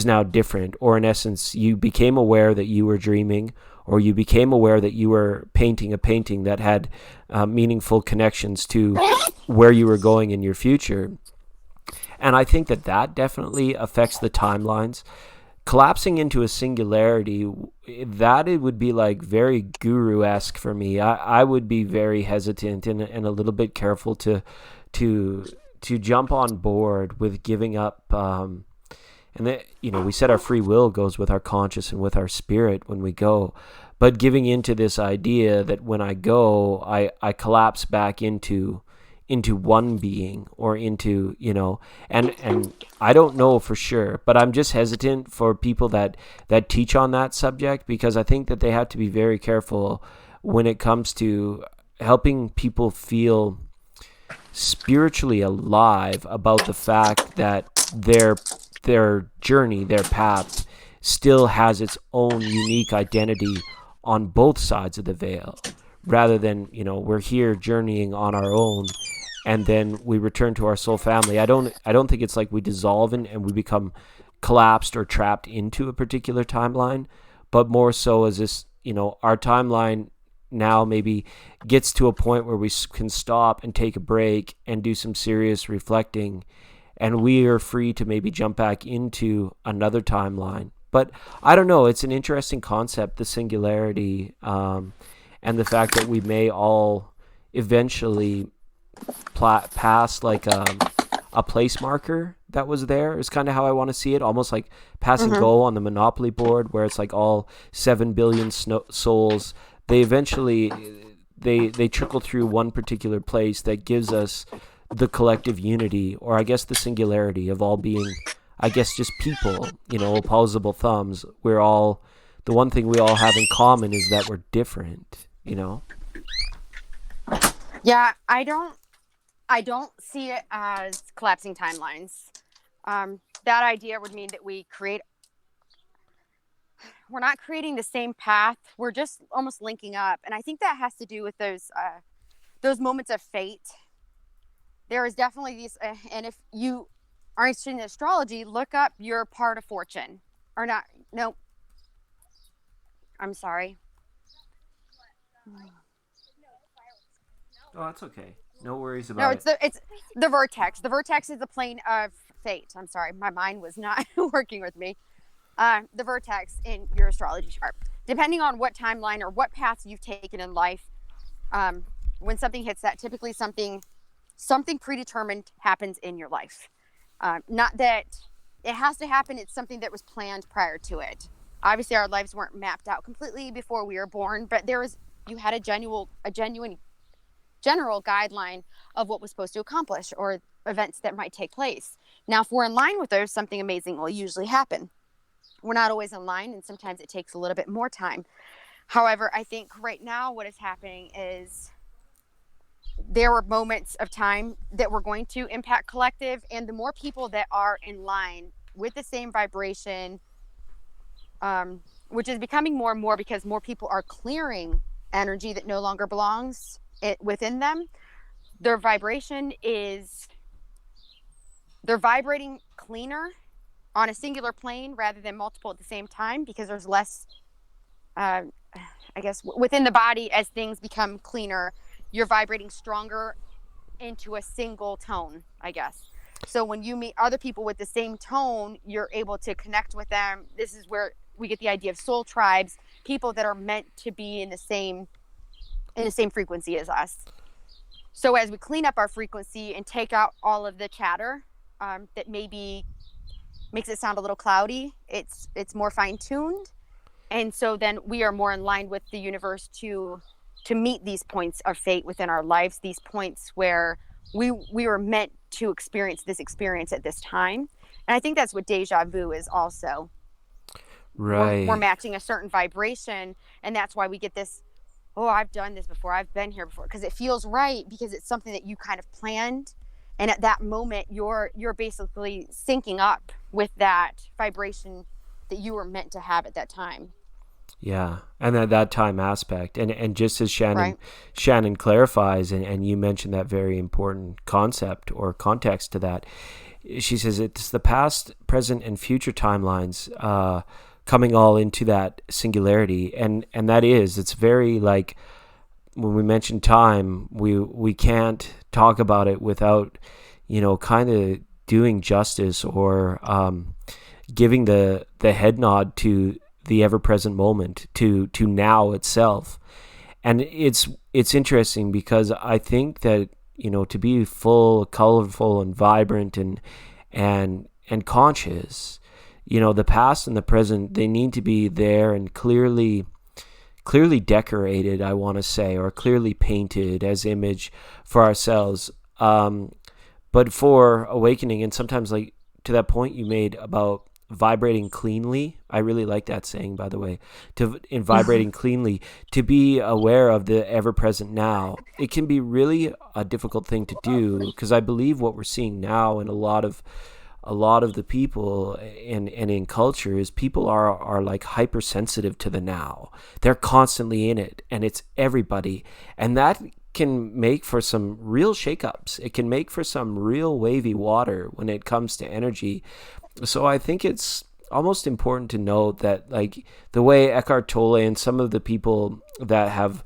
now different, or in essence, you became aware that you were dreaming, or you became aware that you were painting a painting that had meaningful connections to where you were going in your future. And I think that definitely affects the timelines. Collapsing into a singularity, that it would be like very guru-esque for me. I would be very hesitant and a little bit careful to jump on board with giving up. And that, we said our free will goes with our conscious and with our spirit when we go. But giving into this idea that when I go, I collapse back into one being, or into, and I don't know for sure, but I'm just hesitant for people that teach on that subject, because I think that they have to be very careful when it comes to helping people feel spiritually alive about the fact that their journey, their path, still has its own unique identity on both sides of the veil, rather than, we're here journeying on our own and then we return to our soul family. I don't think it's like we dissolve and we become collapsed or trapped into a particular timeline, but more so as this, our timeline now maybe gets to a point where we can stop and take a break and do some serious reflecting, and we are free to maybe jump back into another timeline. But I don't know, it's an interesting concept, the singularity, and the fact that we may all eventually pass like a place marker that was there, is kind of how I want to see it, almost like pass and go on the Monopoly board, where it's like all 7 billion souls, they eventually they trickle through one particular place that gives us the collective unity, or I guess the singularity of all being, I guess, just people, opposable thumbs. We're all, the one thing we all have in common is that we're different, Yeah, I don't see it as collapsing timelines. That idea would mean that we're not creating the same path. We're just almost linking up. And I think that has to do with those moments of fate. There is definitely these, and if you are interested in astrology, look up your part of fortune. Or not, no. I'm sorry. Oh, that's okay. No worries about it. No, it's the vertex. The vertex is the plane of fate. I'm sorry, my mind was not working with me. The vertex in your astrology chart, depending on what timeline or what path you've taken in life, when something hits that, typically something predetermined happens in your life. Not that it has to happen. It's something that was planned prior to it. Obviously, our lives weren't mapped out completely before we were born, but you had a genuine general guideline of what was supposed to accomplish or events that might take place. Now, if we're in line with those, something amazing will usually happen. We're not always in line, and sometimes it takes a little bit more time. However, I think right now what is happening is there were moments of time that were going to impact collective, and the more people that are in line with the same vibration, which is becoming more and more because more people are clearing energy that no longer belongs within them, they're vibrating cleaner on a singular plane rather than multiple at the same time, because there's less, I guess, within the body. As things become cleaner, you're vibrating stronger into a single tone, I guess. So when you meet other people with the same tone, you're able to connect with them. This is where we get the idea of soul tribes, people that are meant to be in the same frequency as us. So as we clean up our frequency and take out all of the chatter that maybe makes it sound a little cloudy, it's more fine-tuned. And so then we are more in line with the universe to meet these points of fate within our lives, these points where we were meant to experience this experience at this time. And I think that's what deja vu is also. Right. We're matching a certain vibration, and that's why we get this, oh, I've done this before, I've been here before, because it feels right, because it's something that you kind of planned, and at that moment you're basically syncing up with that vibration that you were meant to have at that time. Yeah, and at that time aspect, and just as Right. Shannon clarifies, and you mentioned that very important concept or context to that. She says it's the past, present, and future timelines coming all into that singularity, and that is, it's very like when we mention time, we can't talk about it without, kind of doing justice or giving the head nod to the ever-present moment, to now itself. And it's interesting because I think that, to be full, colorful, and vibrant, and conscious, the past and the present, they need to be there and clearly decorated, I want to say, or clearly painted as image for ourselves. But for awakening, and sometimes, like, to that point you made about vibrating cleanly, I really like that saying, by the way, in vibrating cleanly, to be aware of the ever-present now. It can be really a difficult thing to do, because I believe what we're seeing now in a lot of the people and in culture is people are like hypersensitive to the now. They're constantly in it, and it's everybody, and that can make for some real shakeups. It can make for some real wavy water when it comes to energy. So I think it's almost important to note that, like, the way Eckhart Tolle and some of the people that have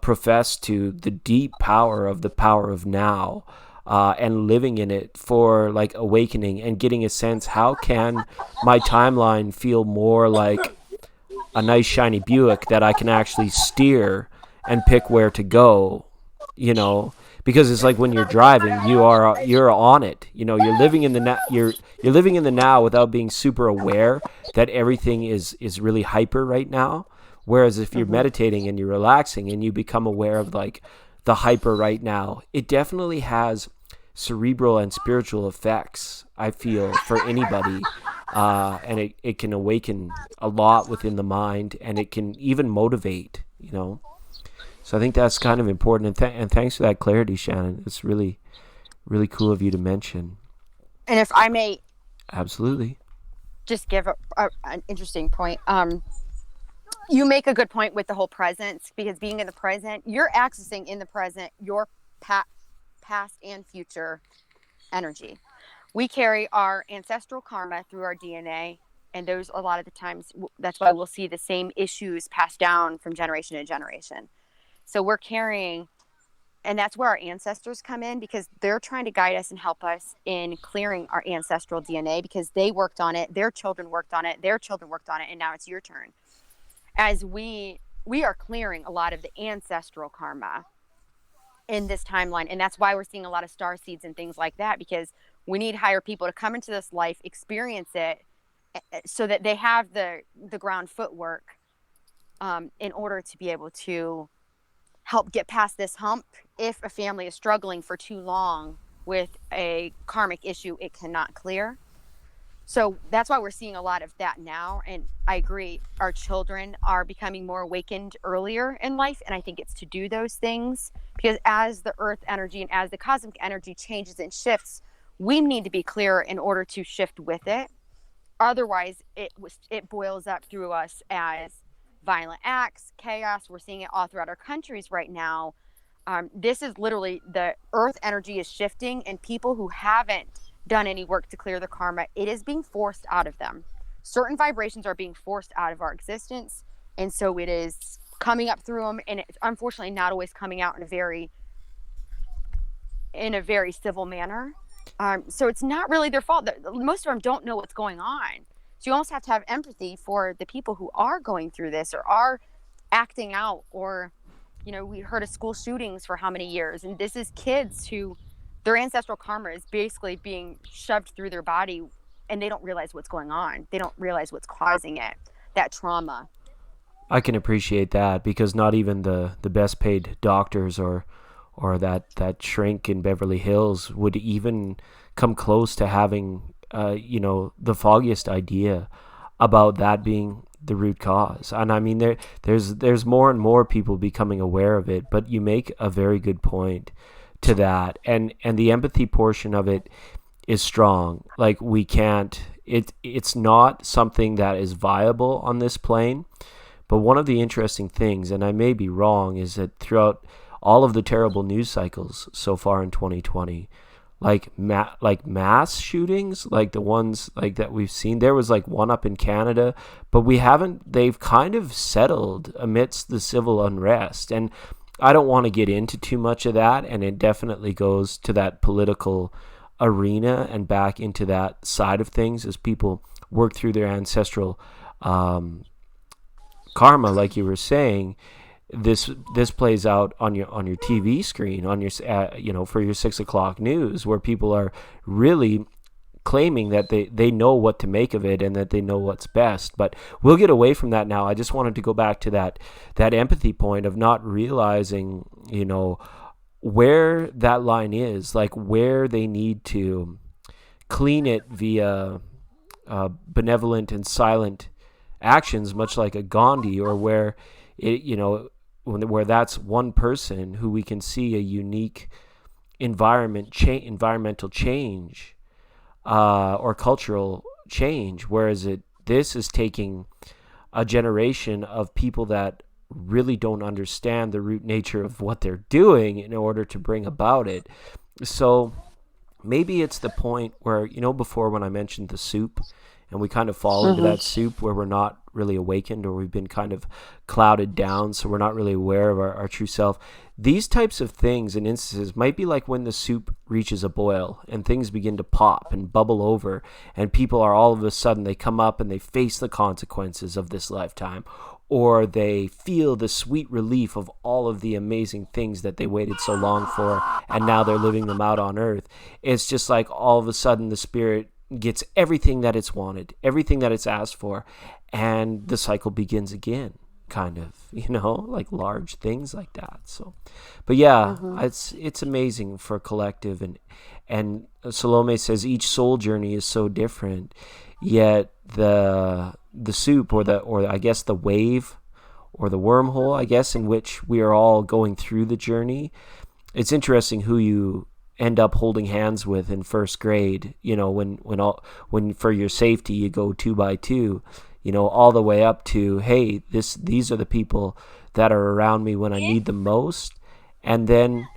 professed to the deep power of now, and living in it for, like, awakening and getting a sense, how can my timeline feel more like a nice shiny Buick that I can actually steer and pick where to go, because it's like when you're driving, you're on it. You're living in the you're living in the now without being super aware that everything is really hyper right now. Whereas if you're meditating and you're relaxing and you become aware of, like, the hyper right now, it definitely has cerebral and spiritual effects, I feel, for anybody. And it can awaken a lot within the mind, and it can even motivate, So I think that's kind of important. And thanks for that clarity, Shannon. It's really, really cool of you to mention. And if I may, absolutely, just give an interesting point. You make a good point with the whole presence, because being in the present, you're accessing in the present your past and future energy. We carry our ancestral karma through our DNA, and those, a lot of the times, that's why we'll see the same issues passed down from generation to generation. So we're carrying, and that's where our ancestors come in, because they're trying to guide us and help us in clearing our ancestral DNA, because they worked on it, their children worked on it, their children worked on it, and now it's your turn. As we are clearing a lot of the ancestral karma in this timeline, and that's why we're seeing a lot of star seeds and things like that, because we need higher people to come into this life, experience it, so that they have the ground footwork in order to be able to help get past this hump. If a family is struggling for too long with a karmic issue it cannot clear. So that's why we're seeing a lot of that now. And I agree, our children are becoming more awakened earlier in life. And I think it's to do those things, because as the earth energy and as the cosmic energy changes and shifts, we need to be clear in order to shift with it. Otherwise, it boils up through us as violent acts, chaos. We're seeing it all throughout our countries right now. This is literally, the earth energy is shifting, and people who haven't done any work to clear the karma, it is being forced out of them. Certain vibrations are being forced out of our existence, and so it is coming up through them, and it's unfortunately not always coming out in a very civil manner. So it's not really their fault. Most of them don't know what's going on. So you almost have to have empathy for the people who are going through this or are acting out, or, we heard of school shootings for how many years, and this is kids who their ancestral karma is basically being shoved through their body, and they don't realize what's going on. They don't realize what's causing it. that trauma. I can appreciate that, because not even the best paid doctors or that shrink in Beverly Hills would even come close to having the foggiest idea about that being the root cause. And I mean, there's more and more people becoming aware of it, but you make a very good point to that, and the empathy portion of it is strong. Like, we can't, it's not something that is viable on this plane. But one of the interesting things, and I may be wrong, is that throughout all of the terrible news cycles so far in 2020, like mass shootings, like the ones like that we've seen, there was like one up in Canada, but they've kind of settled amidst the civil unrest. And I don't want to get into too much of that, and it definitely goes to that political arena and back into that side of things as people work through their ancestral karma, like you were saying. This plays out on your TV screen, on your for your 6 o'clock news, where people are really claiming that they know what to make of it and that they know what's best. But we'll get away from that now. I just wanted to go back to that empathy point of not realizing, where that line is, like where they need to clean it via benevolent and silent actions, much like a Gandhi, or where where that's one person who we can see a unique environmental change or cultural change, whereas this is taking a generation of people that really don't understand the root nature of what they're doing in order to bring about it. So maybe it's the point where, before when I mentioned the soup, and we kind of fall into that soup where we're not really awakened, or we've been kind of clouded down, so we're not really aware of our true self. These types of things and instances might be like when the soup reaches a boil and things begin to pop and bubble over, and people are all of a sudden, they come up and they face the consequences of this lifetime, or they feel the sweet relief of all of the amazing things that they waited so long for, and now they're living them out on earth. It's just like all of a sudden the spirit gets everything that it's wanted, everything that it's asked for, and the cycle begins again, kind of, like large things like that. So, but yeah, it's amazing for collective, and Salome says each soul journey is so different, yet the soup, or I guess the wave, or the wormhole, I guess, in which we are all going through the journey. It's interesting who you end up holding hands with in first grade, when for your safety you go 2 by 2, all the way up to, hey, these are the people that are around me when I need them most, and then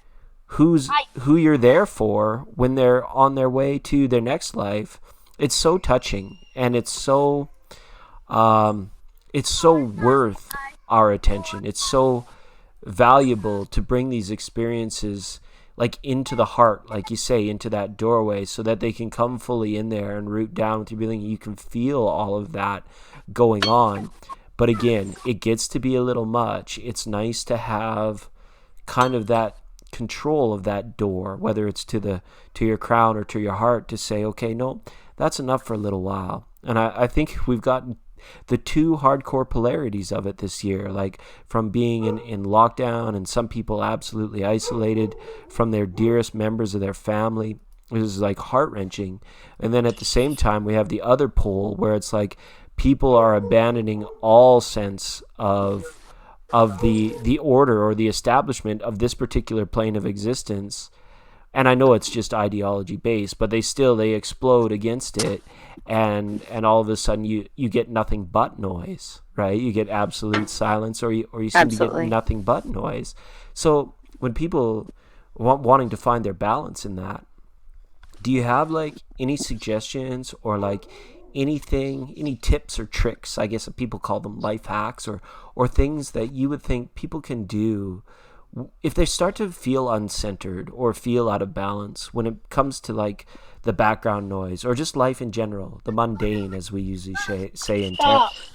who you're there for when they're on their way to their next life. It's so touching, and it's so worth our attention. It's so valuable to bring these experiences like into the heart, like you say, into that doorway, so that they can come fully in there and root down with your feeling. You can feel all of that going on. But again, it gets to be a little much. It's nice to have kind of that control of that door, whether it's to your crown or to your heart, to say, okay, no, that's enough for a little while. And I think we've gotten the two hardcore polarities of it this year, like from being in lockdown and some people absolutely isolated from their dearest members of their family. It was like heart-wrenching. And then at the same time, we have the other pole where it's like people are abandoning all sense of the order or the establishment of this particular plane of existence. And I know it's just ideology based, but they explode against it, and all of a sudden you get nothing but noise, right? You get absolute silence, or you seem to get nothing but noise. So when people wanting to find their balance in that, do you have like any suggestions, or like any tips or tricks? I guess people call them life hacks, or things that you would think people can do if they start to feel uncentered or feel out of balance when it comes to like the background noise, or just life in general, the mundane, as we usually say in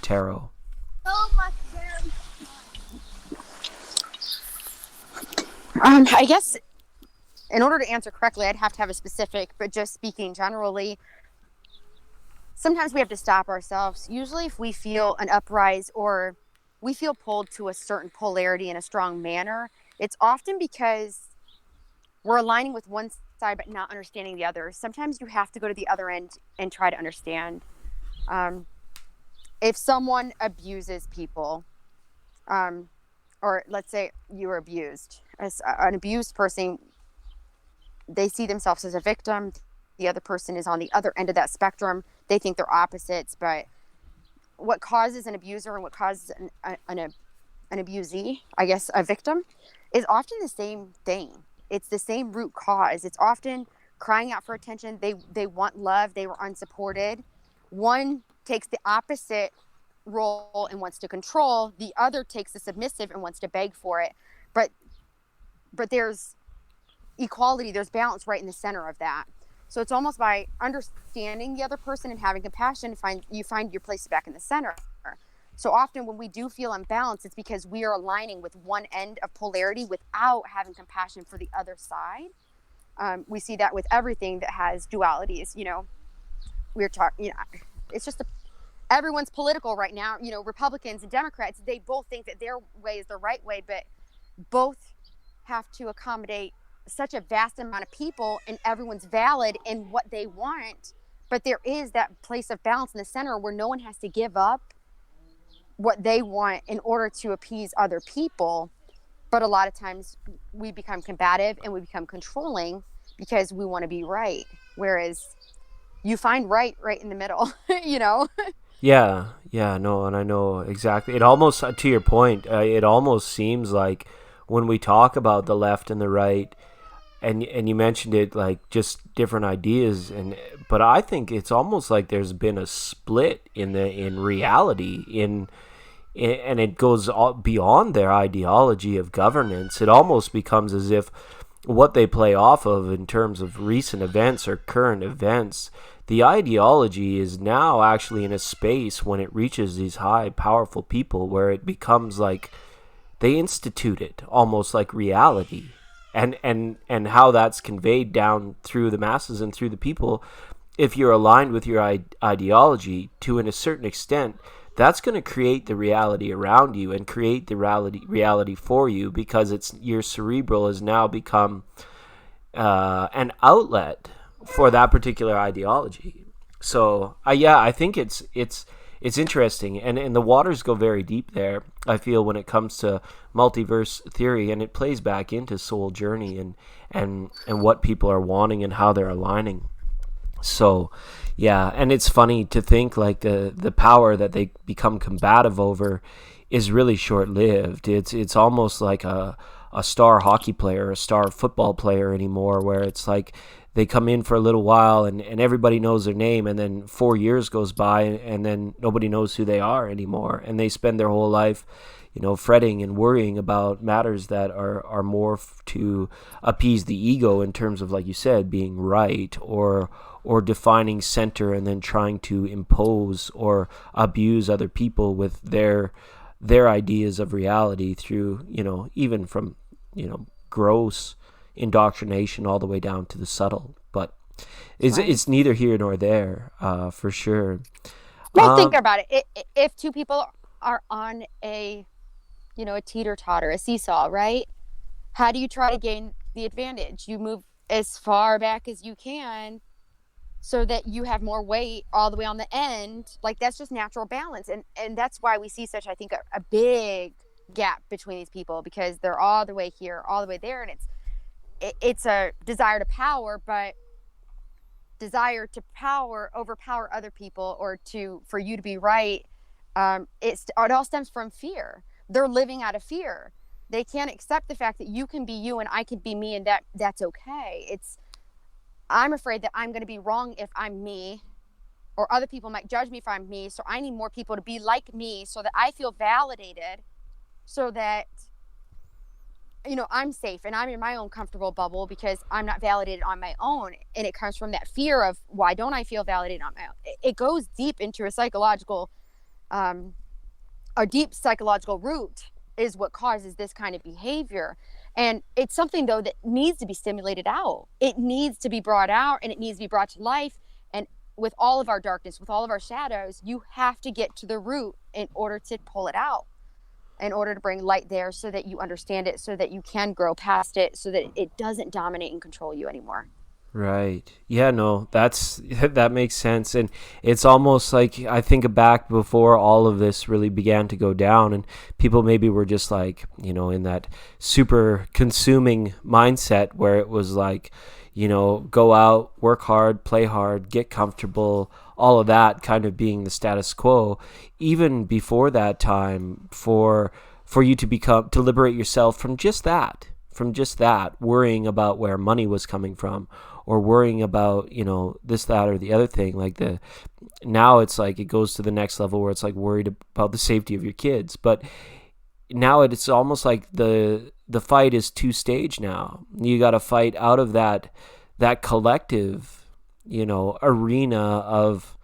tarot. I guess in order to answer correctly, I'd have to have a specific, but just speaking generally, sometimes we have to stop ourselves. Usually if we feel an uprise or we feel pulled to a certain polarity in a strong manner, it's often because we're aligning with one side but not understanding the other. Sometimes you have to go to the other end and try to understand. If someone abuses people, or let's say you were abused, as an abused person, they see themselves as a victim. The other person is on the other end of that spectrum. They think they're opposites, but what causes an abuser and what causes an abusee, I guess a victim, is often the same thing. It's the same root cause. It's often crying out for attention. They want love. They were unsupported. One takes the opposite role and wants to control. The other takes the submissive and wants to beg for it. But there's equality, there's balance right in the center of that. So it's almost by understanding the other person and having compassion, you find your place back in the center. So often when we do feel unbalanced, it's because we are aligning with one end of polarity without having compassion for the other side. We see that with everything that has dualities. We're talking, it's just everyone's political right now. Republicans and Democrats, they both think that their way is the right way, but both have to accommodate such a vast amount of people, and everyone's valid in what they want. But there is that place of balance in the center where no one has to give up what they want in order to appease other people. But a lot of times we become combative and we become controlling because we want to be right. Whereas you find right in the middle, Yeah, no, and I know exactly. It almost, to your point, it almost seems like when we talk about the left and the right, and you mentioned it, like just different ideas, but I think it's almost like there's been a split in reality and it goes beyond their ideology of governance. It almost becomes as if what they play off of in terms of recent events or current events, the ideology is now actually in a space when it reaches these high, powerful people where it becomes like they institute it almost like reality. And how that's conveyed down through the masses and through the people, if you're aligned with your ideology to a certain extent, that's going to create the reality around you and create the reality for you, because your cerebral has now become an outlet for that particular ideology. So I think it's interesting, and the waters go very deep there, I feel, when it comes to multiverse theory, and it plays back into soul journey and what people are wanting and how they're aligning. So yeah, and it's funny to think like the power that they become combative over is really short-lived. It's almost like a star hockey player, a star football player anymore, where it's like they come in for a little while and everybody knows their name, and then 4 years goes by and then nobody knows who they are anymore, and they spend their whole life fretting and worrying about matters that are more to appease the ego, in terms of, like you said, being right or defining center, and then trying to impose or abuse other people with their ideas of reality through, even from, gross indoctrination all the way down to the subtle. But it's neither here nor there, for sure. Well, think about it. If two people are on a teeter-totter, a seesaw, right? How do you try to gain the advantage? You move as far back as you can so that you have more weight all the way on the end. Like, that's just natural balance. And that's why we see such, I think, a big gap between these people, because they're all the way here, all the way there. And it's a desire to power, but desire to overpower other people, or for you to be right. It all stems from fear. They're living out of fear. They can't accept the fact that you can be you and I can be me, and that's okay. I'm afraid that I'm going to be wrong if I'm me, or other people might judge me if I'm me. So I need more people to be like me so that I feel validated, so that, I'm safe and I'm in my own comfortable bubble, because I'm not validated on my own. And it comes from that fear of, why don't I feel validated on my own? It goes deep into a deep psychological root is what causes this kind of behavior. And it's something, though, that needs to be stimulated out. It needs to be brought out, and it needs to be brought to life. And with all of our darkness, with all of our shadows, you have to get to the root in order to pull it out, in order to bring light there so that you understand it, so that you can grow past it, so that it doesn't dominate and control you anymore. Right. Yeah, no, that makes sense. And it's almost like I think back before all of this really began to go down, and people maybe were just like, in that super consuming mindset where it was like, go out, work hard, play hard, get comfortable, all of that kind of being the status quo. Even before that time, for you to liberate yourself from just that, worrying about where money was coming from, or worrying about, this, that, or the other thing. Like now it's like it goes to the next level where it's like worried about the safety of your kids. But now it's almost like the fight is two-stage now. You got to fight out of that collective, arena of,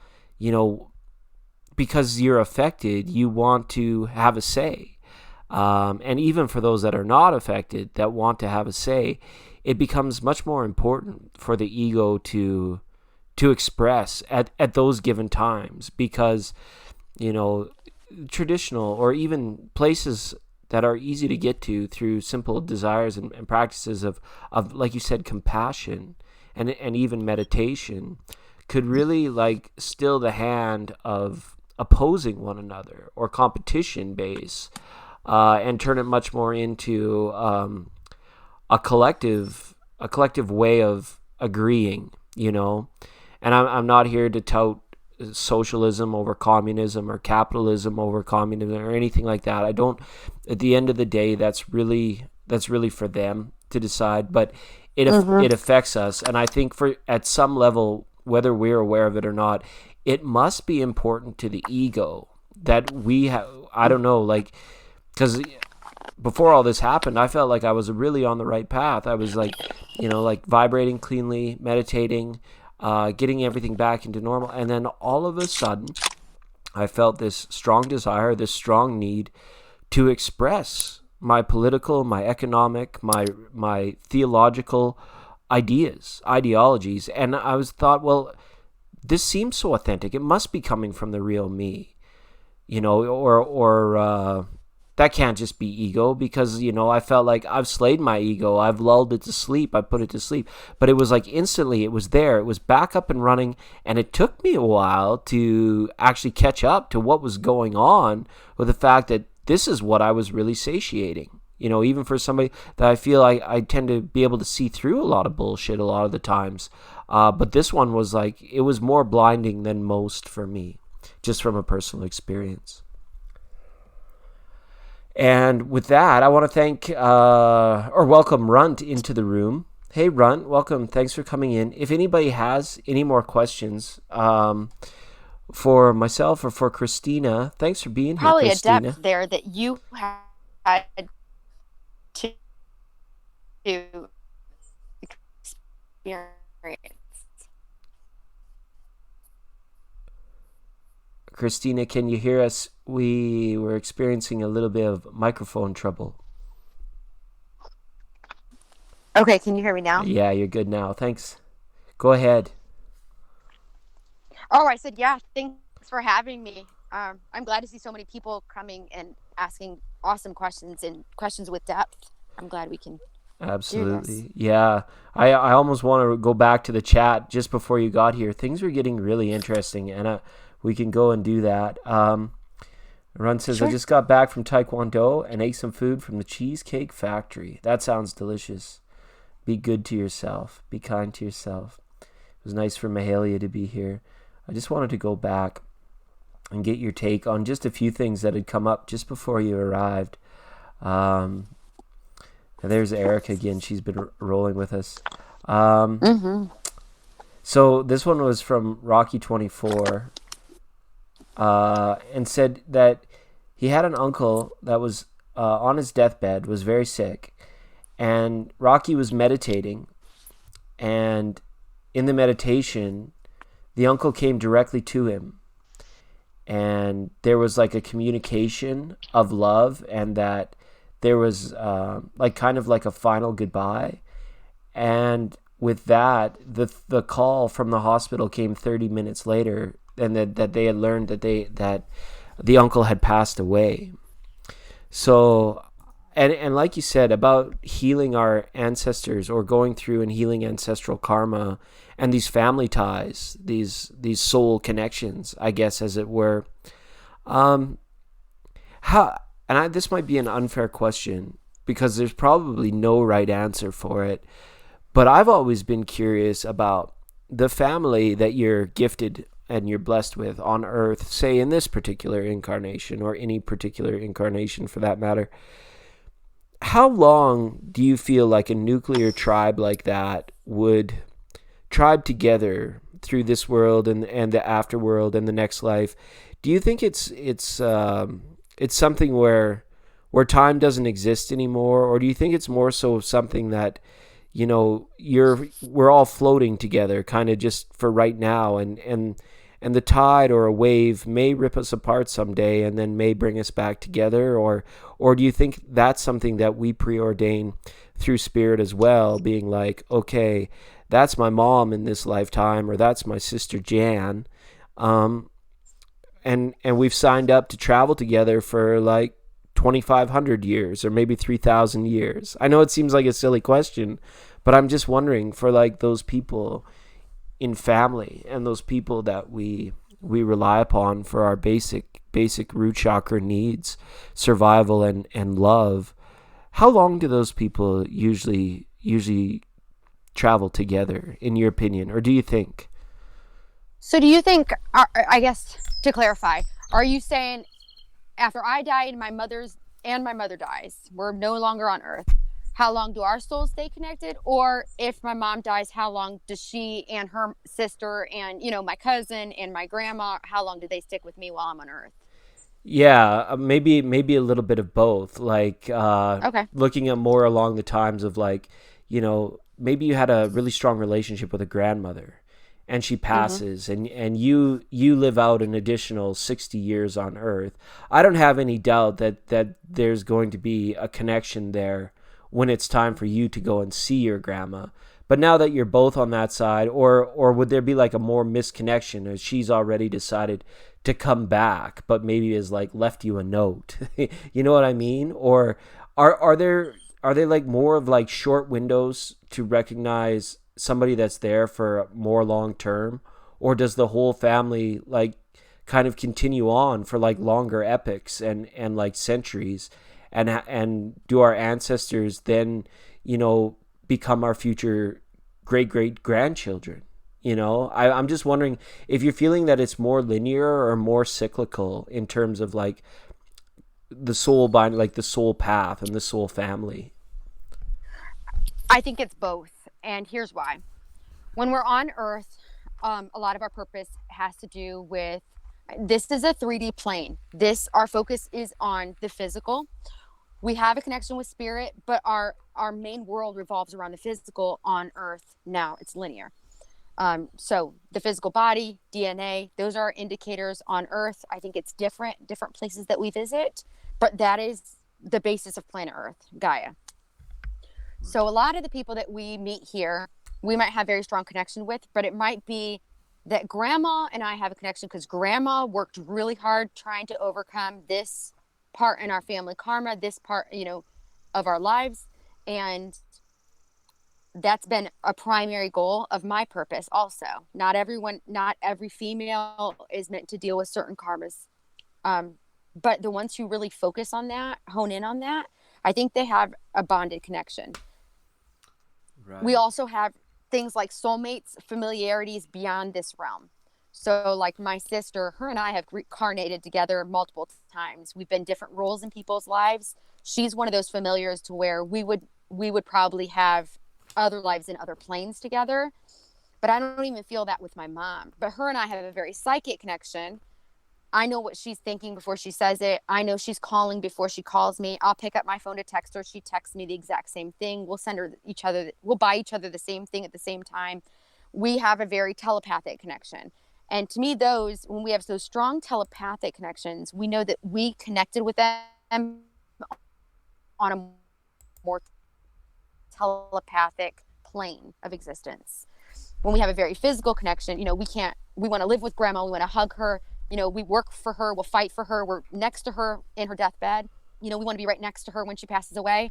because you're affected, you want to have a say. And even for those that are not affected, that want to have a say, it becomes much more important for the ego to express at those given times, because, traditional or even places that are easy to get to through simple desires and practices of, like you said, compassion and even meditation could really like still the hand of opposing one another or competition base, and turn it much more into a collective way of agreeing, And I'm not here to tout socialism over communism or capitalism over communism or anything like that. I don't. At the end of the day, that's really for them to decide. But it affects us, and I think at some level, whether we're aware of it or not, it must be important to the ego that we have. I don't know, like, because before all this happened, I felt like I was really on the right path. I was like, like vibrating cleanly, meditating, getting everything back into normal. And then all of a sudden, I felt this strong desire, this strong need to express my political, my economic, my theological ideologies. And I thought, well, this seems so authentic. It must be coming from the real me, or that can't just be ego, because, I felt like I've slayed my ego. I've lulled it to sleep. I put it to sleep. But it was like instantly it was there. It was back up and running. And it took me a while to actually catch up to what was going on with the fact that this is what I was really satiating. Even for somebody that I feel like I tend to be able to see through a lot of bullshit a lot of the times. But this one was like, it was more blinding than most for me, just from a personal experience. And with that, I want to thank or welcome Runt into the room. Hey, Runt, welcome. Thanks for coming in. If anybody has any more questions for myself or for Christina, thanks for being here, Christina. Probably a depth there that you had to experience. Christina, can you hear us? We were experiencing a little bit of microphone trouble. Okay, can you hear me now? Yeah, you're good now. Thanks. Go ahead. Oh, I said, yeah, thanks for having me. I'm glad to see so many people coming and asking awesome questions and questions with depth. I'm glad we can Absolutely. Yeah. I almost want to go back to the chat just before you got here. Things were getting really interesting, and we can go and do that. Run says, sure. I just got back from Taekwondo and ate some food from the Cheesecake Factory. That sounds delicious. Be good to yourself. Be kind to yourself. It was nice for Mahalia to be here. I just wanted to go back and get your take on just a few things that had come up just before you arrived. There's Erica again. She's been rolling with us. So this one was from Rocky24. And said that he had an uncle that was on his deathbed, was very sick, and Rocky was meditating, and in the meditation, the uncle came directly to him, and there was like a communication of love, and that there was like kind of like a final goodbye. And with that, the call from the hospital came 30 minutes later, and that they had learned that the uncle had passed away. So, and like you said about healing our ancestors, or going through and healing ancestral karma and these family ties, these soul connections, I guess, as it were. How, this might be an unfair question because there's probably no right answer for it, but I've always been curious about the family that you're gifted and you're blessed with on earth, say in this particular incarnation, or any particular incarnation for that matter. How long do you feel like a nuclear tribe like that would tribe together through this world and the afterworld and the next life? Do you think it's something where time doesn't exist anymore, or do you think it's more so something that, you know, we're all floating together, kind of just for right now, and the tide or a wave may rip us apart someday and then may bring us back together, or do you think that's something that we preordain through spirit as well, being like, okay, that's my mom in this lifetime, or that's my sister Jan, and we've signed up to travel together for like 2,500 years or maybe 3,000 years? I know it seems like a silly question, but I'm just wondering, for like those people in family and those people that we rely upon for our basic root chakra needs, survival and love, how long do those people usually travel together, in your opinion, or do you think? So do you think, I guess to clarify, are you saying after I die and my mother dies, we're no longer on earth, how long do our souls stay connected? Or if my mom dies, how long does she and her sister and, you know, my cousin and my grandma, how long do they stick with me while I'm on earth? Yeah, maybe a little bit of both. Like, Okay. looking at more along the times of, like, you know, maybe you had a really strong relationship with a grandmother, and she passes, and you live out an additional 60 years on Earth. I don't have any doubt that there's going to be a connection there when it's time for you to go and see your grandma. But now that you're both on that side, or would there be like a more misconnection, as she's already decided to come back, but maybe has like left you a note? You know what I mean? Or are there like more of like short windows to recognize somebody that's there for more long term, or does the whole family like kind of continue on for like longer epochs and like centuries, and do our ancestors then, you know, become our future great grandchildren? You know, I'm just wondering if you're feeling that it's more linear or more cyclical in terms of like the soul bind, like the soul path and the soul family. I think it's both. And here's why. When we're on Earth, a lot of our purpose has to do with, this is a 3D plane. Our focus is on the physical. We have a connection with spirit, but our main world revolves around the physical on Earth. Now it's linear. So the physical body, DNA, those are indicators on Earth. I think it's different places that we visit, but that is the basis of planet Earth, Gaia. So a lot of the people that we meet here, we might have very strong connection with, but it might be that grandma and I have a connection because grandma worked really hard trying to overcome this part in our family karma, this part, you know, of our lives. And that's been a primary goal of my purpose also. Not every female is meant to deal with certain karmas. But the ones who really focus on that, hone in on that, I think they have a bonded connection. Right. We also have things like soulmates, familiarities beyond this realm. So like my sister, her and I have reincarnated together multiple times. We've been different roles in people's lives. She's one of those familiars to where we would probably have other lives in other planes together. But I don't even feel that with my mom. But her and I have a very psychic connection. I know what she's thinking before she says it. I know she's calling before she calls me. I'll pick up my phone to text her. She texts me the exact same thing. We'll buy each other the same thing at the same time. We have a very telepathic connection. And to me, when we have those strong telepathic connections, we know that we connected with them on a more telepathic plane of existence. When we have a very physical connection, we want to live with grandma, we want to hug her, we work for her, we'll fight for her, we're next to her in her deathbed, we want to be right next to her when she passes away.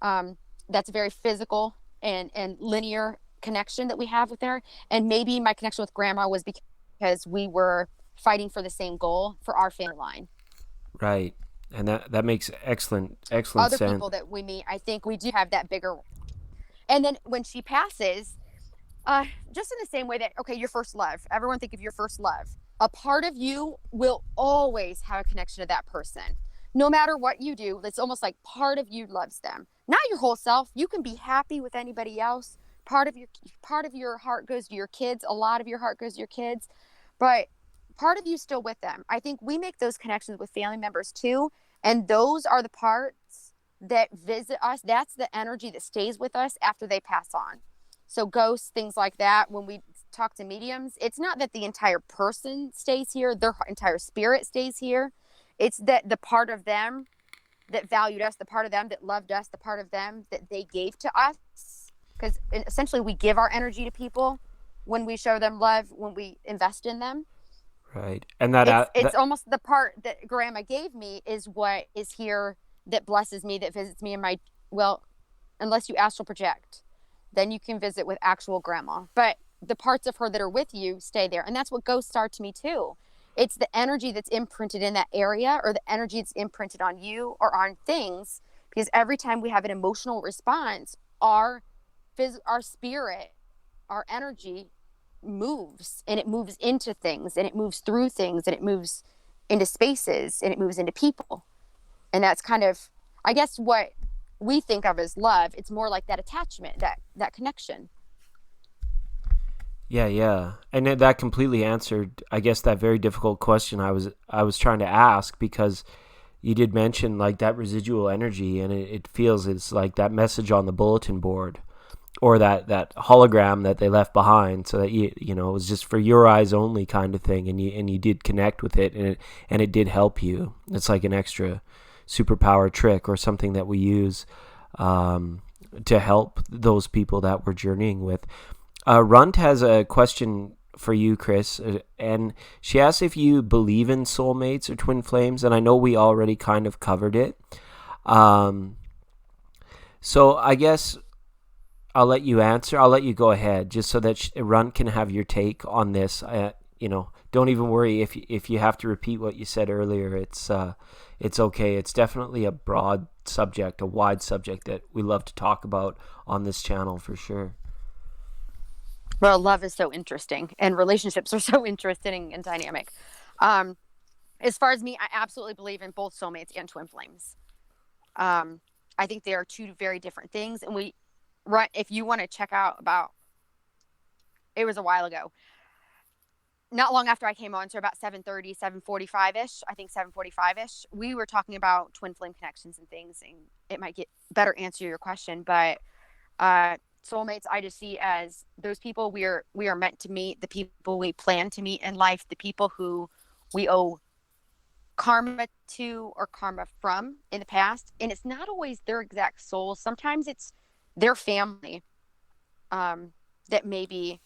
That's a very physical and linear connection that we have with her. And maybe my connection with grandma was because we were fighting for the same goal for our family line. Right. And that makes excellent Other sense. People that we meet, I think we do have that bigger. And then when she passes, just in the same way that, okay, your first love, everyone think of your first love. A part of you will always have a connection to that person. No matter what you do, it's almost like part of you loves them. Not your whole self. You can be happy with anybody else. Part of your heart goes to your kids. A lot of your heart goes to your kids. But part of you still with them. I think we make those connections with family members too. And those are the parts that visit us. That's the energy that stays with us after they pass on. So ghosts, things like that, when we talk to mediums, it's not that the entire person stays here, their entire spirit stays here. It's that the part of them that valued us, the part of them that loved us, the part of them that they gave to us. Because essentially we give our energy to people when we show them love, when we invest in them. Right. And it's almost the part that grandma gave me is what is here, that blesses me, that visits me in my, unless you astral project, then you can visit with actual grandma. But the parts of her that are with you stay there. And that's what ghosts are to me too. It's the energy that's imprinted in that area, or the energy that's imprinted on you or on things. Because every time we have an emotional response, our spirit, our energy moves, and it moves into things, and it moves through things, and it moves into spaces, and it moves into people. And that's kind of, I guess, what we think of as love. It's more like that attachment, that connection. Yeah. And that completely answered, I guess, that very difficult question I was trying to ask, because you did mention like that residual energy, and it feels it's like that message on the bulletin board, or that hologram that they left behind, so that it was just for your eyes only kind of thing, and you did connect with it, and it did help you. It's like an extra superpower trick or something that we use to help those people that we're journeying with. Runt has a question for you, Chris, and she asks if you believe in soulmates or twin flames, and I know we already kind of covered it. So I guess I'll let you answer. I'll let you go ahead, just so that Runt can have your take on this. Don't even worry if you have to repeat what you said earlier. It's okay. It's definitely a broad subject, a wide subject that we love to talk about on this channel for sure. Well, love is so interesting, and relationships are so interesting and dynamic. As far as me, I absolutely believe in both soulmates and twin flames. I think they are two very different things. And if you want to check out it was a while ago, not long after I came on, so about 7:30, 7:45-ish, I think 7:45-ish, we were talking about twin flame connections and things, and it might get better answer your question. But soulmates, I just see as those people we are meant to meet, the people we plan to meet in life, the people who we owe karma to or karma from in the past. And it's not always their exact soul. Sometimes it's their family, that maybe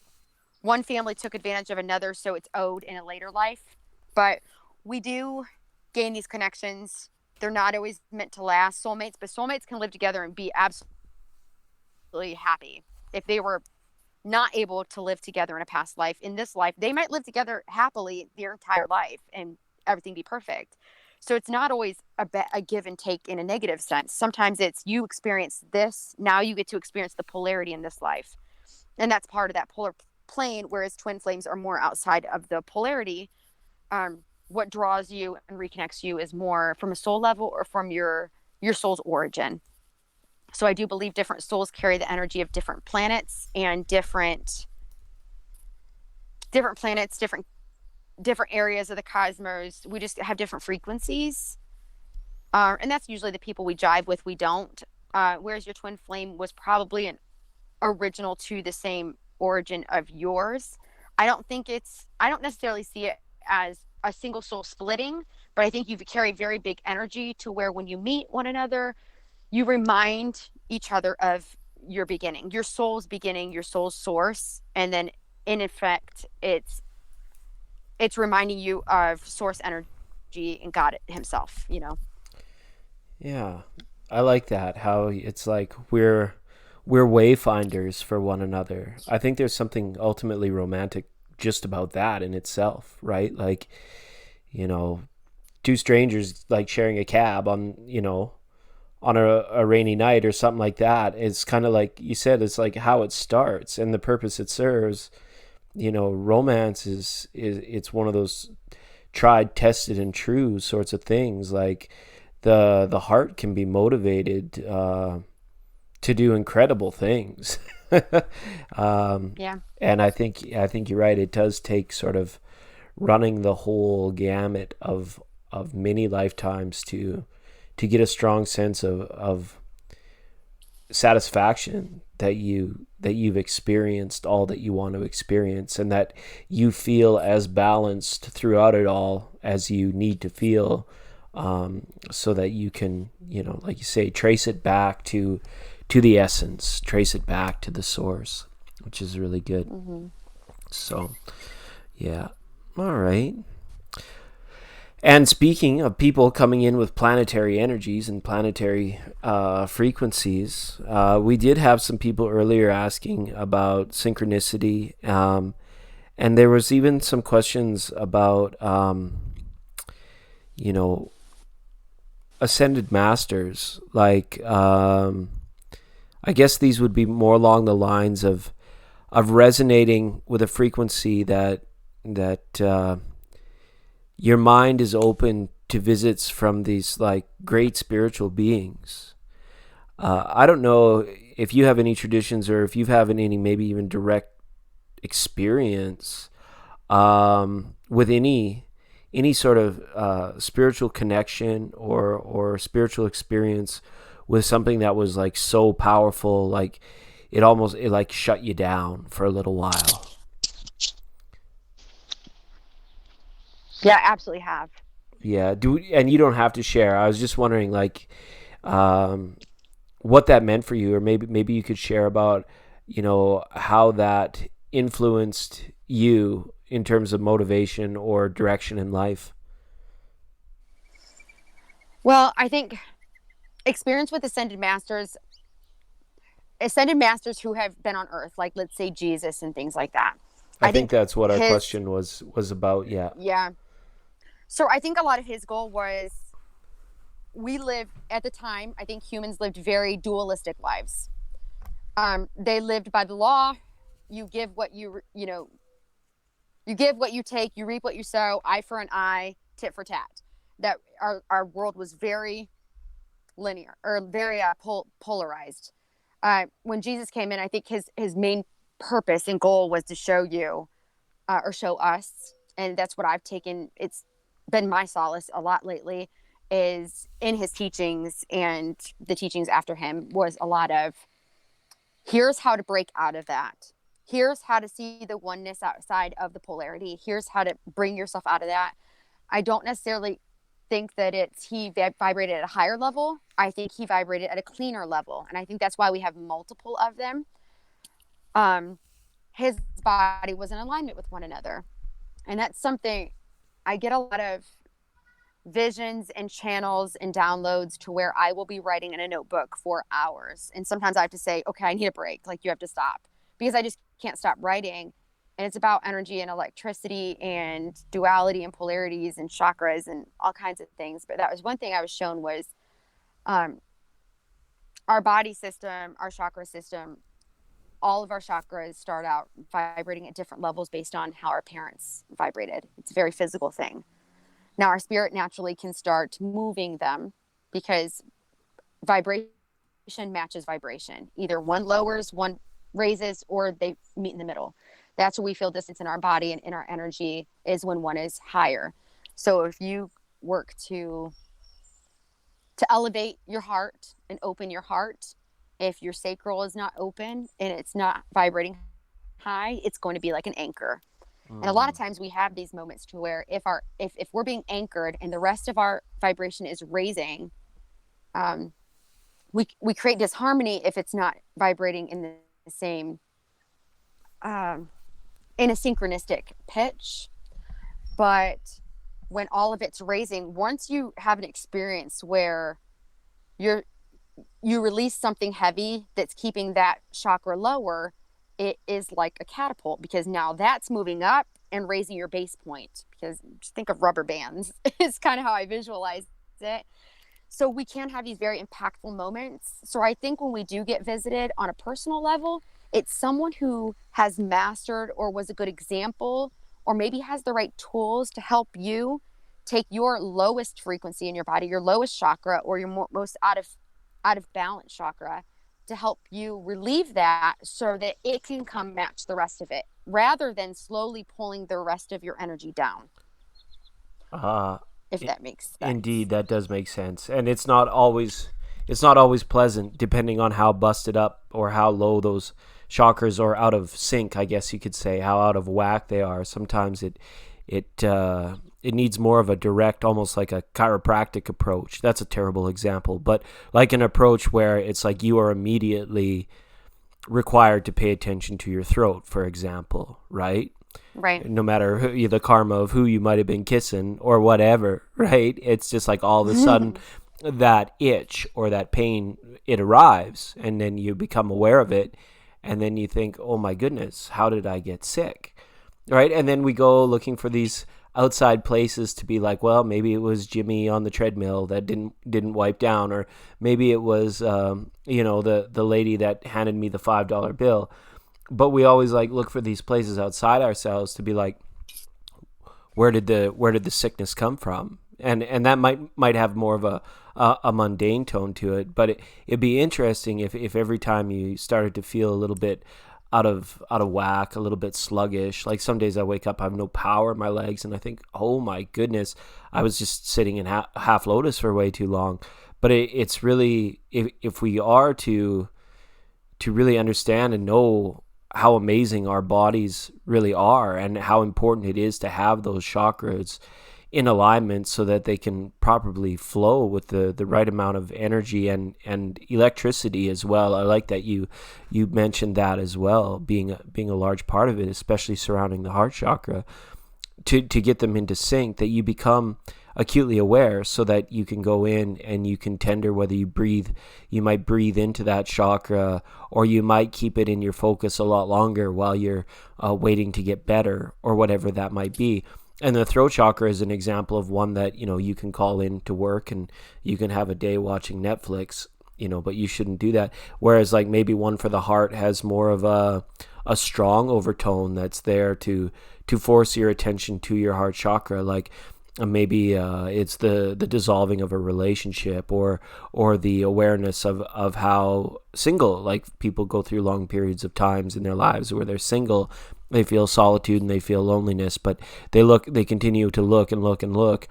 one family took advantage of another, so it's owed in a later life. But we do gain these connections. They're not always meant to last, soulmates, but soulmates can live together and be absolutely happy. If they were not able to live together in a past life, in this life, they might live together happily their entire life and everything be perfect. So it's not always a give and take in a negative sense. Sometimes it's you experience this, now you get to experience the polarity in this life. And that's part of that polar plane, whereas twin flames are more outside of the polarity. What draws you and reconnects you is more from a soul level or from your soul's origin. So I do believe different souls carry the energy of different planets, and different planets, different areas of the cosmos. We just have different frequencies. And that's usually the people we jive with, we don't. Whereas your twin flame was probably an original to the same origin of yours. I don't necessarily see it as a single soul splitting, but I think you carry very big energy to where when you meet one another, you remind each other of your beginning, your soul's beginning, your soul's source. And then in effect, it's reminding you of source energy and God himself, you know? Yeah. I like that. How it's like we're wayfinders for one another. I think there's something ultimately romantic just about that in itself, right? Like, you know, two strangers like sharing a cab on, you know, on a rainy night or something like that. It's kind of like you said, it's like how it starts and the purpose it serves. You know, romance is it's one of those tried, tested, and true sorts of things. Like the heart can be motivated to do incredible things. Yeah. And I think you're right. It does take sort of running the whole gamut of many lifetimes to get a strong sense of satisfaction that you've experienced all that you want to experience, and that you feel as balanced throughout it all as you need to feel, so that you can, you know, like you say, trace it back to the essence, trace it back to the source, which is really good. Mm-hmm. So, yeah. All right. And speaking of people coming in with planetary energies and planetary frequencies, we did have some people earlier asking about synchronicity. And there was even some questions about, you know, ascended masters. Like, I guess these would be more along the lines of resonating with a frequency that your mind is open to visits from these like great spiritual beings. I don't know if you have any traditions or if you've had any maybe even direct experience with any sort of spiritual connection or spiritual experience with something that was like so powerful, like it like shut you down for a little while. Yeah, absolutely have. Yeah, and you don't have to share. I was just wondering, like, what that meant for you, or maybe you could share about, you know, how that influenced you in terms of motivation or direction in life. Well, I think experience with ascended masters who have been on earth, like let's say Jesus and things like that. I I think think that's what our his question was about. Yeah. yeah. So I think a lot of his goal was, we live at the time, I think humans lived very dualistic lives. They lived by the law. You give what you know, you give what you take, you reap what you sow, eye for an eye, tit for tat. That our world was very linear, or very polarized. When Jesus came in, I think his main purpose and goal was to show you, or show us, and that's what I've taken. It's been my solace a lot lately, is in his teachings, and the teachings after him was a lot of, here's how to break out of that. Here's how to see the oneness outside of the polarity. Here's how to bring yourself out of that. I don't necessarily think that he vibrated at a higher level. I think he vibrated at a cleaner level. And I think that's why we have multiple of them. His body was in alignment with one another. And that's something I get a lot of visions and channels and downloads to where I will be writing in a notebook for hours. And sometimes I have to say, okay, I need a break. Like, you have to stop, because I just can't stop writing. And it's about energy and electricity and duality and polarities and chakras and all kinds of things. But that was one thing I was shown was, our body system, our chakra system, all of our chakras start out vibrating at different levels based on how our parents vibrated. It's a very physical thing. Now, our spirit naturally can start moving them, because vibration matches vibration. Either one lowers, one raises, or they meet in the middle. That's where we feel distance in our body and in our energy, is when one is higher. So if you work to elevate your heart and open your heart, if your sacral is not open and it's not vibrating high, it's going to be like an anchor. And a lot of times we have these moments to where if we're being anchored and the rest of our vibration is raising, we create disharmony if it's not vibrating in the same in a synchronistic pitch. But when all of it's raising, once you have an experience where you release something heavy that's keeping that chakra lower, it is like a catapult, because now that's moving up and raising your base point. Because just think of rubber bands is kind of how I visualize it. So we can have these very impactful moments. So I think when we do get visited on a personal level, it's someone who has mastered or was a good example, or maybe has the right tools to help you take your lowest frequency in your body, your lowest chakra, or your most out of balance chakra, to help you relieve that so that it can come match the rest of it, rather than slowly pulling the rest of your energy down. If that makes sense. Indeed, that does make sense. And it's not always pleasant, depending on how busted up or how low those chakras are out of sync, I guess you could say, how out of whack they are. Sometimes it needs more of a direct, almost like a chiropractic approach. That's a terrible example, but like an approach where it's like you are immediately required to pay attention to your throat, for example, right? Right. No matter the karma of who you might have been kissing or whatever, right? It's just like all of a sudden that itch or that pain, it arrives, and then you become aware of it, and then you think, oh my goodness, how did I get sick? Right? And then we go looking for these outside places to be like, well, maybe it was Jimmy on the treadmill that didn't wipe down, or maybe it was the lady that handed me the $5 bill. But we always like look for these places outside ourselves to be like, where did the sickness come from? And that might have more of a mundane tone to it, but it'd be interesting if every time you started to feel a little bit out of whack, a little bit sluggish. Like some days I wake up, I have no power in my legs, and I think, oh my goodness, I was just sitting in half lotus for way too long. But it's really, if we are to really understand and know how amazing our bodies really are, and how important it is to have those chakras in alignment so that they can properly flow with the right amount of energy and electricity as well. I like that you mentioned that as well, being a large part of it, especially surrounding the heart chakra, to get them into sync, that you become acutely aware so that you can go in and you can tender whether you might breathe into that chakra, or you might keep it in your focus a lot longer while you're waiting to get better, or whatever that might be. And the throat chakra is an example of one that, you can call in to work and you can have a day watching Netflix, but you shouldn't do that. Whereas like maybe one for the heart has more of a strong overtone that's there to force your attention to your heart chakra. Like maybe it's the dissolving of a relationship, or the awareness of how single, like people go through long periods of times in their lives where they're single. They feel solitude and they feel loneliness, but they continue to look and look and look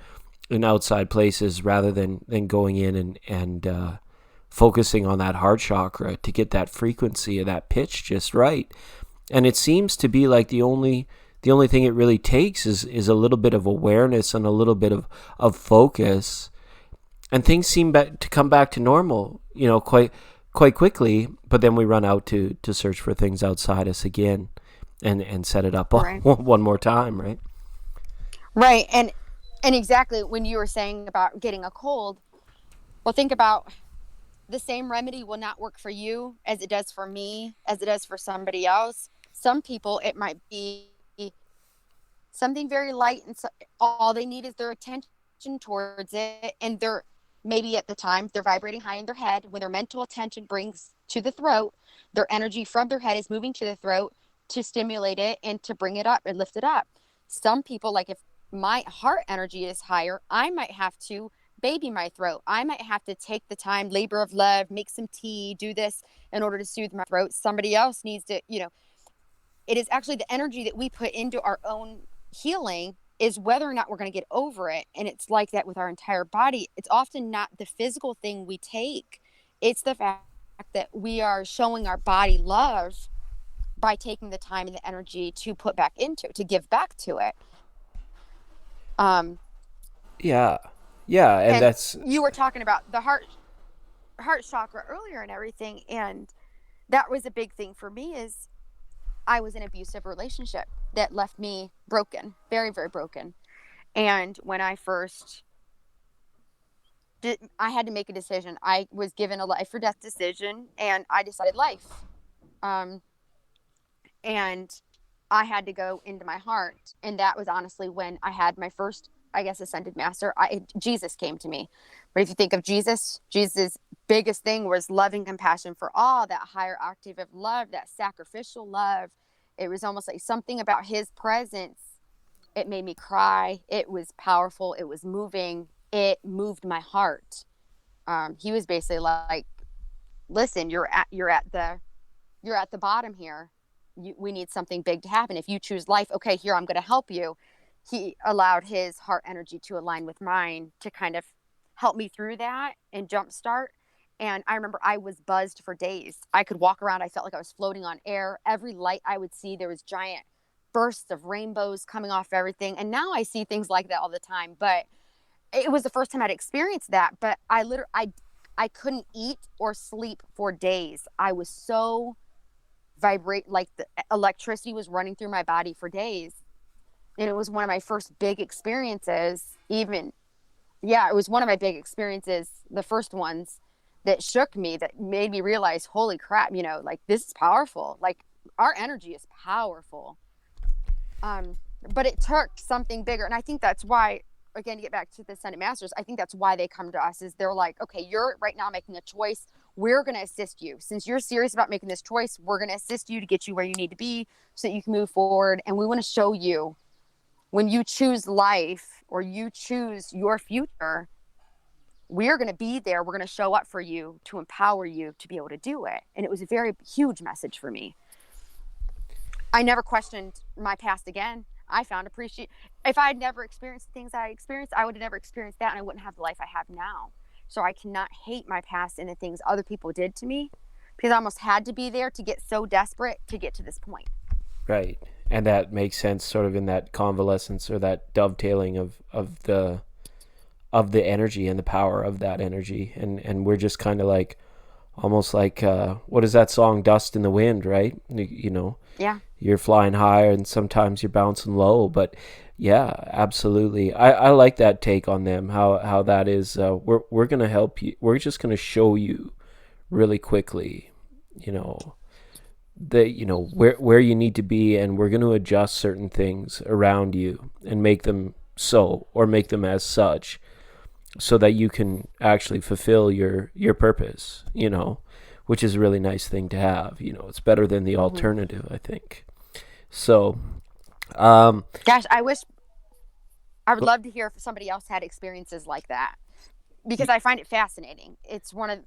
in outside places rather than going in and focusing on that heart chakra to get that frequency of that pitch just right. And it seems to be like the only thing it really takes is a little bit of awareness and a little bit of focus, and things seem to come back to normal, quite quickly. But then we run out to search for things outside us again. And set it up right. one more time, right? Right, and exactly when you were saying about getting a cold, well, think about the same remedy will not work for you as it does for me, as it does for somebody else. Some people, it might be something very light, and so all they need is their attention towards it, and they're maybe at the time they're vibrating high in their head. When their mental attention brings to the throat, their energy from their head is moving to the throat to stimulate it and to bring it up and lift it up. Some people, like if my heart energy is higher, I might have to baby my throat. I might have to take the time, labor of love, make some tea, do this in order to soothe my throat. Somebody else needs to, it is actually the energy that we put into our own healing is whether or not we're going to get over it. And it's like that with our entire body. It's often not the physical thing we take. It's the fact that we are showing our body love by taking the time and the energy to put back into, to give back to it. Yeah, and that's, you were talking about the heart. heart chakra earlier and everything. And that was a big thing for me, is I was in an abusive relationship that left me broken, very, very broken. And when I first I had to make a decision. I was given a life or death decision, and I decided life. And I had to go into my heart. And that was honestly when I had my first, I guess, ascended master. Jesus came to me. But if you think of Jesus' biggest thing was love and compassion for all, that higher octave of love, that sacrificial love. It was almost like something about his presence. It made me cry. It was powerful. It was moving. It moved my heart. He was basically like, listen, you're at the bottom here. We need something big to happen. If you choose life, okay, here, I'm going to help you. He allowed his heart energy to align with mine to kind of help me through that and jumpstart. And I remember I was buzzed for days. I could walk around. I felt like I was floating on air. Every light I would see, there was giant bursts of rainbows coming off everything. And now I see things like that all the time. But it was the first time I'd experienced that. But I couldn't eat or sleep for days. I was so vibrate, like the electricity was running through my body for days. And it was one of my first big experiences. It was one of my big experiences, the first ones that shook me, that made me realize, holy crap, like, this is powerful. Like, our energy is powerful. But it took something bigger. And I think that's why, again, to get back to the Ascended Masters, I think that's why they come to us, is they're like, okay, you're right now making a choice. We're going to assist you. Since you're serious about making this choice, we're going to assist you to get you where you need to be so that you can move forward. And we want to show you, when you choose life or you choose your future, we're going to be there. We're going to show up for you to empower you to be able to do it. And it was a very huge message for me. I never questioned my past again. I found if I had never experienced the things I experienced, I would have never experienced that, and I wouldn't have the life I have now. So I cannot hate my past and the things other people did to me, because I almost had to be there to get so desperate to get to this point. Right. And that makes sense, sort of in that convalescence, or that dovetailing of the energy and the power of that energy. And we're just kind of like, almost like, what is that song, Dust in the Wind, right? Yeah. You're flying higher and sometimes you're bouncing low, but yeah, absolutely. I like that take on them, how that is. We're going to help you. We're just going to show you really quickly, where you need to be, and we're going to adjust certain things around you and make them so, or make them as such, so that you can actually fulfill your purpose, which is a really nice thing to have. It's better than the alternative, I think. So, gosh, I would love to hear if somebody else had experiences like that, because I find it fascinating. It's one of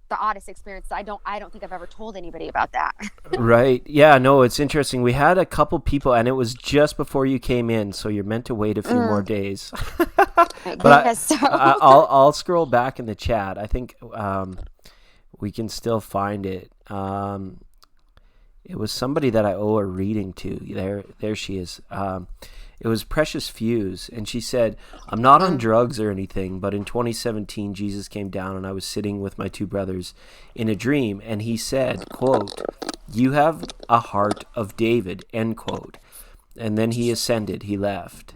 the oddest experiences. I don't think I've ever told anybody about that. Right. Yeah, no, it's interesting. We had a couple people, and it was just before you came in, so you're meant to wait a few more days. But I'll scroll back in the chat. I think we can still find it. It was somebody that I owe a reading to. There she is. It was Precious Fuse, and she said, I'm not on drugs or anything, but in 2017, Jesus came down, and I was sitting with my two brothers in a dream, and he said, quote, you have a heart of David, end quote. And then he ascended, he left.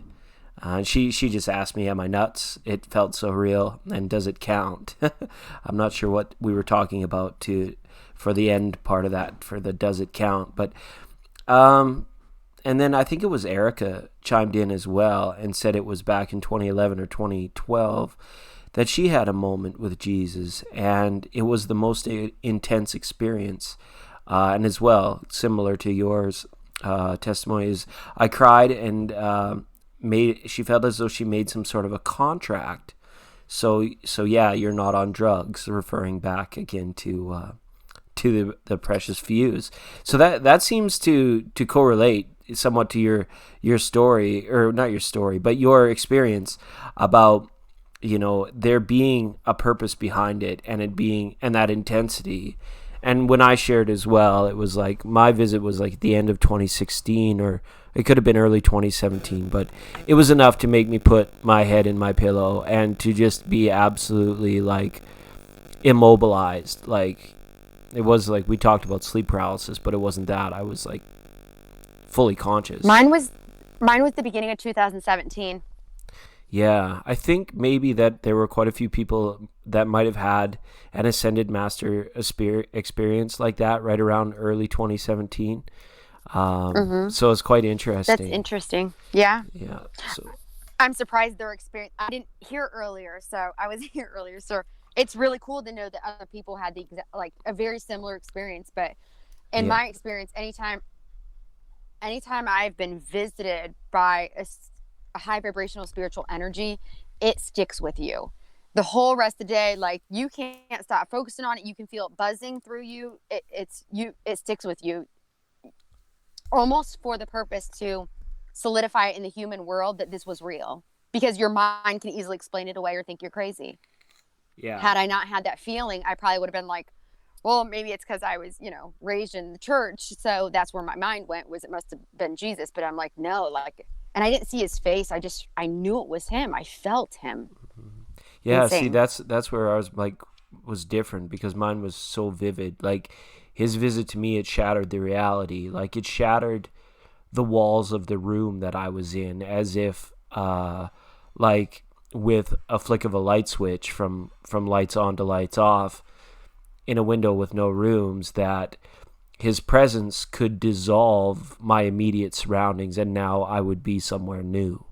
She just asked me, am I nuts? It felt so real, and does it count? I'm not sure what we were talking about for the end part of that, for the does it count, but and then I think it was Erica chimed in as well and said it was back in 2011 or 2012 that she had a moment with Jesus, and it was the most intense experience. And as well, similar to yours, testimony is, I cried, and she felt as though she made some sort of a contract. So yeah, you're not on drugs, referring back again to the Precious Fuse. So that seems to correlate somewhat to your story, or not your story, but your experience about, there being a purpose behind it, and it being, and that intensity. And when I shared as well, it was like, my visit was like at the end of 2016, or it could have been early 2017, but it was enough to make me put my head in my pillow and to just be absolutely like immobilized. Like, it was like we talked about sleep paralysis, but it wasn't that. I was like fully conscious. Mine was the beginning of 2017. Yeah, I think maybe that there were quite a few people that might have had an ascended master experience like that right around early 2017. So it's quite interesting. That's interesting. Yeah. Yeah. So I'm surprised their experience. I didn't hear earlier, so I was here earlier. So it's really cool to know that other people had a very similar experience. But in my experience, anytime I've been visited by a high vibrational spiritual energy, it sticks with you the whole rest of the day. Like, you can't stop focusing on it. You can feel it buzzing through you. It sticks with you, almost for the purpose to solidify it in the human world that this was real, because your mind can easily explain it away or think you're crazy. Yeah. Had I not had that feeling, I probably would have been like, well, maybe it's because I was, raised in the church, so that's where my mind went, was it must have been Jesus. But I'm like, no, and I didn't see his face. I knew it was him. I felt him. Yeah. Insane. See, that's where I was different, because mine was so vivid. Like, his visit to me, it shattered the reality. Like, it shattered the walls of the room that I was in, as if, like, with a flick of a light switch from lights on to lights off in a window with no rooms, that his presence could dissolve my immediate surroundings, and now I would be somewhere new,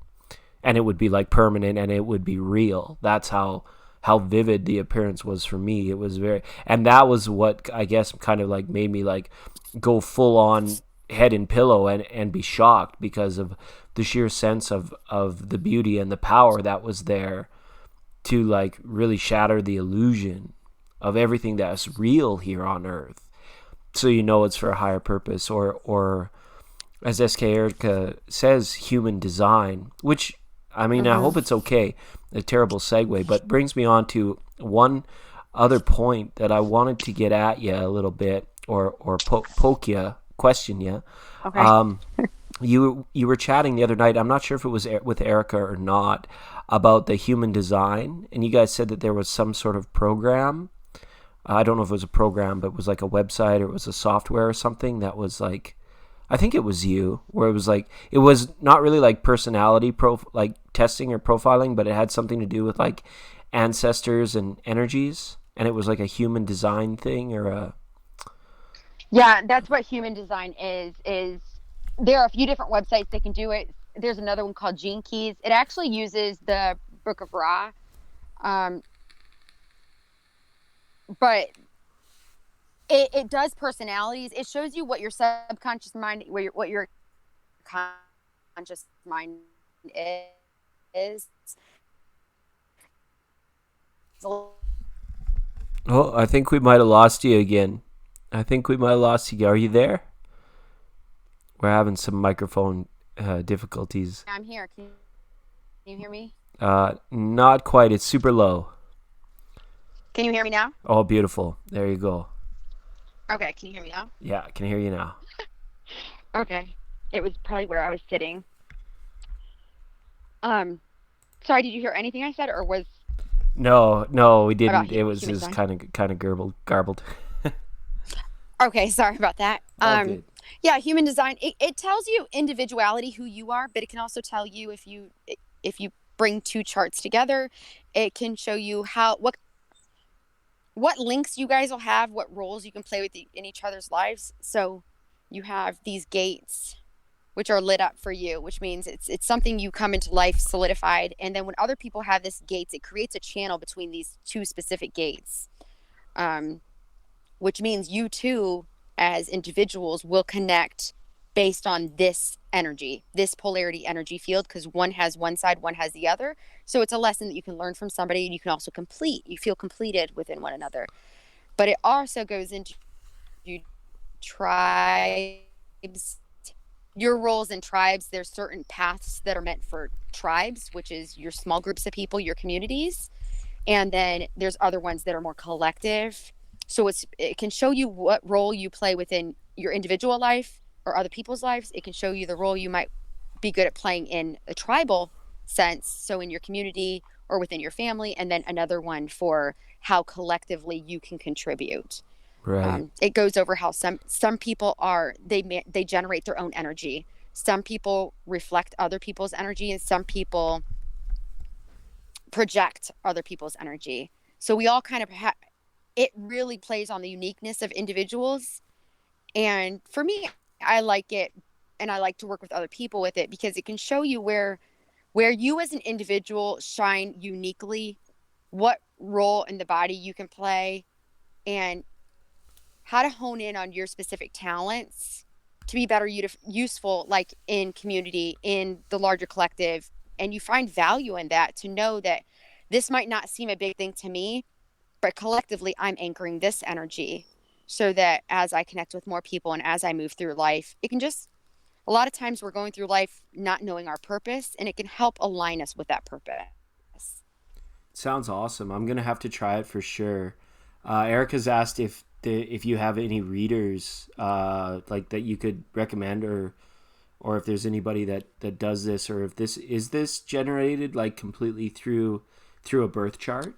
and it would be like permanent, and it would be real. That's how vivid the appearance was for me. It was and that was what I guess kind of like made me like go full on head in pillow and be shocked, because of the sheer sense of the beauty and the power that was there to like really shatter the illusion of everything that's real here on earth. So it's for a higher purpose, or as S.K. Erica says, human design, which, I mean, I hope it's okay, a terrible segue, but brings me on to one other point that I wanted to get at you a little bit, or poke you, question you. Okay. You were chatting the other night, I'm not sure if it was with Erica or not, about the human design, and you guys said that there was some sort of program. I don't know if it was a program, but it was like a website, or it was a software or something that was like, I think it was you, where it was like, it was not really like personality like testing or profiling, but it had something to do with like ancestors and energies, and it was like a human design thing, or a... Yeah, that's what human design is there are a few different websites that can do it. There's another one called Gene Keys. It actually uses the Book of Ra. But it does personalities. It shows you what your subconscious mind, what your conscious mind is. Oh, I think we might have lost you again. Are you there? We're having some microphone difficulties. I'm here. Can you hear me? Not quite. It's super low. Can you hear me now? Oh, beautiful. There you go. Okay, can you hear me now? Yeah, I can hear you now. Okay. It was probably where I was sitting. Sorry, did you hear anything I said, or was... No, we didn't. It was just kind of garbled. Okay, sorry about that. Yeah, human design, it tells you individuality, who you are, but it can also tell you if you bring two charts together, it can show you what links you guys will have, what roles you can play with in each other's lives. So you have these gates which are lit up for you, which means it's something you come into life solidified. And then when other people have this gates, it creates a channel between these two specific gates, which means you too, as individuals, will connect based on this energy, this polarity energy field, because one has one side, one has the other. So it's a lesson that you can learn from somebody, and you can also you feel completed within one another. But it also goes into tribes, your roles in tribes. There's certain paths that are meant for tribes, which is your small groups of people, your communities. And then there's other ones that are more collective. So it can show you what role you play within your individual life or other people's lives. It can show you the role you might be good at playing in a tribal sense, so in your community or within your family, and then another one for how collectively you can contribute. Right. It goes over how some people are, they generate their own energy. Some people reflect other people's energy, and some people project other people's energy. So we all kind of it really plays on the uniqueness of individuals. And for me, I like it, and I like to work with other people with it, because it can show you where you as an individual shine uniquely, what role in the body you can play, and how to hone in on your specific talents to be better useful, like in community, in the larger collective. And you find value in that, to know that this might not seem a big thing to me, but collectively I'm anchoring this energy, so that as I connect with more people and as I move through life, it can just, a lot of times we're going through life not knowing our purpose, and it can help align us with that purpose. Sounds awesome. I'm going to have to try it for sure. Erica's asked if you have any readers like that you could recommend, or if there's anybody that does this, or if this is generated like completely through a birth chart.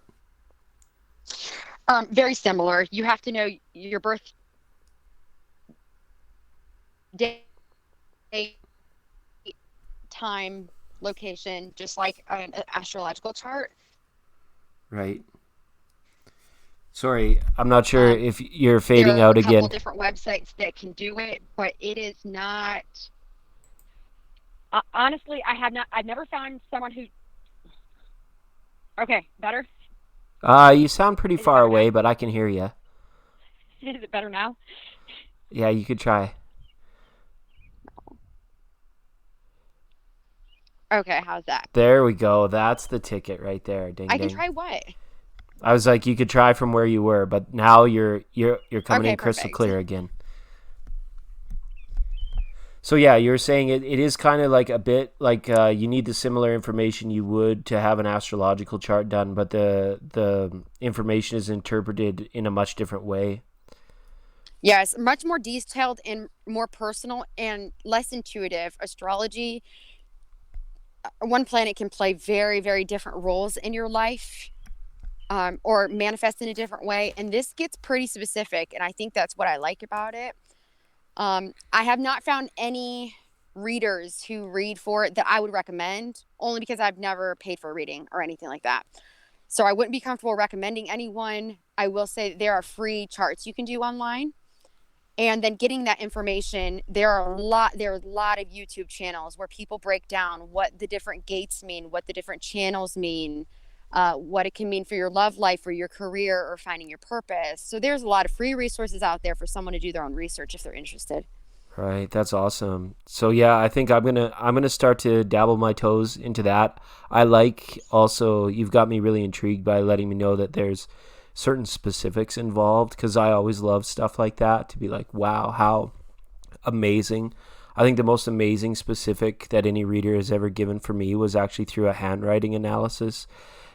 Very similar. You have to know your birth date, time, location, just like an astrological chart. Right. Sorry, I'm not sure if you're fading out again. There are a couple different websites that can do it, but it is not. Honestly, I've never found someone who. Okay, better? You sound pretty far away, now? But I can hear you. Is it better now? Yeah, you could try. Okay, how's that? There we go. That's the ticket right there. Ding, I can try what? I was like, you could try from where you were, but now you're coming in crystal clear again. So yeah, you're saying it is kind of like a bit like you need the similar information you would to have an astrological chart done, but the information is interpreted in a much different way. Yes, much more detailed and more personal and less intuitive. Astrology, one planet can play very, very different roles in your life, or manifest in a different way. And this gets pretty specific, and I think that's what I like about it. I have not found any readers who read for it that I would recommend, only because I've never paid for a reading or anything like that. So I wouldn't be comfortable recommending anyone. I will say there are free charts you can do online. And then getting that information, there are a lot of YouTube channels where people break down what the different gates mean, what the different channels mean, what it can mean for your love life or your career or finding your purpose. So there's a lot of free resources out there for someone to do their own research if they're interested. Right, that's awesome. So yeah, I think I'm gonna start to dabble my toes into that. I like also, you've got me really intrigued by letting me know that there's certain specifics involved, because I always love stuff like that, to be like, wow, how amazing. I think the most amazing specific that any reader has ever given for me was actually through a handwriting analysis.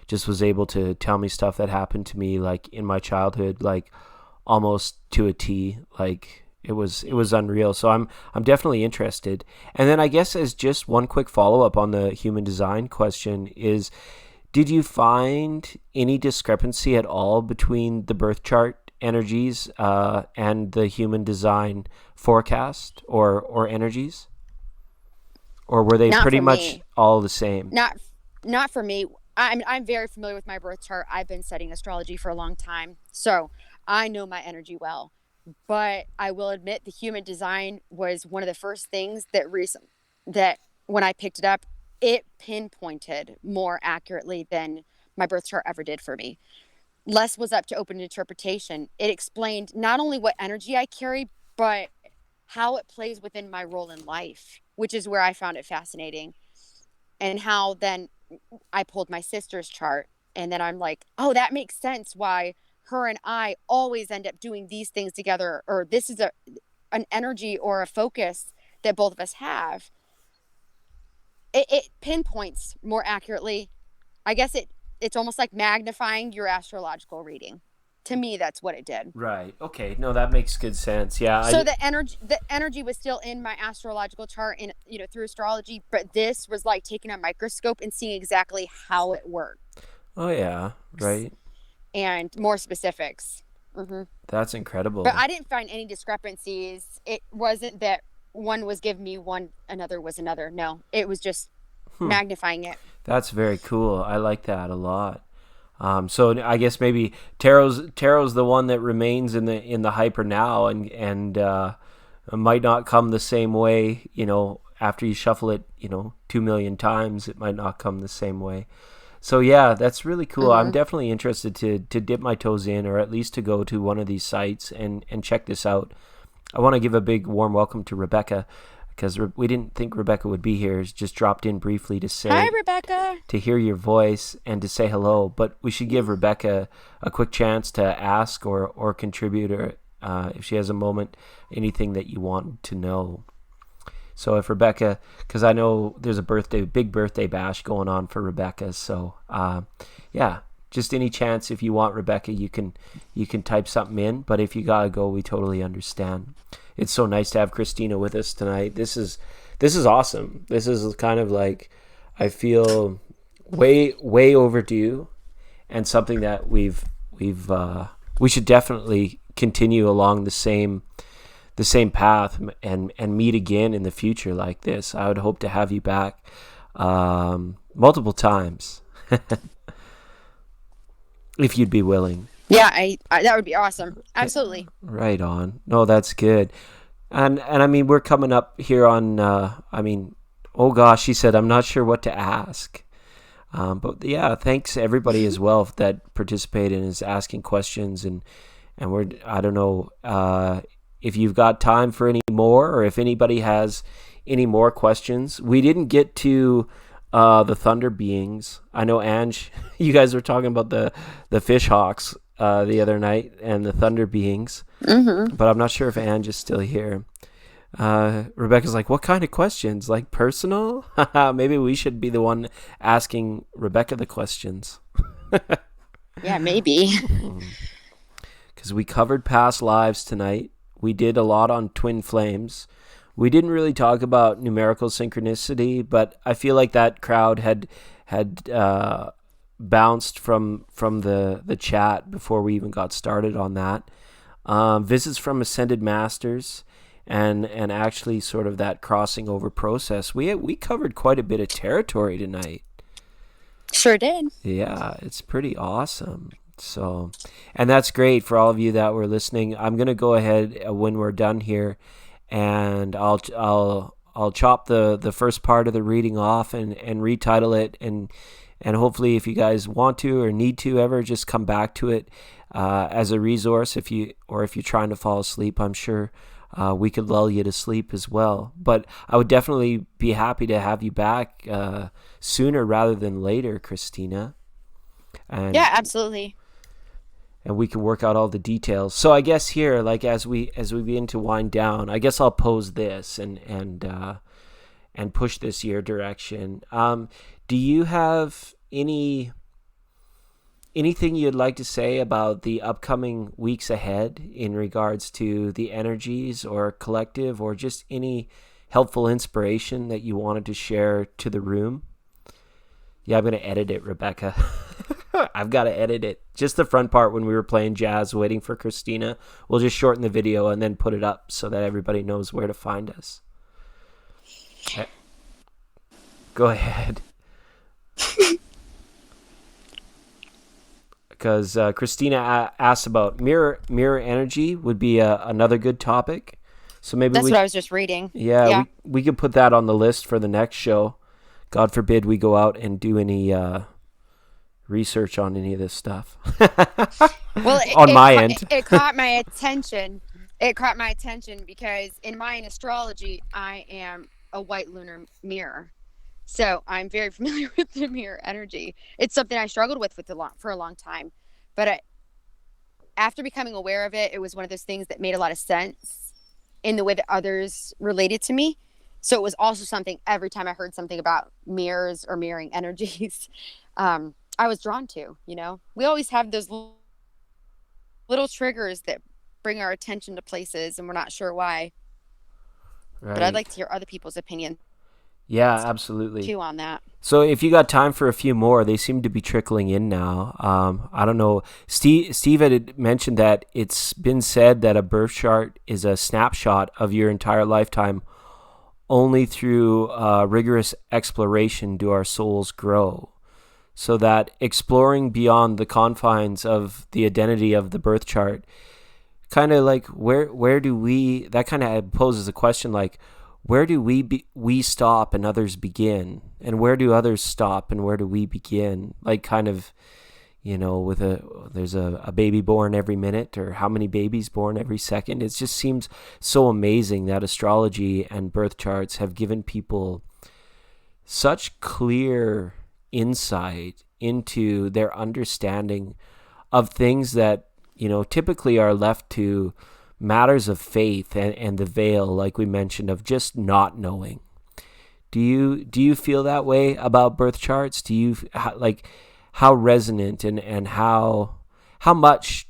Just was able to tell me stuff that happened to me like in my childhood, like almost to a T. Like it was unreal. So I'm definitely interested. And then I guess as just one quick follow-up on the human design question is, did you find any discrepancy at all between the birth chart energies and the human design forecast or energies? Or were they pretty much all the same? Not for me. I'm very familiar with my birth chart. I've been studying astrology for a long time, so I know my energy well. But I will admit the human design was one of the first things that when I picked it up, it pinpointed more accurately than my birth chart ever did for me. Less was up to open interpretation. It explained not only what energy I carry, but how it plays within my role in life, which is where I found it fascinating. And how then I pulled my sister's chart, and then I'm like, oh, that makes sense why her and I always end up doing these things together, or this is an energy or a focus that both of us have. It pinpoints more accurately. I guess it's almost like magnifying your astrological reading. To me, that's what it did. Right. Okay. No, that makes good sense. Yeah. So the energy was still in my astrological chart and through astrology, but this was like taking a microscope and seeing exactly how it worked. Oh yeah, right. and more specifics. That's But incredible. I didn't find any discrepancies. It wasn't that one was giving me one, another was another. No, it was just Hmm. magnifying it. That's very cool. I like that a lot. So I guess maybe tarot's the one that remains in the hyper now, and might not come the same way. After you shuffle it, 2 million times, it might not come the same way. So yeah, that's really cool. I'm Mm-hmm. definitely interested to dip my toes in, or at least to go to one of these sites and check this out. I want to give a big warm welcome to Rebecca, because we didn't think Rebecca would be here. She's just dropped in briefly Hi, Rebecca. to hear your voice and to say hello. But we should give Rebecca a quick chance to ask or contribute, or if she has a moment, anything that you want to know. So if Rebecca, because I know there's a big birthday bash going on for Rebecca. So yeah, just any chance if you want, Rebecca, you can type something in. But if you gotta go, we totally understand. It's so nice to have Christina with us tonight. This is awesome. This is kind of like, I feel way overdue, and something that we should definitely continue along the same path, and meet again in the future like this. I would hope to have you back multiple times if you'd be willing. Yeah, I that would be awesome. Absolutely. Right on. No, that's good. And I mean, we're coming up here on. I mean, oh gosh, she said I'm not sure what to ask. But yeah, thanks everybody as well that participated and is asking questions, and I don't know if you've got time for any more, or if anybody has any more questions. We didn't get to the thunder beings. I know, Ange, you guys were talking about the fish hawks the other night and the thunder beings, Mm-hmm. but I'm not sure if Ange is still here. Rebecca's like, what kind of questions? Like personal? Maybe we should be the one asking Rebecca the questions. Yeah, maybe. Because we covered past lives tonight. We did a lot on twin flames. We didn't really talk about numerical synchronicity, but I feel like that crowd had bounced from the chat before we even got started on that. Visits from ascended masters, and actually sort of that crossing over process. We covered quite a bit of territory tonight. Sure did. Yeah, it's pretty awesome. So, and that's great for all of you that were listening. I'm gonna go ahead when we're done here, and I'll chop the first part of the reading off and retitle it, and hopefully, if you guys want to or need to ever, just come back to it as a resource. If you're trying to fall asleep, I'm sure we could lull you to sleep as well. But I would definitely be happy to have you back sooner rather than later, Christina. And Yeah, absolutely. and we can work out all the details. So I guess here, like as we begin to wind down, I guess I'll pose this and push this your direction. Do you have anything you'd like to say about the upcoming weeks ahead in regards to the energies or collective, or just any helpful inspiration that you wanted to share to the room? Yeah, I'm going to edit it, Rebecca. I've got to edit it. Just the front part when we were playing jazz waiting for Christina. We'll just shorten the video and then put it up so that everybody knows where to find us. Go ahead. Because Christina asked about mirror energy would be another good topic. So maybe That's what I was just reading. Yeah, Yeah. we could put that on the list for the next show. God forbid we go out and do any research on any of this stuff. Well, on my end. It caught my attention. It caught my attention because in Mayan astrology, I am a white lunar mirror. So I'm very familiar with the mirror energy. It's something I struggled with for a long time. But after becoming aware of it, it was one of those things that made a lot of sense in the way that others related to me. So it was also something, every time I heard something about mirrors or mirroring energies, I was drawn to. We always have those little triggers that bring our attention to places and we're not sure why. Right. But I'd like to hear other people's opinions. Yeah, absolutely. Chew on that. So if you got time for a few more, they seem to be trickling in now. I don't know. Steve had mentioned that it's been said that a birth chart is a snapshot of your entire lifetime. Only through rigorous exploration do our souls grow. So that exploring beyond the confines of the identity of the birth chart, kind of like where do we? That kind of poses a question like, where do we stop and others begin, and where do others stop and where do we begin? Like kind of, with there's a baby born every minute, or how many babies born every second. It just seems so amazing that astrology and birth charts have given people such clear insight into their understanding of things that, typically are left to matters of faith and the veil, like we mentioned, of just not knowing. Do you feel that way about birth charts? Do you like how resonant and how much,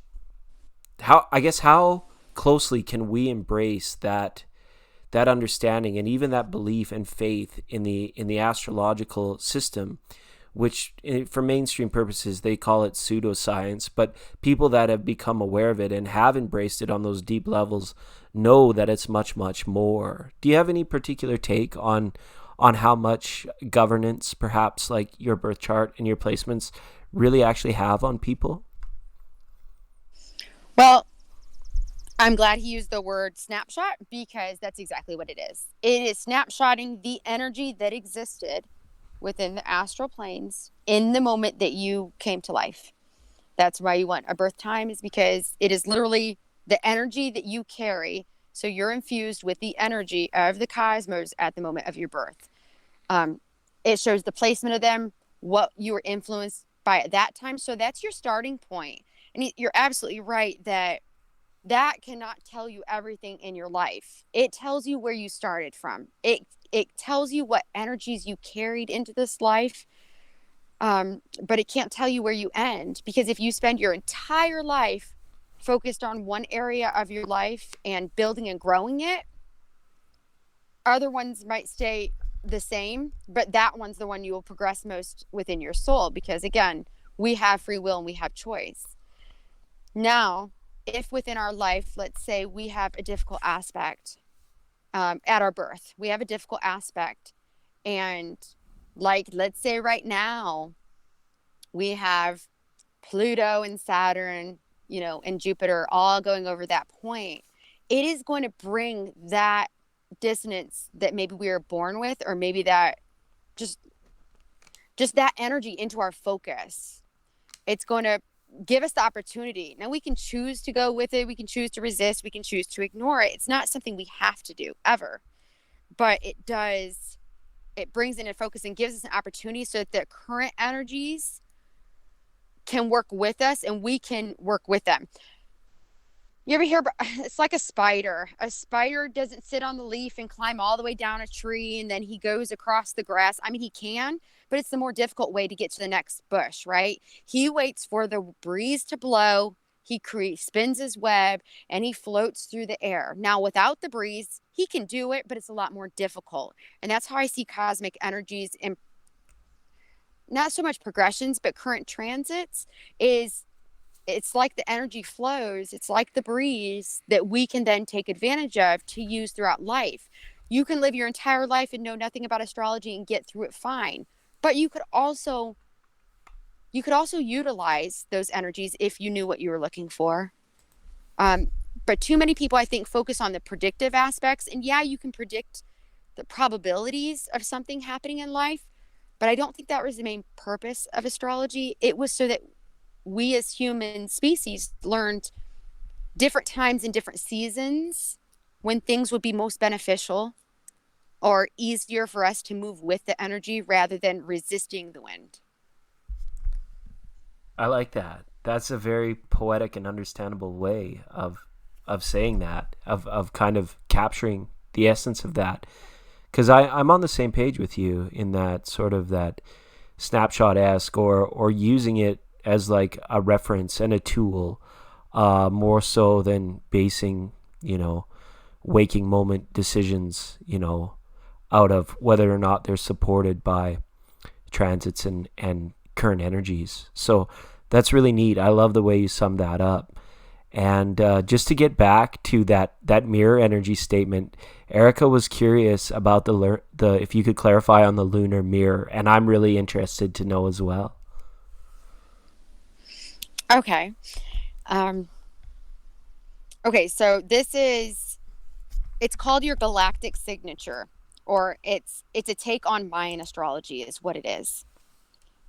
how closely can we embrace that understanding and even that belief and faith in the astrological system, which for mainstream purposes they call it pseudoscience, but people that have become aware of it and have embraced it on those deep levels know that it's much, much more. Do you have any particular take on how much governance perhaps like your birth chart and your placements really actually have on people? Well, I'm glad he used the word snapshot, because that's exactly what it is. It is snapshotting the energy that existed within the astral planes in the moment that you came to life. That's why you want a birth time, is because it is literally the energy that you carry. So you're infused with the energy of the cosmos at the moment of your birth. It shows the placement of them, what you were influenced by at that time. So that's your starting point. And you're absolutely right that cannot tell you everything in your life. It tells you where you started from. It tells you what energies you carried into this life, but it can't tell you where you end. Because if you spend your entire life focused on one area of your life and building and growing it, other ones might stay the same, but that one's the one you will progress most within your soul, because again, we have free will and we have choice. Now, if within our life, let's say we have a difficult aspect at our birth, we have a difficult aspect, and like, let's say right now we have Pluto and Saturn, and Jupiter all going over that point, it is going to bring that dissonance that maybe we were born with, or maybe that just that energy into our focus. It's going to give us the opportunity. Now we can choose to go with it. We can choose to resist. We can choose to ignore it. It's not something we have to do ever, but it brings in a focus and gives us an opportunity so that the current energies can work with us and we can work with them. You ever hear, it's like a spider. A spider doesn't sit on the leaf and climb all the way down a tree and then he goes across the grass. I mean, he can, but it's the more difficult way to get to the next bush, right? He waits for the breeze to blow. He spins his web and he floats through the air. Now, without the breeze, he can do it, but it's a lot more difficult. And that's how I see cosmic energies in not so much progressions, but current transits it's like the energy flows. It's like the breeze that we can then take advantage of to use throughout life. You can live your entire life and know nothing about astrology and get through it fine. But you could also utilize those energies if you knew what you were looking for. But too many people, I think, focus on the predictive aspects. And yeah, you can predict the probabilities of something happening in life. But I don't think that was the main purpose of astrology. It was so that we as human species learned different times and different seasons when things would be most beneficial or easier for us to move with the energy rather than resisting the wind. I like that. That's a very poetic and understandable way of saying that, of kind of capturing the essence of that. Because I'm on the same page with you in that sort of that snapshot-esque or using it as like a reference and a tool, more so than basing, waking moment decisions, out of whether or not they're supported by transits and current energies. So that's really neat. I love the way you summed that up. And just to get back to that mirror energy statement, Erica was curious about the if you could clarify on the lunar mirror, and I'm really interested to know as well. Okay. Okay, so it's called your galactic signature, or it's a take on Mayan astrology is what it is.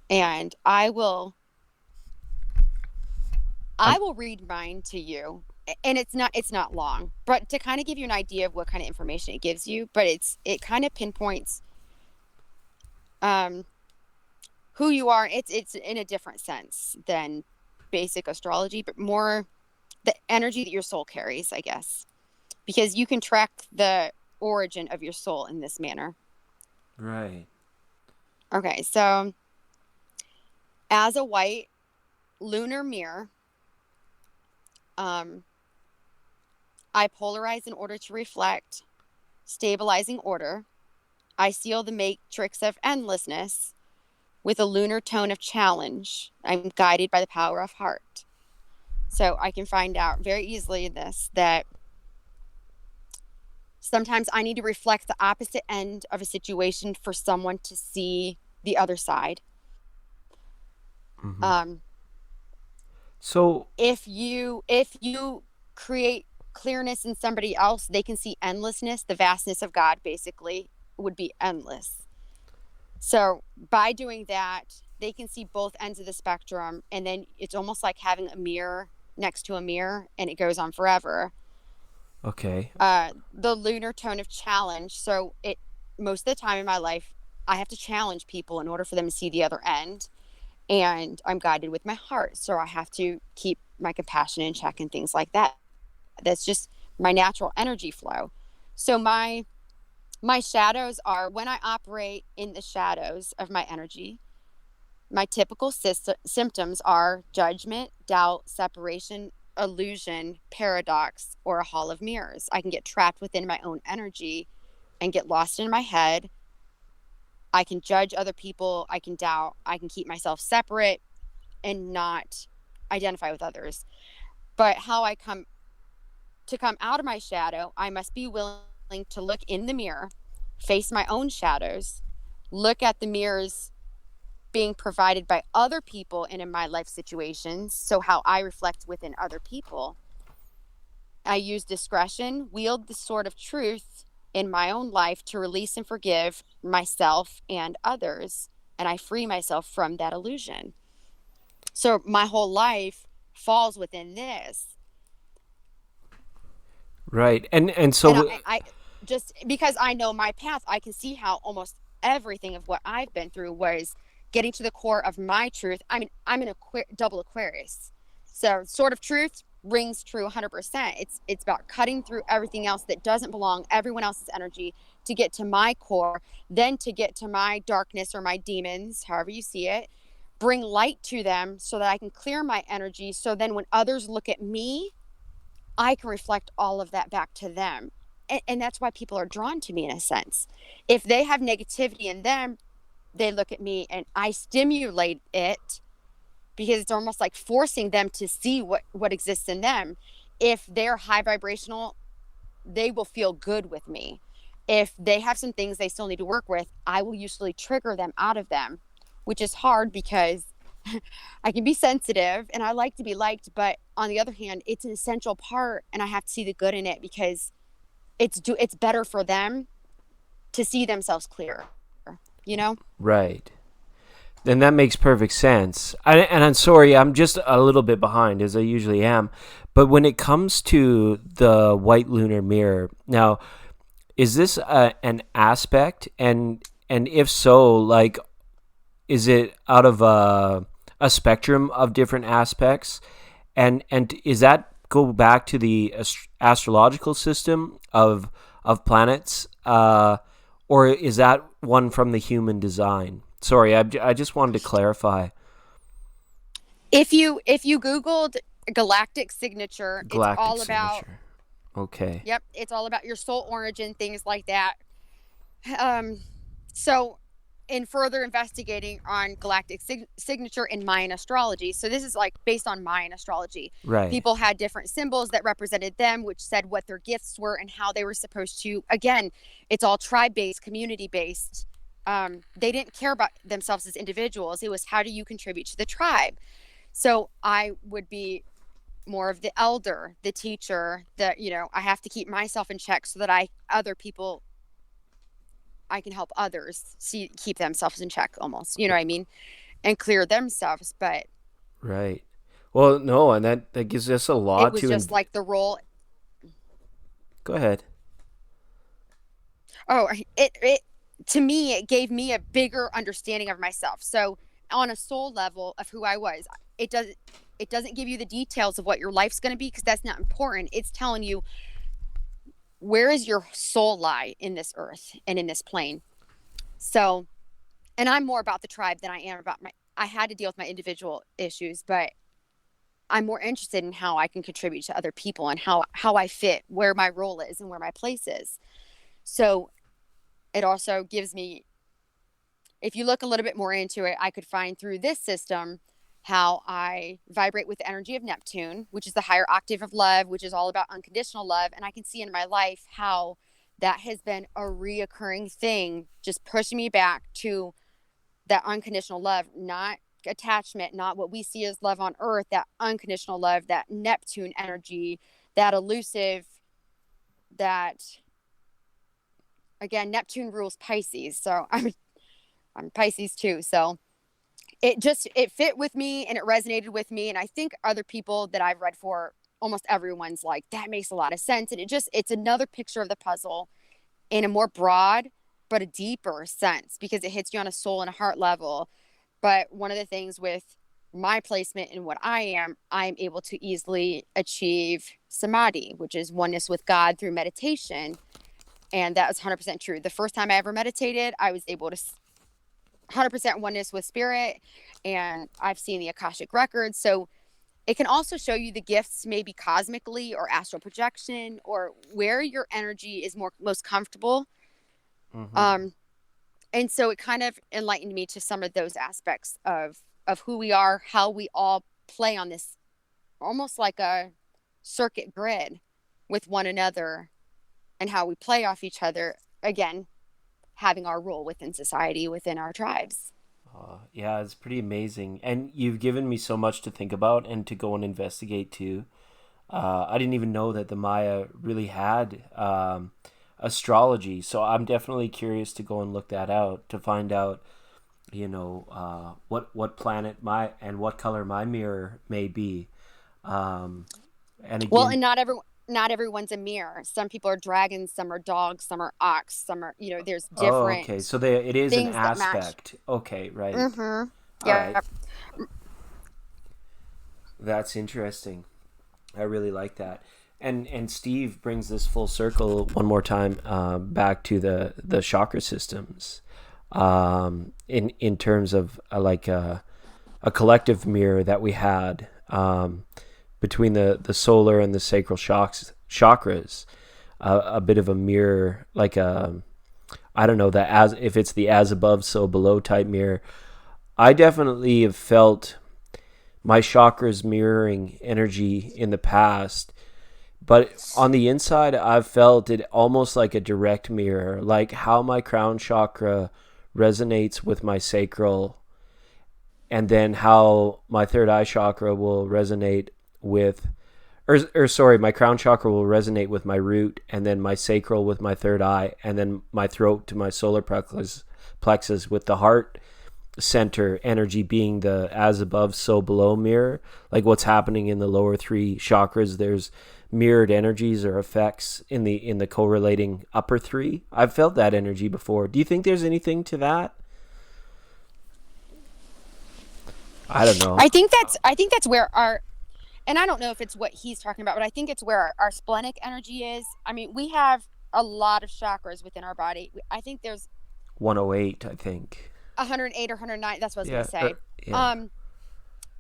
And I will read mine to you, and it's not long, but to kind of give you an idea of what kind of information it gives you, but it kind of pinpoints who you are. It's in a different sense than basic astrology, but more the energy that your soul carries, I guess, because you can track the origin of your soul in this manner. Right. Okay, so as a white lunar mirror, I polarize in order to reflect stabilizing order. I seal the matrix of endlessness with a lunar tone of challenge. I'm guided by the power of heart. So I can find out very easily in this that sometimes I need to reflect the opposite end of a situation for someone to see the other side. Mm-hmm. So if you create clearness in somebody else, they can see endlessness. The vastness of God basically would be endless. So by doing that, they can see both ends of the spectrum, and then it's almost like having a mirror next to a mirror, and it goes on forever. Okay. The lunar tone of challenge. So most of the time in my life, I have to challenge people in order for them to see the other end. And I'm guided with my heart. So I have to keep my compassion in check and things like that. That's just my natural energy flow. So my shadows are when I operate in the shadows of my energy. My typical symptoms are judgment, doubt, separation, illusion, paradox, or a hall of mirrors. I can get trapped within my own energy and get lost in my head. I can judge other people. I can doubt. I can keep myself separate and not identify with others. But how I come out of my shadow, I must be willing to look in the mirror, face my own shadows, look at the mirrors being provided by other people and in my life situations. So how I reflect within other people. I use discretion, wield the sword of truth in my own life to release and forgive myself and others. And I free myself from that illusion. So my whole life falls within this. Right. And so I just because I know my path, I can see how almost everything of what I've been through was getting to the core of my truth. I mean, I'm in double Aquarius. So sword of truth rings true 100%. It's about cutting through everything else that doesn't belong, everyone else's energy, to get to my core, then to get to my darkness or my demons, however you see it, bring light to them so that I can clear my energy. So then when others look at me, I can reflect all of that back to them. And that's why people are drawn to me in a sense. If they have negativity in them, they look at me and I stimulate it, because it's almost like forcing them to see what exists in them. If they're high vibrational, they will feel good with me. If they have some things they still need to work with, I will usually trigger them out of them, which is hard because I can be sensitive and I like to be liked, but on the other hand, it's an essential part and I have to see the good in it because it's better for them to see themselves clearer, you know? Right. Then that makes perfect sense. And I'm sorry, I'm just a little bit behind, as I usually am. But when it comes to the white lunar mirror, now, is this an aspect? And if so, like, is it out of a spectrum of different aspects? And is that go back to the astrological system of planets, or is that one from the human design? Sorry, I just wanted to clarify. If you Googled galactic signature, it's all Signature. about. Okay. Yep, it's all about your soul origin, things like that. So in further investigating on galactic signature in Mayan astrology, so this is like based on Mayan astrology, Right. people had different symbols that represented them, which said what their gifts were and how they were supposed to, again, it's all tribe-based, community-based. They didn't care about themselves as individuals. It was, how do you contribute to the tribe? So I would be more of the elder, the teacher, that, I have to keep myself in check so that I can help others keep themselves in check, almost, you know what I mean? And clear themselves. But Right. Well, no, and that gives us a lot it was to just like the role. Go ahead. Oh, it to me, it gave me a bigger understanding of myself. So on a soul level of who I was, it doesn't give you the details of what your life's going to be, because that's not important. It's telling you, where is your soul lie in this earth and in this plane. So, and I'm more about the tribe than I am about I had to deal with my individual issues, but I'm more interested in how I can contribute to other people and how I fit, where my role is and where my place is. So it also gives me, if you look a little bit more into it, I could find through this system how I vibrate with the energy of Neptune, which is the higher octave of love, which is all about unconditional love. And I can see in my life how that has been a reoccurring thing, just pushing me back to that unconditional love, not attachment, not what we see as love on earth, that unconditional love, that Neptune energy, that elusive, that, again, Neptune rules Pisces. So I'm Pisces too. So it fit with me and it resonated with me. And I think other people that I've read for, almost everyone's like, that makes a lot of sense. And it's another picture of the puzzle in a more broad, but a deeper sense, because it hits you on a soul and a heart level. But one of the things with my placement and what I'm able to easily achieve samadhi, which is oneness with God through meditation. And that was 100% true. The first time I ever meditated, I was able to 100% oneness with spirit, and I've seen the Akashic records. So it can also show you the gifts, maybe cosmically or astral projection, or where your energy is most comfortable. Mm-hmm. And so it kind of enlightened me to some of those aspects of who we are, how we all play on this, almost like a circuit grid with one another, and how we play off each other, again, having our role within society, within our tribes. Yeah, it's pretty amazing. And you've given me so much to think about and to go and investigate too. I didn't even know that the Maya really had astrology. So I'm definitely curious to go and look that out, to find out, what planet and what color my mirror may be. And again, well, and not everyone's a mirror. Some people are dragons, some are dogs, some are ox, some are, there's different okay. So it is an things that match. aspect. Okay, right. Mm-hmm. All Yeah. right. That's interesting. I really like that. And Steve brings this full circle one more time, back to the chakra systems, in terms of a collective mirror that we had, between the solar and the sacral chakras, a bit of a mirror, like I don't know, if it's the as above so below type mirror. I definitely have felt my chakras mirroring energy in the past, but on the inside I've felt it almost like a direct mirror, like how my crown chakra resonates with my sacral, and then how my third eye chakra will resonate with, or sorry, my crown chakra will resonate with my root, and then my sacral with my third eye, and then my throat to my solar plexus, with the heart center energy being the as above so below mirror. Like what's happening in the lower three chakras, there's mirrored energies or effects in the correlating upper three. I've felt that energy before. Do you think there's anything to that? I don't know. I think that's where and I don't know if it's what he's talking about, but I think it's where our splenic energy is. I mean, we have a lot of chakras within our body. I think there's 108, I think. 108 or 109. That's what I was Yeah. going to say. Yeah.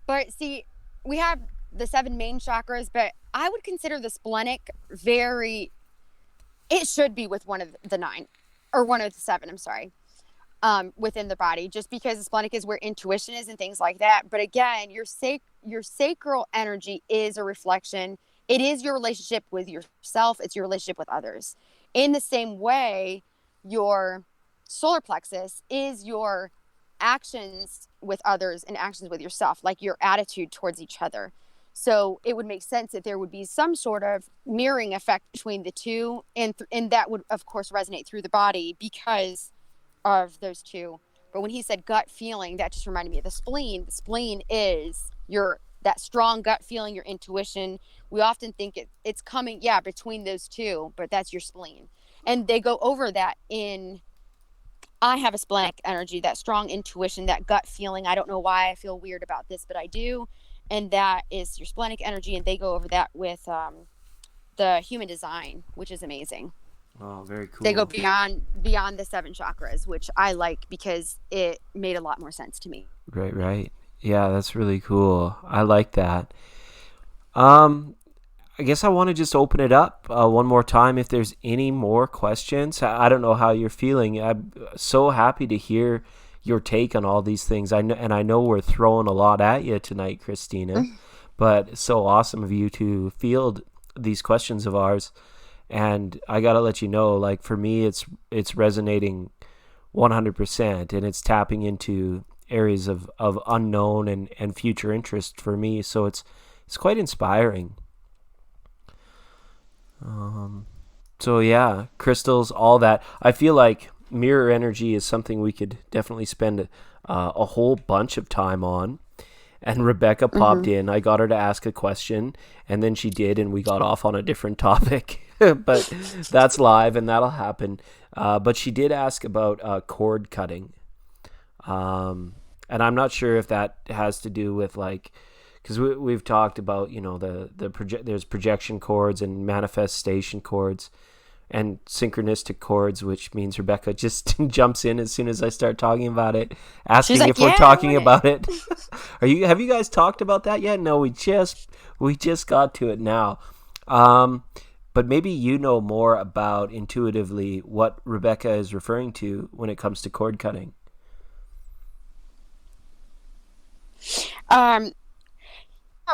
But see, we have the 7 main chakras, but I would consider the splenic it should be with one of the 9. or one of the seven, I'm sorry, within the body, just because the splenic is where intuition is and things like that. But again, your sacral energy is a reflection. It is your relationship with yourself. It's your relationship with others. In the same way, your solar plexus is your actions with others and actions with yourself, like your attitude towards each other. So it would make sense that there would be some sort of mirroring effect between the two, and that would, of course, resonate through the body because of those two. But when he said gut feeling, that just reminded me of the spleen. The spleen is that strong gut feeling, your intuition. We often think it's coming, between those two, but that's your spleen. And they go over that I have a splenic energy, that strong intuition, that gut feeling. I don't know why I feel weird about this, but I do. And that is your splenic energy. And they go over that with the human design, which is amazing. Oh, very cool. They go beyond the 7 chakras, which I like because it made a lot more sense to me. Right. Yeah, that's really cool. I like that. I guess I want to just open it up one more time if there's any more questions. I don't know how you're feeling. I'm so happy to hear your take on all these things. I know we're throwing a lot at you tonight, Christina, but it's so awesome of you to field these questions of ours. And I got to let you know, like, for me, it's resonating 100%, and it's tapping into areas of unknown and future interest for me. So it's quite inspiring. So yeah, crystals, all that. I feel like mirror energy is something we could definitely spend a whole bunch of time on. And Rebecca popped in. I got her to ask a question, and then she did, and we got off on a different topic. But that's live, and that'll happen. But she did ask about cord cutting. And I'm not sure if that has to do with, like, because we've talked about, there's projection chords and manifestation chords and synchronistic chords, which means Rebecca just jumps in as soon as I start talking about it, asking if we're talking about it. Have you guys talked about that yet? No, we just got to it now. But maybe you know more about intuitively what Rebecca is referring to when it comes to cord cutting.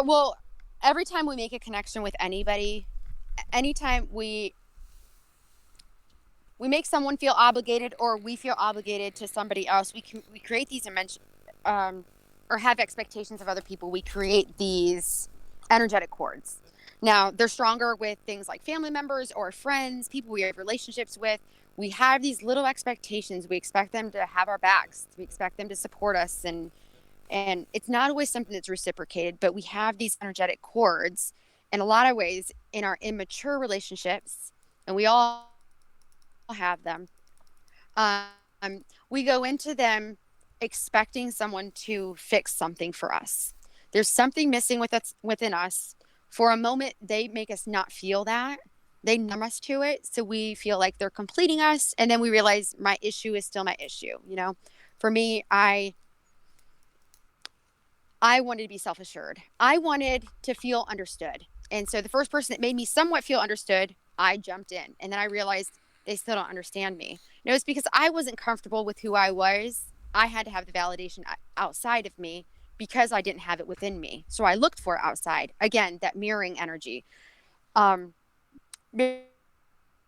Well, every time we make a connection with anybody, anytime we make someone feel obligated, or we feel obligated to somebody else, we create these or have expectations of other people. We create these energetic cords. Now, they're stronger with things like family members or friends, people we have relationships with. We have these little expectations. We expect them to have our backs. We expect them to support us, and it's not always something that's reciprocated, but we have these energetic cords in a lot of ways in our immature relationships, and we all have them. We go into them expecting someone to fix something for us. There's something missing within us. For a moment, they make us not feel that. They numb us to it, so we feel like they're completing us, and then we realize my issue is still my issue. For me, I wanted to be self-assured. I wanted to feel understood. And so the first person that made me somewhat feel understood, I jumped in. And then I realized they still don't understand me. It's because I wasn't comfortable with who I was. I had to have the validation outside of me because I didn't have it within me. So I looked for it outside. Again, that mirroring energy.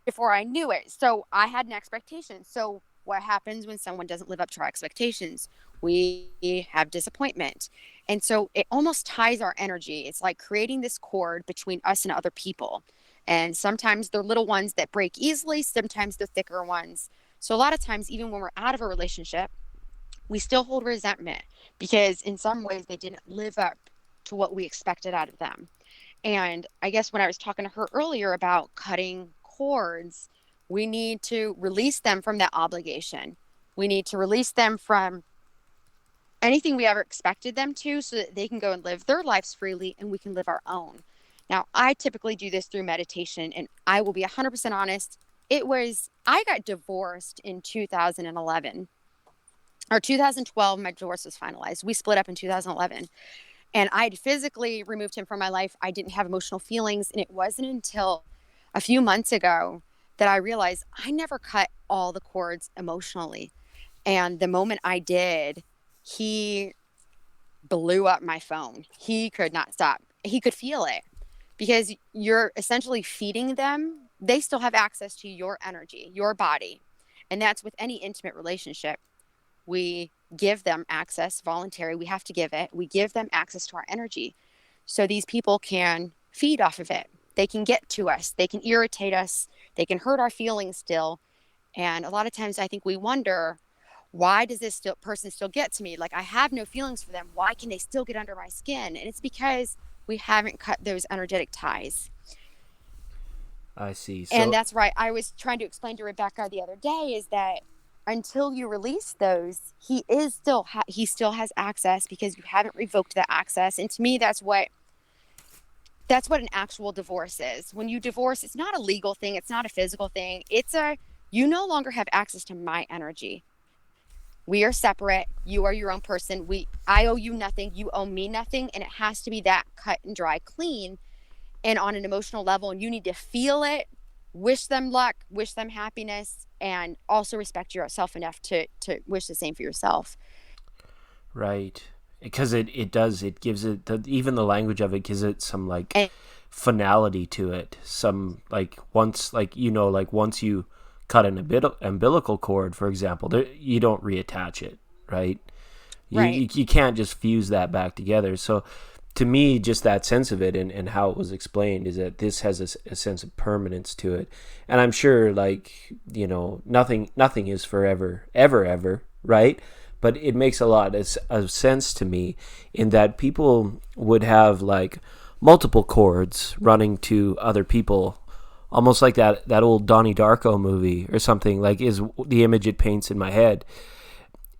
Before I knew it. So I had an expectation. So what happens when someone doesn't live up to our expectations? We have disappointment. And so it almost ties our energy. It's like creating this cord between us and other people. And sometimes they're little ones that break easily. Sometimes they're thicker ones. So a lot of times, even when we're out of a relationship, we still hold resentment because in some ways they didn't live up to what we expected out of them. And I guess when I was talking to her earlier about cutting cords, we need to release them from that obligation. We need to release them from anything we ever expected them to, so that they can go and live their lives freely and we can live our own. Now, I typically do this through meditation, and I will be 100% honest. I got divorced in 2011 or 2012. My divorce was finalized. We split up in 2011, and I had physically removed him from my life. I didn't have emotional feelings, and it wasn't until a few months ago that I realized I never cut all the cords emotionally. And the moment I did, he blew up my phone. He could not stop. He could feel it because you're essentially feeding them. They still have access to your energy, your body. And that's with any intimate relationship. We give them access, voluntary. We have to give it. We give them access to our energy. So these people can feed off of it. They can get to us. They can irritate us. They can hurt our feelings still. And a lot of times I think we wonder, why does this person still get to me? Like, I have no feelings for them. Why can they still get under my skin? And it's because we haven't cut those energetic ties. I see. And that's right. I was trying to explain to Rebecca the other day is that until you release those, he still has access because you haven't revoked that access. And to me, that's what an actual divorce is. When you divorce, it's not a legal thing. It's not a physical thing. You no longer have access to my energy. We are separate. You are your own person. I owe you nothing. You owe me nothing. And it has to be that cut and dry, clean, and on an emotional level. And you need to feel it, wish them luck, wish them happiness, and also respect yourself enough to wish the same for yourself. Right. Because it gives it, even the language of it gives it some like finality to it. Some like once you cut an umbilical cord, for example, you don't reattach it, right? You can't just fuse that back together. So to me, just that sense of it and how it was explained is that this has a sense of permanence to it. And I'm sure, like, nothing is forever, ever, right? But it makes a lot of sense to me in that people would have like multiple cords running to other people, almost like that old Donnie Darko movie or something, like, is the image it paints in my head.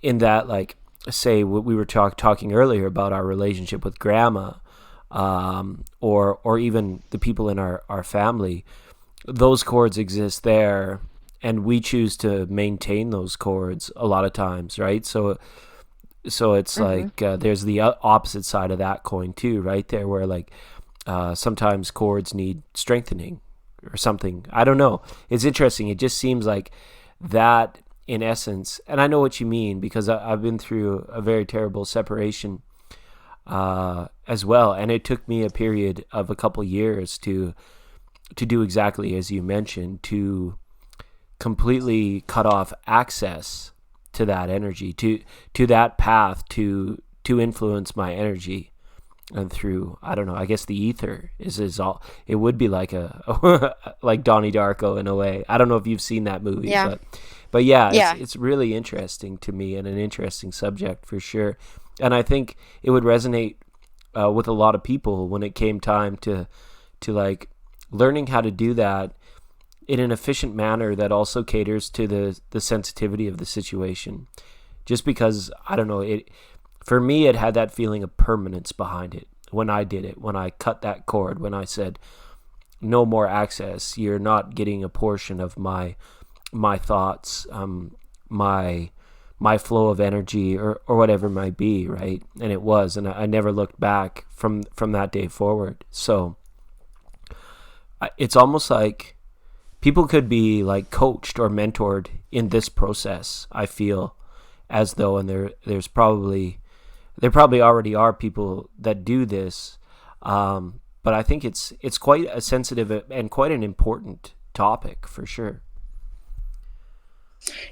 In that, like, say what we were talking earlier about our relationship with grandma, or even the people in our family, those cords exist there, and we choose to maintain those cords a lot of times, right? So it's like there's the opposite side of that coin too, right there, where like sometimes cords need strengthening or something. I don't know. It's interesting. It just seems like that in essence, and I know what you mean because I've been through a very terrible separation as well, and it took me a period of a couple years to do exactly as you mentioned, to completely cut off access to that energy, to that path, to influence my energy. And through, I don't know, I guess the ether is all. It would be like like Donnie Darko in a way. I don't know if you've seen that movie, but yeah. It's really interesting to me and an interesting subject for sure. And I think it would resonate with a lot of people when it came time to like learning how to do that in an efficient manner that also caters to the sensitivity of the situation. Just because, I don't know, for me, it had that feeling of permanence behind it when I did it, when I cut that cord, when I said, no more access. You're not getting a portion of my thoughts, my flow of energy, or whatever it might be, right? And it was, and I never looked back from that day forward. So it's almost like people could be like coached or mentored in this process, I feel as though, and there probably already are people that do this, but I think it's quite a sensitive and quite an important topic for sure.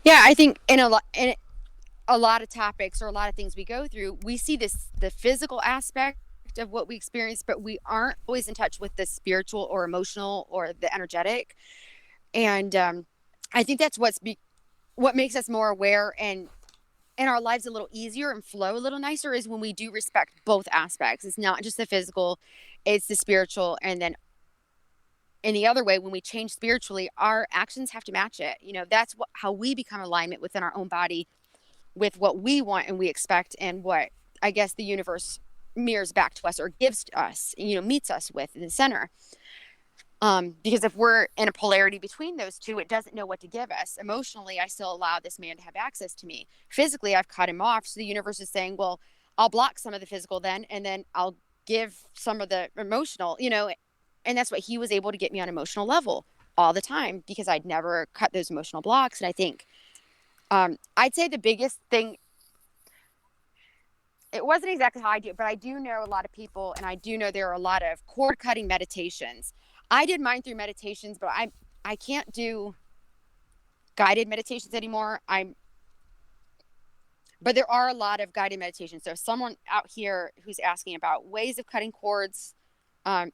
Yeah, I think in a lot of topics or a lot of things we go through, we see the physical aspect of what we experience, but we aren't always in touch with the spiritual or emotional or the energetic. And I think that's what makes us more aware and our lives a little easier and flow a little nicer is when we do respect both aspects. It's not just the physical, it's the spiritual. And then in the other way, when we change spiritually, our actions have to match it. That's how we become alignment within our own body with what we want and we expect, and what I guess the universe mirrors back to us or gives to us, meets us with in the center. Because if we're in a polarity between those two, it doesn't know what to give us. Emotionally, I still allow this man to have access to me. Physically, I've cut him off. So the universe is saying, well, I'll block some of the physical then, and then I'll give some of the emotional, and that's what he was able to get me on emotional level. all the time because I'd never cut those emotional blocks. And I think I'd say the biggest thing, it wasn't exactly how I do it, but I do know a lot of people, and I do know there are a lot of cord cutting meditations. I did mine through meditations, but I can't do guided meditations anymore. But there are a lot of guided meditations. So if someone out here who's asking about ways of cutting cords,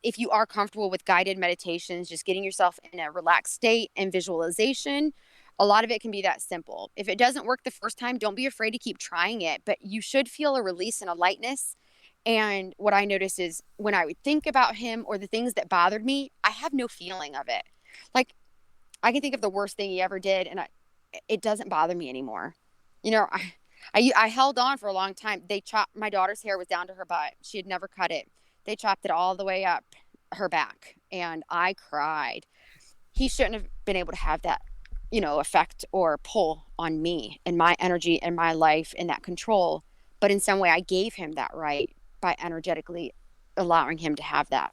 if you are comfortable with guided meditations, just getting yourself in a relaxed state and visualization, a lot of it can be that simple. If it doesn't work the first time, don't be afraid to keep trying it, but you should feel a release and a lightness. And what I noticed is when I would think about him or the things that bothered me, I have no feeling of it. Like, I can think of the worst thing he ever did, and it doesn't bother me anymore. You know, I held on for a long time. They chopped, my daughter's hair was down to her butt. She had never cut it. They chopped it all the way up her back, and I cried. He shouldn't have been able to have that, effect or pull on me and my energy and my life and that control. But in some way, I gave him that right by energetically allowing him to have that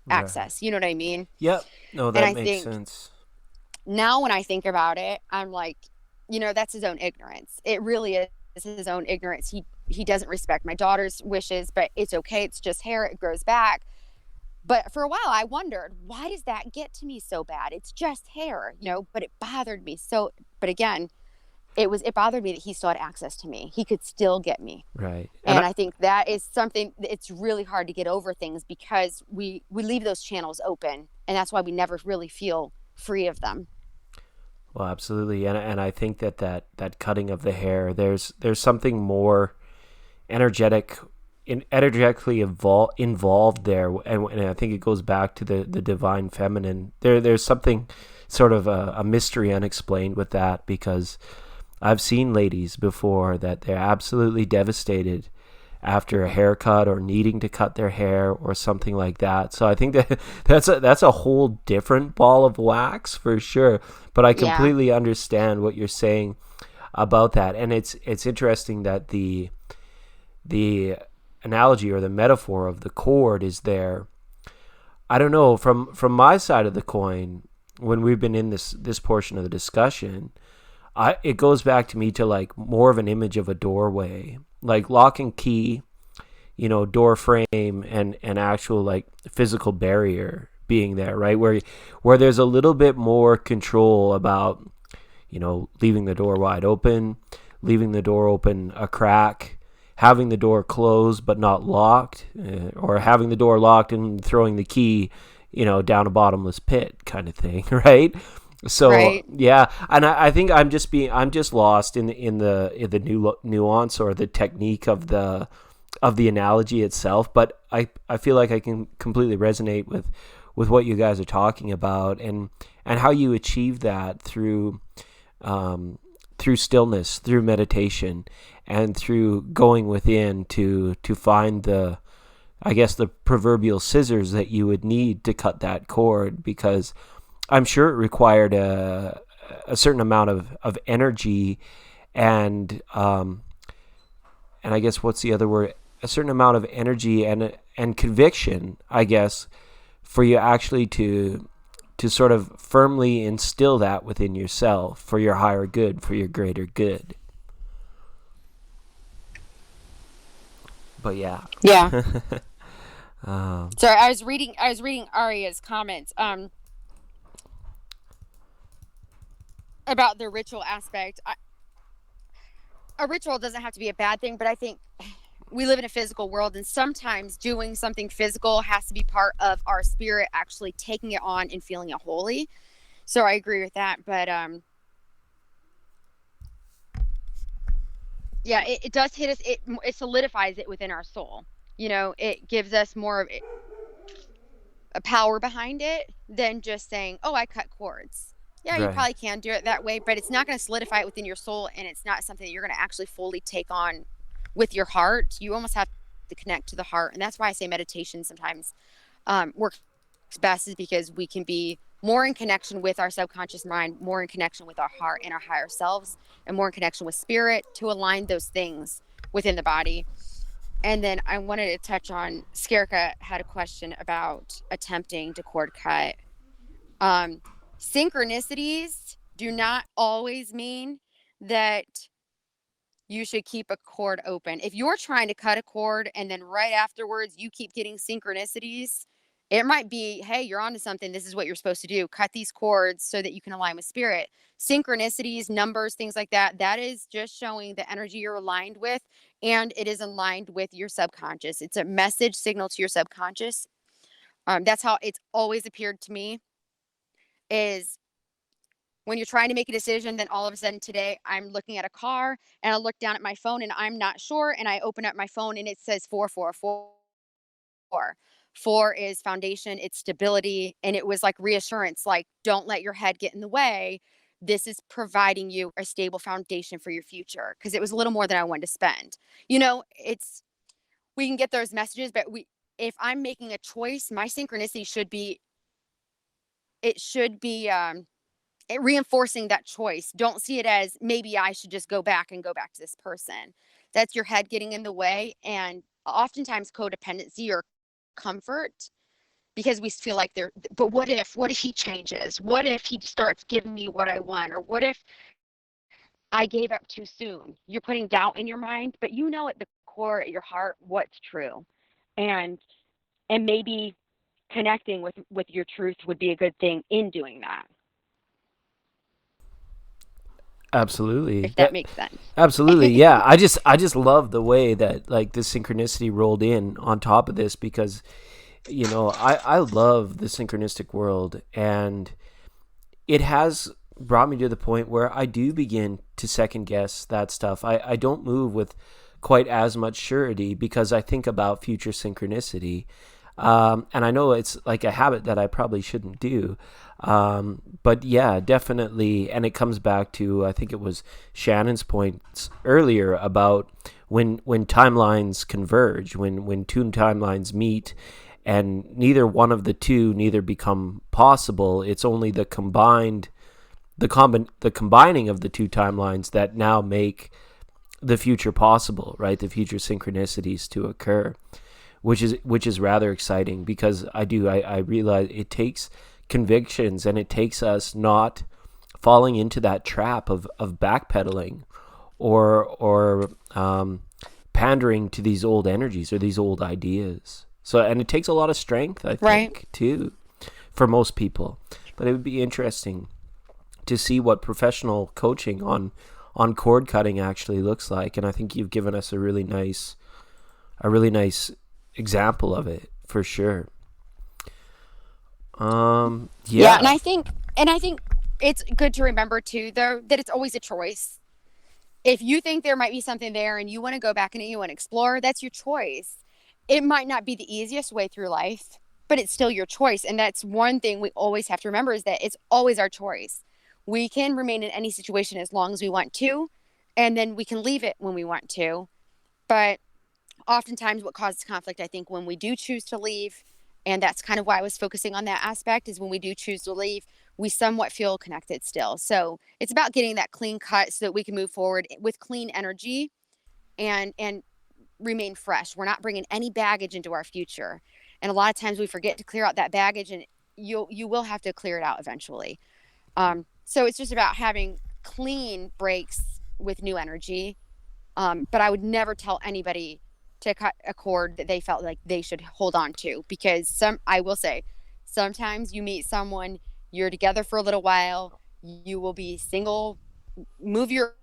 access. You know what I mean? Yep. No, that makes sense. Now when I think about it, I'm like, that's his own ignorance. It really is his own ignorance. He doesn't respect my daughter's wishes, but it's okay. It's just hair. It grows back. But for a while I wondered, why does that get to me so bad? It's just hair, but it bothered me. So, but again, it bothered me that he still had access to me. He could still get me. Right. And I think that is something, it's really hard to get over things because we leave those channels open, and that's why we never really feel free of them. Well, absolutely. And I think that cutting of the hair, there's something more energetically involved there, and I think it goes back to the divine feminine. There's something sort of a mystery unexplained with that, because I've seen ladies before that they're absolutely devastated after a haircut or needing to cut their hair or something like that. So I think that's a whole different ball of wax for sure. But I completely understand what you're saying about that, and it's interesting that the analogy or the metaphor of the cord is there. I don't know, from my side of the coin, when we've been in this portion of the discussion, it goes back to me to like more of an image of a doorway, like lock and key, door frame and actual like physical barrier being there, right? Where there's a little bit more control about, leaving the door wide open, leaving the door open a crack, having the door closed but not locked, or having the door locked and throwing the key, down a bottomless pit kind of thing, right? So right. Yeah, and I think I'm just lost in the nuance or the technique of the analogy itself, but I feel like I can completely resonate with what you guys are talking about, and how you achieve that through stillness, through meditation, and through going within to find the proverbial scissors that you would need to cut that cord, because I'm sure it required a certain amount of energy and I guess what's the other word? A certain amount of energy and conviction, I guess, for you actually to sort of firmly instill that within yourself for your higher good, for your greater good. But yeah. Sorry, I was reading Aria's comments about the ritual aspect. A ritual doesn't have to be a bad thing, but I think we live in a physical world, and sometimes doing something physical has to be part of our spirit actually taking it on and feeling it holy. So I agree with that, but it does hit us. It solidifies it within our soul. It gives us more of a power behind it than just saying, "Oh, I cut cords." Yeah, right. You probably can do it that way, but it's not going to solidify it within your soul, and it's not something that you're going to actually fully take on with your heart. You almost have to connect to the heart, and that's why I say meditation sometimes works best, is because we can be more in connection with our subconscious mind, more in connection with our heart and our higher selves, and more in connection with spirit to align those things within the body. And then I wanted to touch on, Skerka had a question about attempting to cord cut. Synchronicities do not always mean that you should keep a cord open. If you're trying to cut a cord and then right afterwards you keep getting synchronicities, it might be, hey, you're onto something. This is what you're supposed to do. Cut these cords so that you can align with spirit. Synchronicities, numbers, things like that, that is just showing the energy you're aligned with, and it is aligned with your subconscious. It's a message signal to your subconscious. That's how it's always appeared to me, is when you're trying to make a decision, then all of a sudden today I'm looking at a car and I look down at my phone and I'm not sure. And I open up my phone and it says 444. Four is foundation, it's stability. And it was like reassurance, like, don't let your head get in the way. This is providing you a stable foundation for your future. Cause it was a little more than I wanted to spend. It's, we can get those messages, but if I'm making a choice, my synchronicity should be, it should be, reinforcing that choice. Don't see it as maybe I should just go back and go back to this person. That's your head getting in the way. And oftentimes codependency or comfort, because we feel like but what if he changes? What if he starts giving me what I want? Or what if I gave up too soon? You're putting doubt in your mind, but you know at the core, at your heart, what's true. And maybe connecting with your truth would be a good thing in doing that. Absolutely. If that makes sense. Absolutely. Yeah. I just love the way that like the synchronicity rolled in on top of this, because I love the synchronistic world, and it has brought me to the point where I do begin to second guess that stuff. I don't move with quite as much surety because I think about future synchronicity. And I know it's like a habit that I probably shouldn't do. But yeah, definitely. And it comes back to, I think it was Shannon's points earlier about when timelines converge, when two timelines meet, and neither one of the two neither become possible. It's only the combining of the two timelines that now make the future possible, right? The future synchronicities to occur, which is rather exciting, because I realize it takes convictions, and it takes us not falling into that trap of backpedaling or pandering to these old energies or these old ideas. So, and it takes a lot of strength, I think, right, too, for most people. But it would be interesting to see what professional coaching on cord cutting actually looks like. And I think you've given us a really nice example of it, for sure. Yeah, and I think it's good to remember too, though, that it's always a choice. If you think there might be something there and you want to go back and you want to explore, that's your choice. It might not be the easiest way through life, but it's still your choice. And that's one thing we always have to remember, is that it's always our choice. We can remain in any situation as long as we want to, and then we can leave it when we want to. But oftentimes what causes conflict, I think, when we do choose to leave, and that's kind of why I was focusing on that aspect, is when we do choose to leave, we somewhat feel connected still. So it's about getting that clean cut so that we can move forward with clean energy and remain fresh. We're not bringing any baggage into our future. And a lot of times we forget to clear out that baggage, and you will have to clear it out eventually. So it's just about having clean breaks with new energy. But I would never tell anybody to cut a cord that they felt like they should hold on to, because I will say, sometimes you meet someone, you're together for a little while, you will be single, move your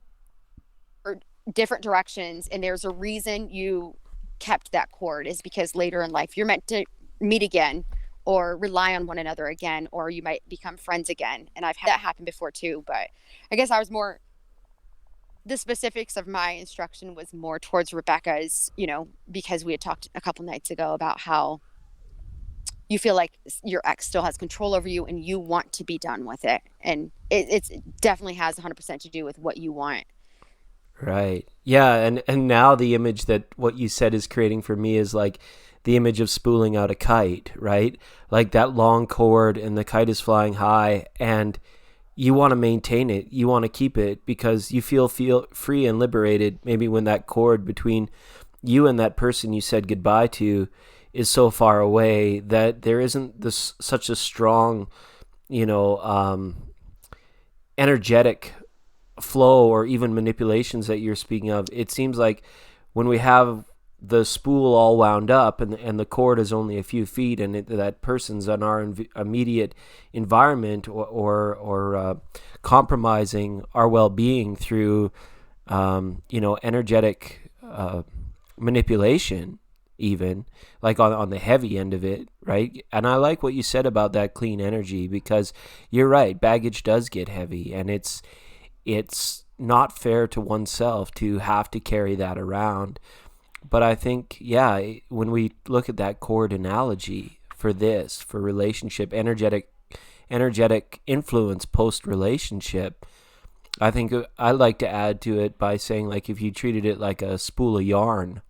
different directions, and there's a reason you kept that cord, is because later in life you're meant to meet again or rely on one another again, or you might become friends again. And I've had that happen before too, but I guess the specifics of my instruction was more towards Rebecca's, because we had talked a couple nights ago about how you feel like your ex still has control over you and you want to be done with it. And it definitely has 100% to do with what you want. Right. Yeah. And now the image that what you said is creating for me is like the image of spooling out a kite, right? Like that long cord and the kite is flying high, and you want to maintain it. You want to keep it because you feel free and liberated. Maybe when that cord between you and that person you said goodbye to is so far away that there isn't such a strong energetic flow or even manipulations that you're speaking of, it seems like when we have the spool all wound up and the cord is only a few feet and that person's on our immediate environment or compromising our well-being through energetic manipulation, even like on the heavy end of it, right? And I like what you said about that clean energy, because you're right, baggage does get heavy, and it's not fair to oneself to have to carry that around. But I think, when we look at that cord analogy for relationship, energetic influence post-relationship, I think I like to add to it by saying, like, if you treated it like a spool of yarn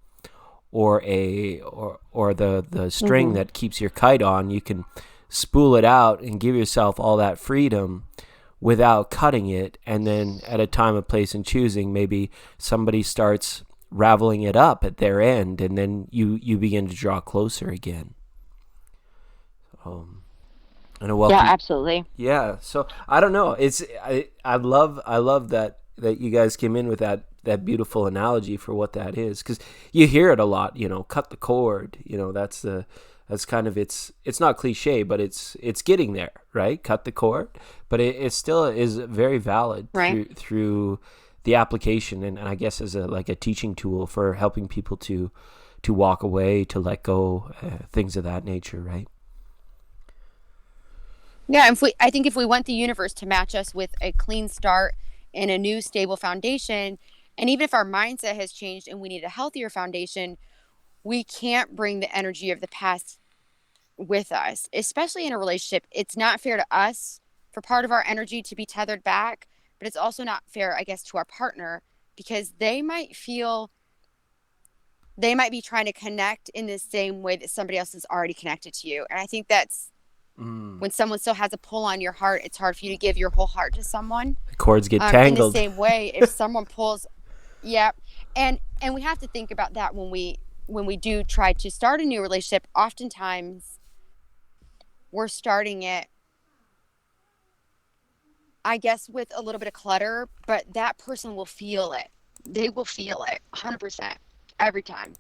or the string that keeps your kite on, you can spool it out and give yourself all that freedom without cutting it. And then at a time of place and choosing, maybe somebody starts raveling it up at their end, and then you begin to draw closer again. Yeah, absolutely. Yeah, so I don't know. I love that you guys came in with that beautiful analogy for what that is, because you hear it a lot. Cut the cord. That's kind of it's not cliche, but it's getting there, right? Cut the cord, but it still is very valid, right, through the application, and I guess as a teaching tool for helping people to walk away, to let go, things of that nature, right? Yeah, I think if we want the universe to match us with a clean start and a new stable foundation, and even if our mindset has changed and we need a healthier foundation, we can't bring the energy of the past with us, especially in a relationship. It's not fair to us for part of our energy to be tethered back, but it's also not fair, I guess, to our partner, because they might be trying to connect in the same way that somebody else is already connected to you. And I think that's when someone still has a pull on your heart, it's hard for you to give your whole heart to someone. The cords get tangled. In the same way, if someone pulls, and we have to think about that when we do try to start a new relationship. Oftentimes, we're starting it, I guess, with a little bit of clutter, but that person will feel it. They will feel it 100% every time.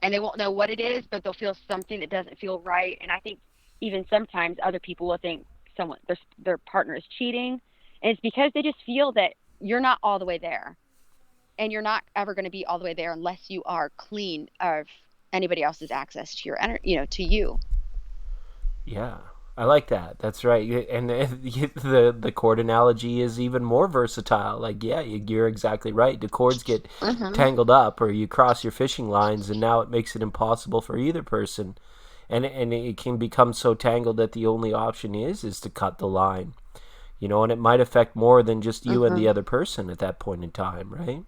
And they won't know what it is, but they'll feel something that doesn't feel right. And I think even sometimes other people will think their partner is cheating. And it's because they just feel that you're not all the way there. And you're not ever going to be all the way there unless you are clean of anybody else's access to your energy, to you. Yeah. I like that. That's right. And the cord analogy is even more versatile. Like, you're exactly right. The cords get tangled up, or you cross your fishing lines, and now it makes it impossible for either person. And it can become so tangled that the only option is to cut the line. And it might affect more than just you and the other person at that point in time, right?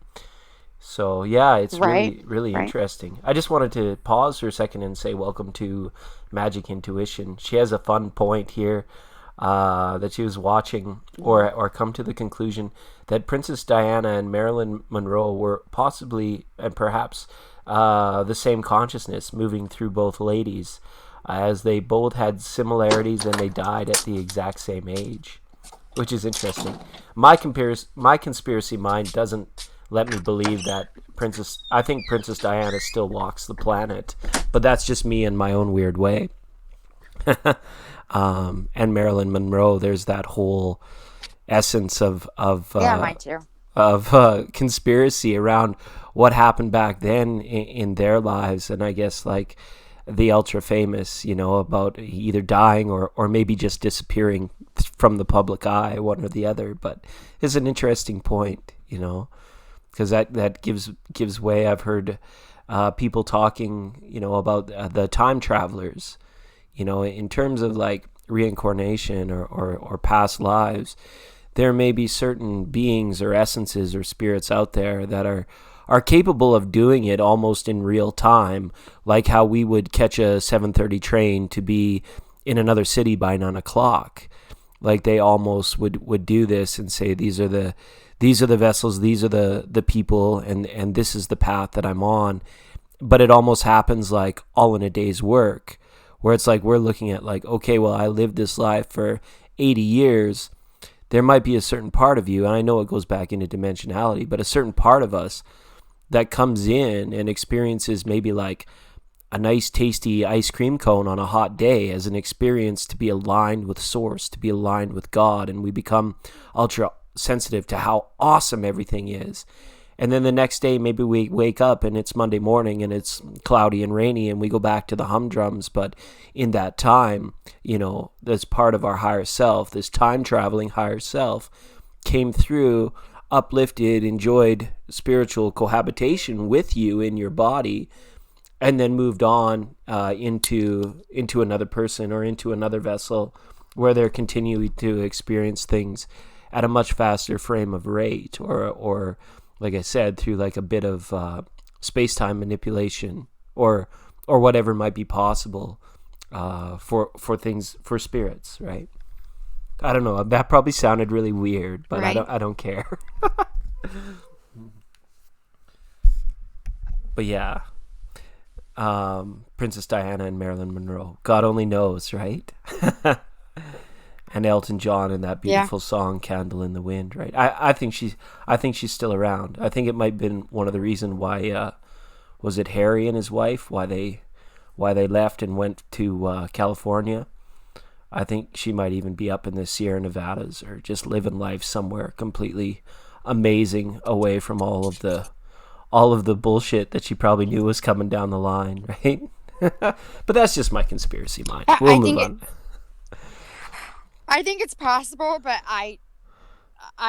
So, it's really interesting. I just wanted to pause for a second and say welcome to Magic Intuition. She has a fun point here that she was watching or come to the conclusion that Princess Diana and Marilyn Monroe were possibly and perhaps the same consciousness moving through both ladies, as they both had similarities and they died at the exact same age, which is interesting. My conspiracy mind doesn't let me believe that I think Princess Diana still walks the planet, but that's just me in my own weird way. And Marilyn Monroe, there's that whole essence of mine too. Of conspiracy around what happened back then in their lives, and I guess like the ultra famous, about either dying or maybe just disappearing from the public eye, one or the other. But it's an interesting point, because that gives way. I've heard people talking, about the time travelers, in terms of like reincarnation or past lives. There may be certain beings or essences or spirits out there that are capable of doing it almost in real time, like how we would catch a 7:30 train to be in another city by 9 o'clock. Like they almost would do this and say, these are the vessels, these are the people, and this is the path that I'm on. But it almost happens like all in a day's work, where it's like we're looking at like, okay, well, I lived this life for 80 years, there might be a certain part of you, and I know it goes back into dimensionality, but a certain part of us that comes in and experiences maybe like a nice tasty ice cream cone on a hot day as an experience to be aligned with source, to be aligned with God, and we become ultra sensitive to how awesome everything is. And then the next day, maybe we wake up and it's Monday morning and it's cloudy and rainy and we go back to the humdrums. But in that time, this part of our higher self, this time traveling higher self, came through, uplifted, enjoyed spiritual cohabitation with you in your body, and then moved on into another person or into another vessel where they're continuing to experience things at a much faster frame of rate, or like I said, through like a bit of space-time manipulation or whatever might be possible for things, for spirits, right? I don't know. That probably sounded really weird, but right. I don't care. But yeah. Princess Diana and Marilyn Monroe. God only knows, right? And Elton John and that beautiful song "Candle in the Wind," right? I think she's still around. I think it might have been one of the reasons why was it Harry and his wife, why they left and went to California. I think she might even be up in the Sierra Nevadas or just living life somewhere completely amazing, away from all of the bullshit that she probably knew was coming down the line, right? But that's just my conspiracy mind. We'll move on. I think it's possible, but I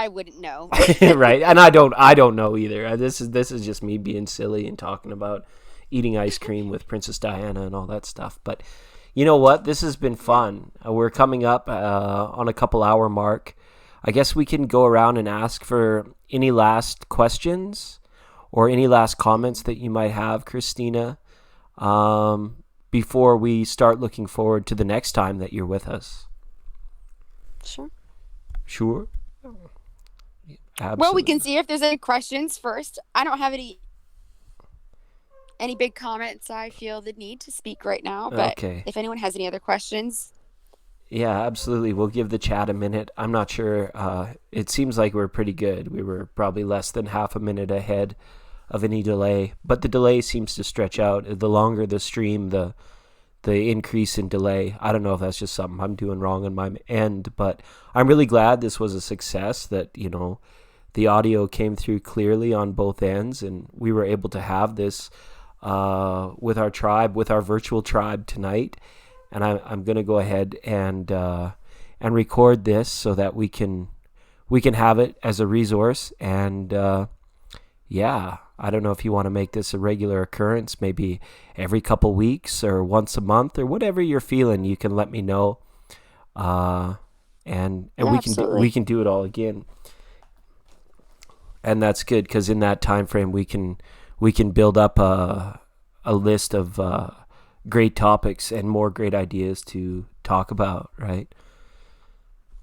wouldn't know. Right, and I don't know either. This is just me being silly and talking about eating ice cream with Princess Diana and all that stuff. But you know what? This has been fun. We're coming up on a couple hour mark. I guess we can go around and ask for any last questions or any last comments that you might have, Christina, before we start looking forward to the next time that you're with us. Sure. Absolutely. Well, we can see if there's any questions first. I don't have any big comments I feel the need to speak right now, but if anyone has any other questions. Yeah, absolutely. We'll give the chat a minute. I'm not sure. It seems like we're pretty good. We were probably less than half a minute ahead of any delay, but the delay seems to stretch out. The longer the stream, the increase in delay. I don't know if that's just something I'm doing wrong on my end, but I'm really glad this was a success, that the audio came through clearly on both ends, and we were able to have this with our tribe, with our virtual tribe tonight. And I'm going to go ahead and record this so that we can have it as a resource. And I don't know if you want to make this a regular occurrence, maybe every couple weeks or once a month or whatever you're feeling. You can let me know, and we can do it all again. And that's good, because in that time frame we can build up a list of great topics and more great ideas to talk about, right?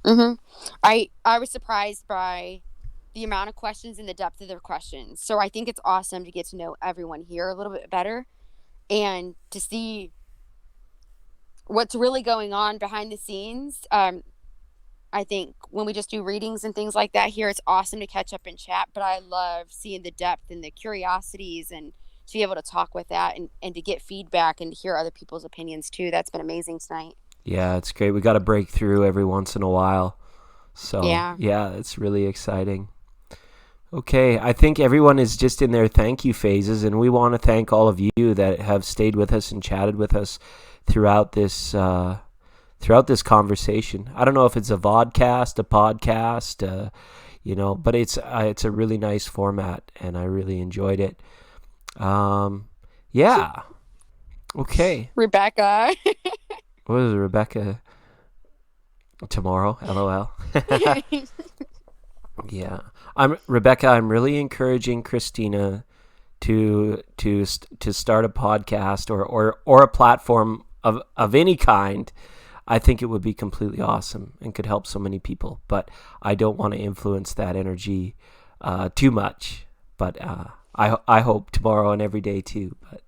I was surprised by the amount of questions and the depth of their questions. So I think it's awesome to get to know everyone here a little bit better and to see what's really going on behind the scenes. I think when we just do readings and things like that here, it's awesome to catch up and chat, but I love seeing the depth and the curiosities and to be able to talk with that and to get feedback and to hear other people's opinions too. That's been amazing tonight. Yeah, it's great. We got to break through every once in a while. So yeah, it's really exciting. Okay, I think everyone is just in their thank you phases, and we want to thank all of you that have stayed with us and chatted with us throughout this conversation. I don't know if it's a vodcast, a podcast, but it's a really nice format, and I really enjoyed it. Yeah. Okay. Rebecca. What is it, Rebecca? Tomorrow, LOL. Yeah. Rebecca, I'm really encouraging Christina to start a podcast or a platform of any kind. I think it would be completely awesome and could help so many people, but I don't want to influence that energy too much. But I hope tomorrow and every day too. But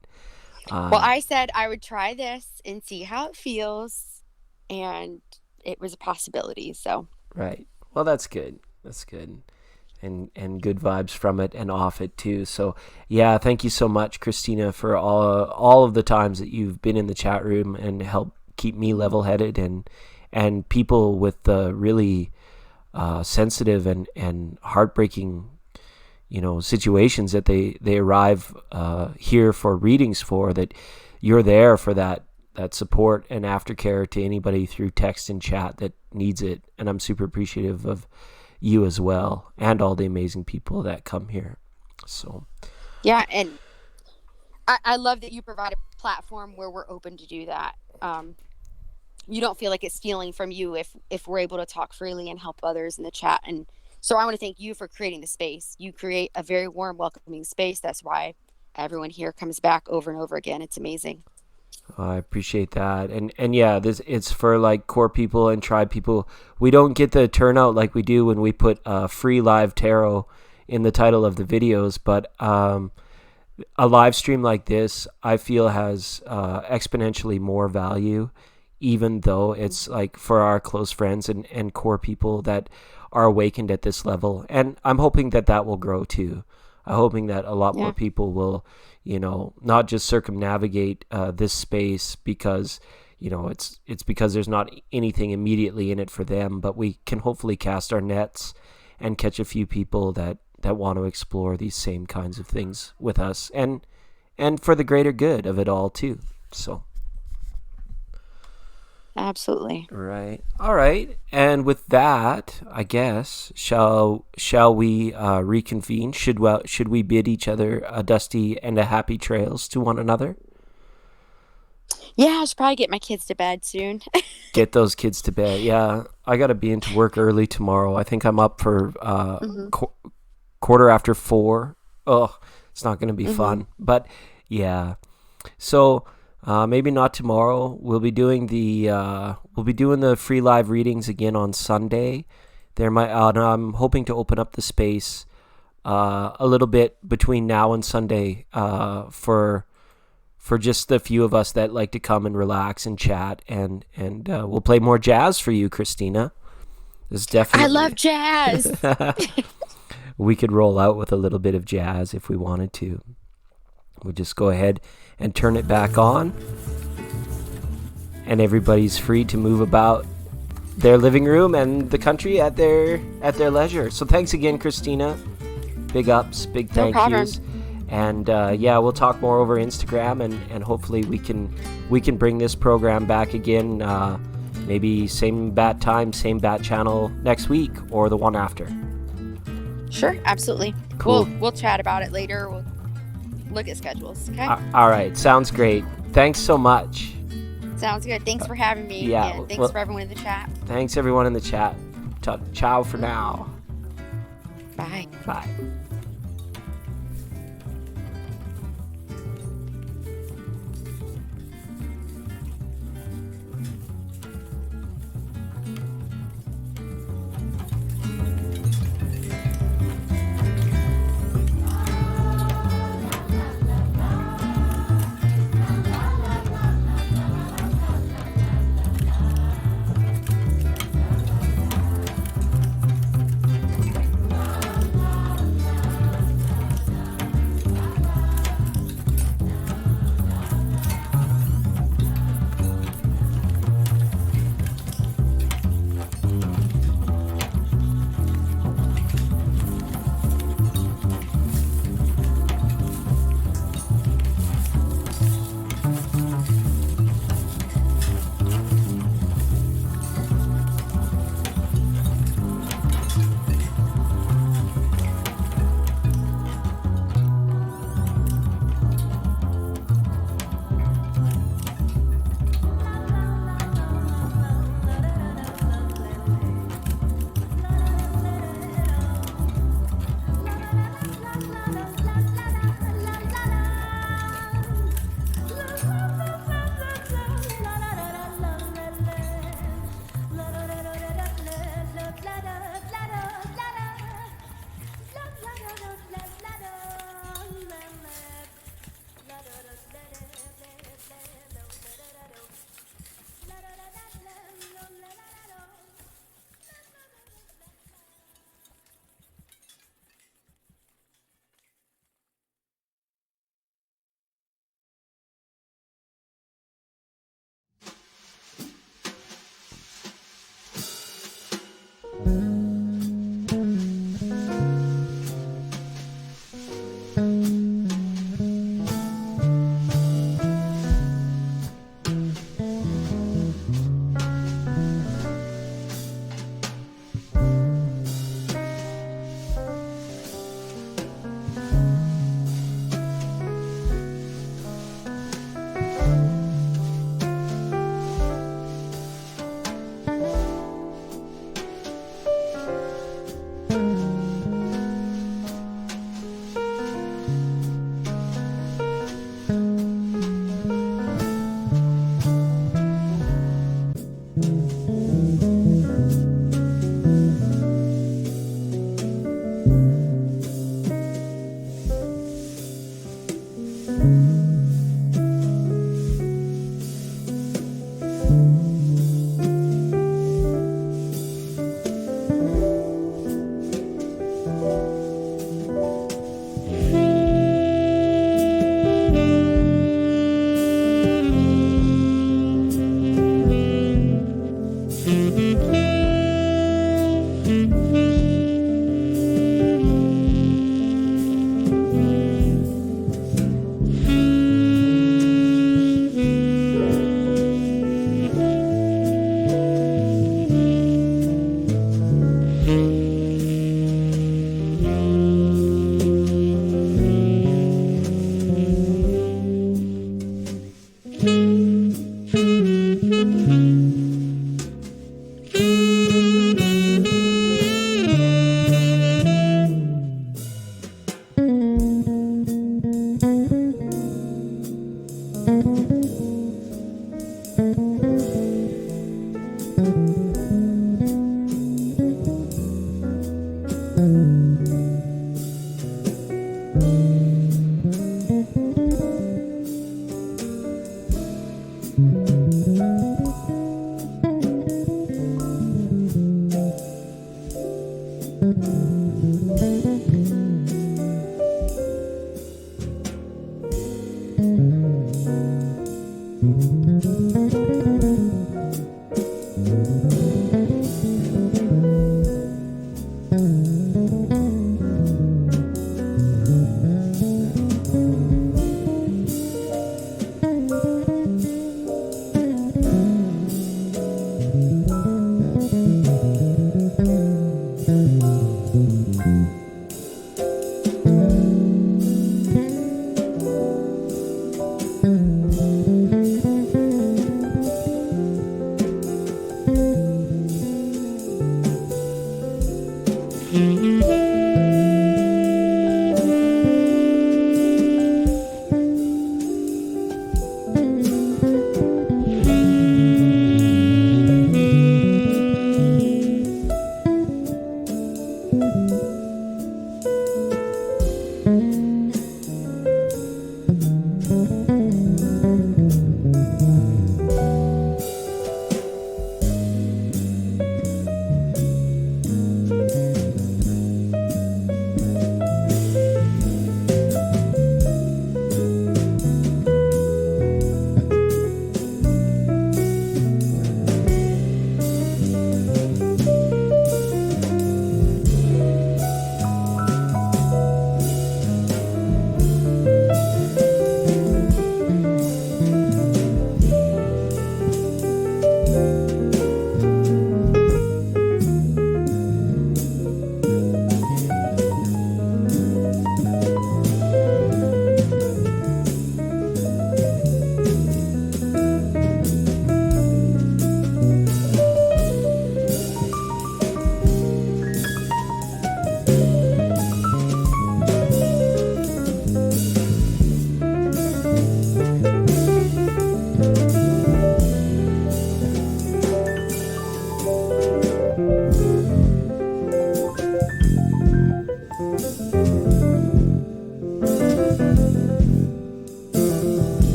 well, I said I would try this and see how it feels, and it was a possibility. So right. Well, that's good. That's good. And good vibes from it and off it too. So yeah, thank you so much, Christina, for all of the times that you've been in the chat room and helped keep me level-headed and people with the really sensitive and heartbreaking, situations that they arrive here for readings for, that you're there for that support and aftercare to anybody through text and chat that needs it. And I'm super appreciative of you as well, and all the amazing people that come here. So yeah, and I love that you provide a platform where we're open to do that. You don't feel like it's stealing from you if we're able to talk freely and help others in the chat. And so I want to thank you for creating the space. You create a very warm, welcoming space. That's why everyone here comes back over and over again. It's amazing. I appreciate that. And yeah, it's for like core people and tribe people. We don't get the turnout like we do when we put free live tarot in the title of the videos, but a live stream like this, I feel, has exponentially more value, even though it's like for our close friends and core people that are awakened at this level. And I'm hoping that will grow too. I'm hoping that a lot more people will, not just circumnavigate this space because, it's because there's not anything immediately in it for them, but we can hopefully cast our nets and catch a few people that want to explore these same kinds of things with us, and for the greater good of it all too. So. Absolutely. Right. All right. And with that, I guess, shall we reconvene? Should we bid each other a dusty and a happy trails to one another? Yeah, I should probably get my kids to bed soon. Get those kids to bed. Yeah, I got to be into work early tomorrow. I think I'm up for 4:15. Oh, it's not going to be fun. But yeah. So maybe not tomorrow. We'll be doing the free live readings again on Sunday. I'm hoping to open up the space a little bit between now and Sunday for just the few of us that like to come and relax and chat, and we'll play more jazz for you, Christina. I love jazz. We could roll out with a little bit of jazz if we wanted to. We'll just go ahead and turn it back on, and everybody's free to move about their living room and the country at their leisure. So thanks again, Christina. Big ups, big thank yous. And we'll talk more over Instagram, and hopefully we can bring this program back again, maybe same bat time, same bat channel next week or the one after. Sure, absolutely. Cool. We'll chat about it later. We'll look at schedules. Okay. All right, sounds great. Thanks so much. Sounds good. Thanks for having me. Yeah. And thanks for everyone in the chat. Thanks everyone in the chat. Ciao for now. Bye. Bye.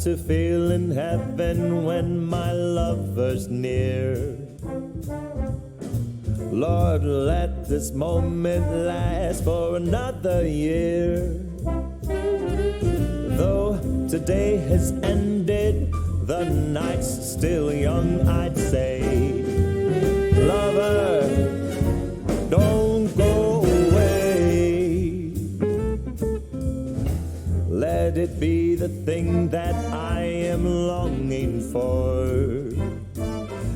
to feel in heaven when my lover's near. Lord, let this moment last for another year. Though today has ended, the night's still young, I'd say. Lover, don't go away. Let it be the thing that I am longing for.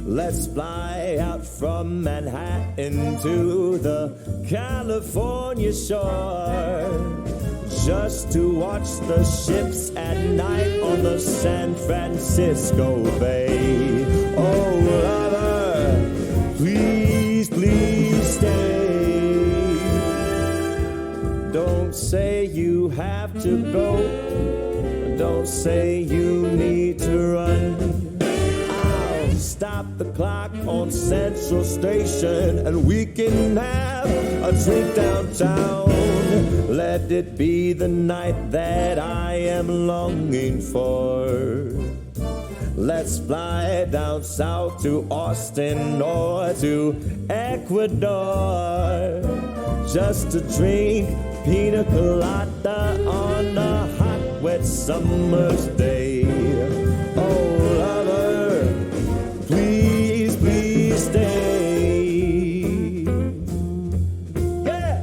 Let's fly out from Manhattan to the California shore, just to watch the ships at night on the San Francisco Bay. Oh, lover, please, please stay. Don't say you have to go. Don't say you need to run. Stop the clock on Central Station and we can have a drink downtown. Let it be the night that I am longing for. Let's fly down south to Austin or to Ecuador, just to drink pina colada on a hot, wet summer's day. Oh, lover, please, please stay. Yeah!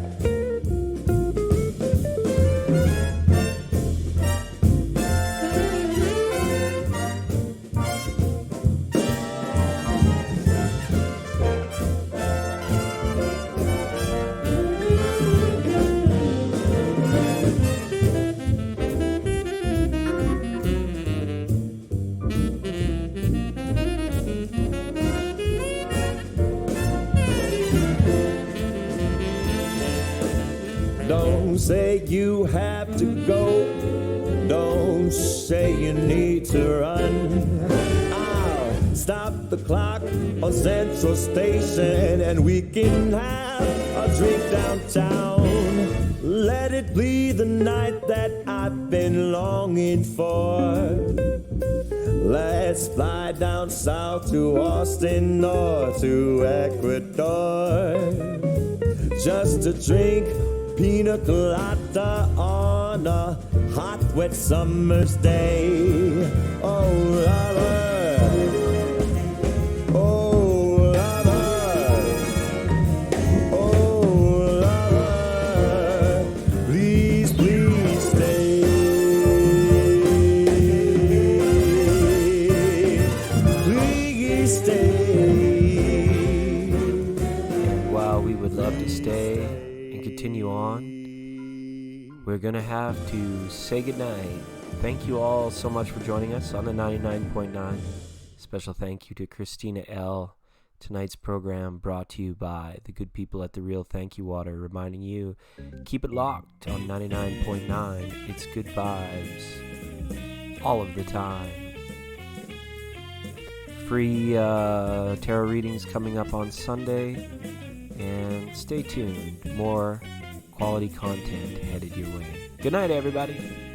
Don't say you have to go. Don't say you need to run. I'll stop the clock on Central Station and we can have a drink downtown. Let it be the night that I've been longing for. Let's fly down south to Austin or to Ecuador, just to drink pina colada on a hot, wet summer's day. Oh, lover, oh, lover, oh, lover, please, please stay. Please stay. And while we would love to stay and continue on, we're gonna have to say goodnight. Thank you all so much for joining us on the 99.9. Special thank you to Christina L. Tonight's program brought to you by the good people at The Real Thank You Water, reminding you, keep it locked on 99.9. It's good vibes all of the time. Free tarot readings coming up on Sunday, and stay tuned. More quality content headed your way. Good night, everybody.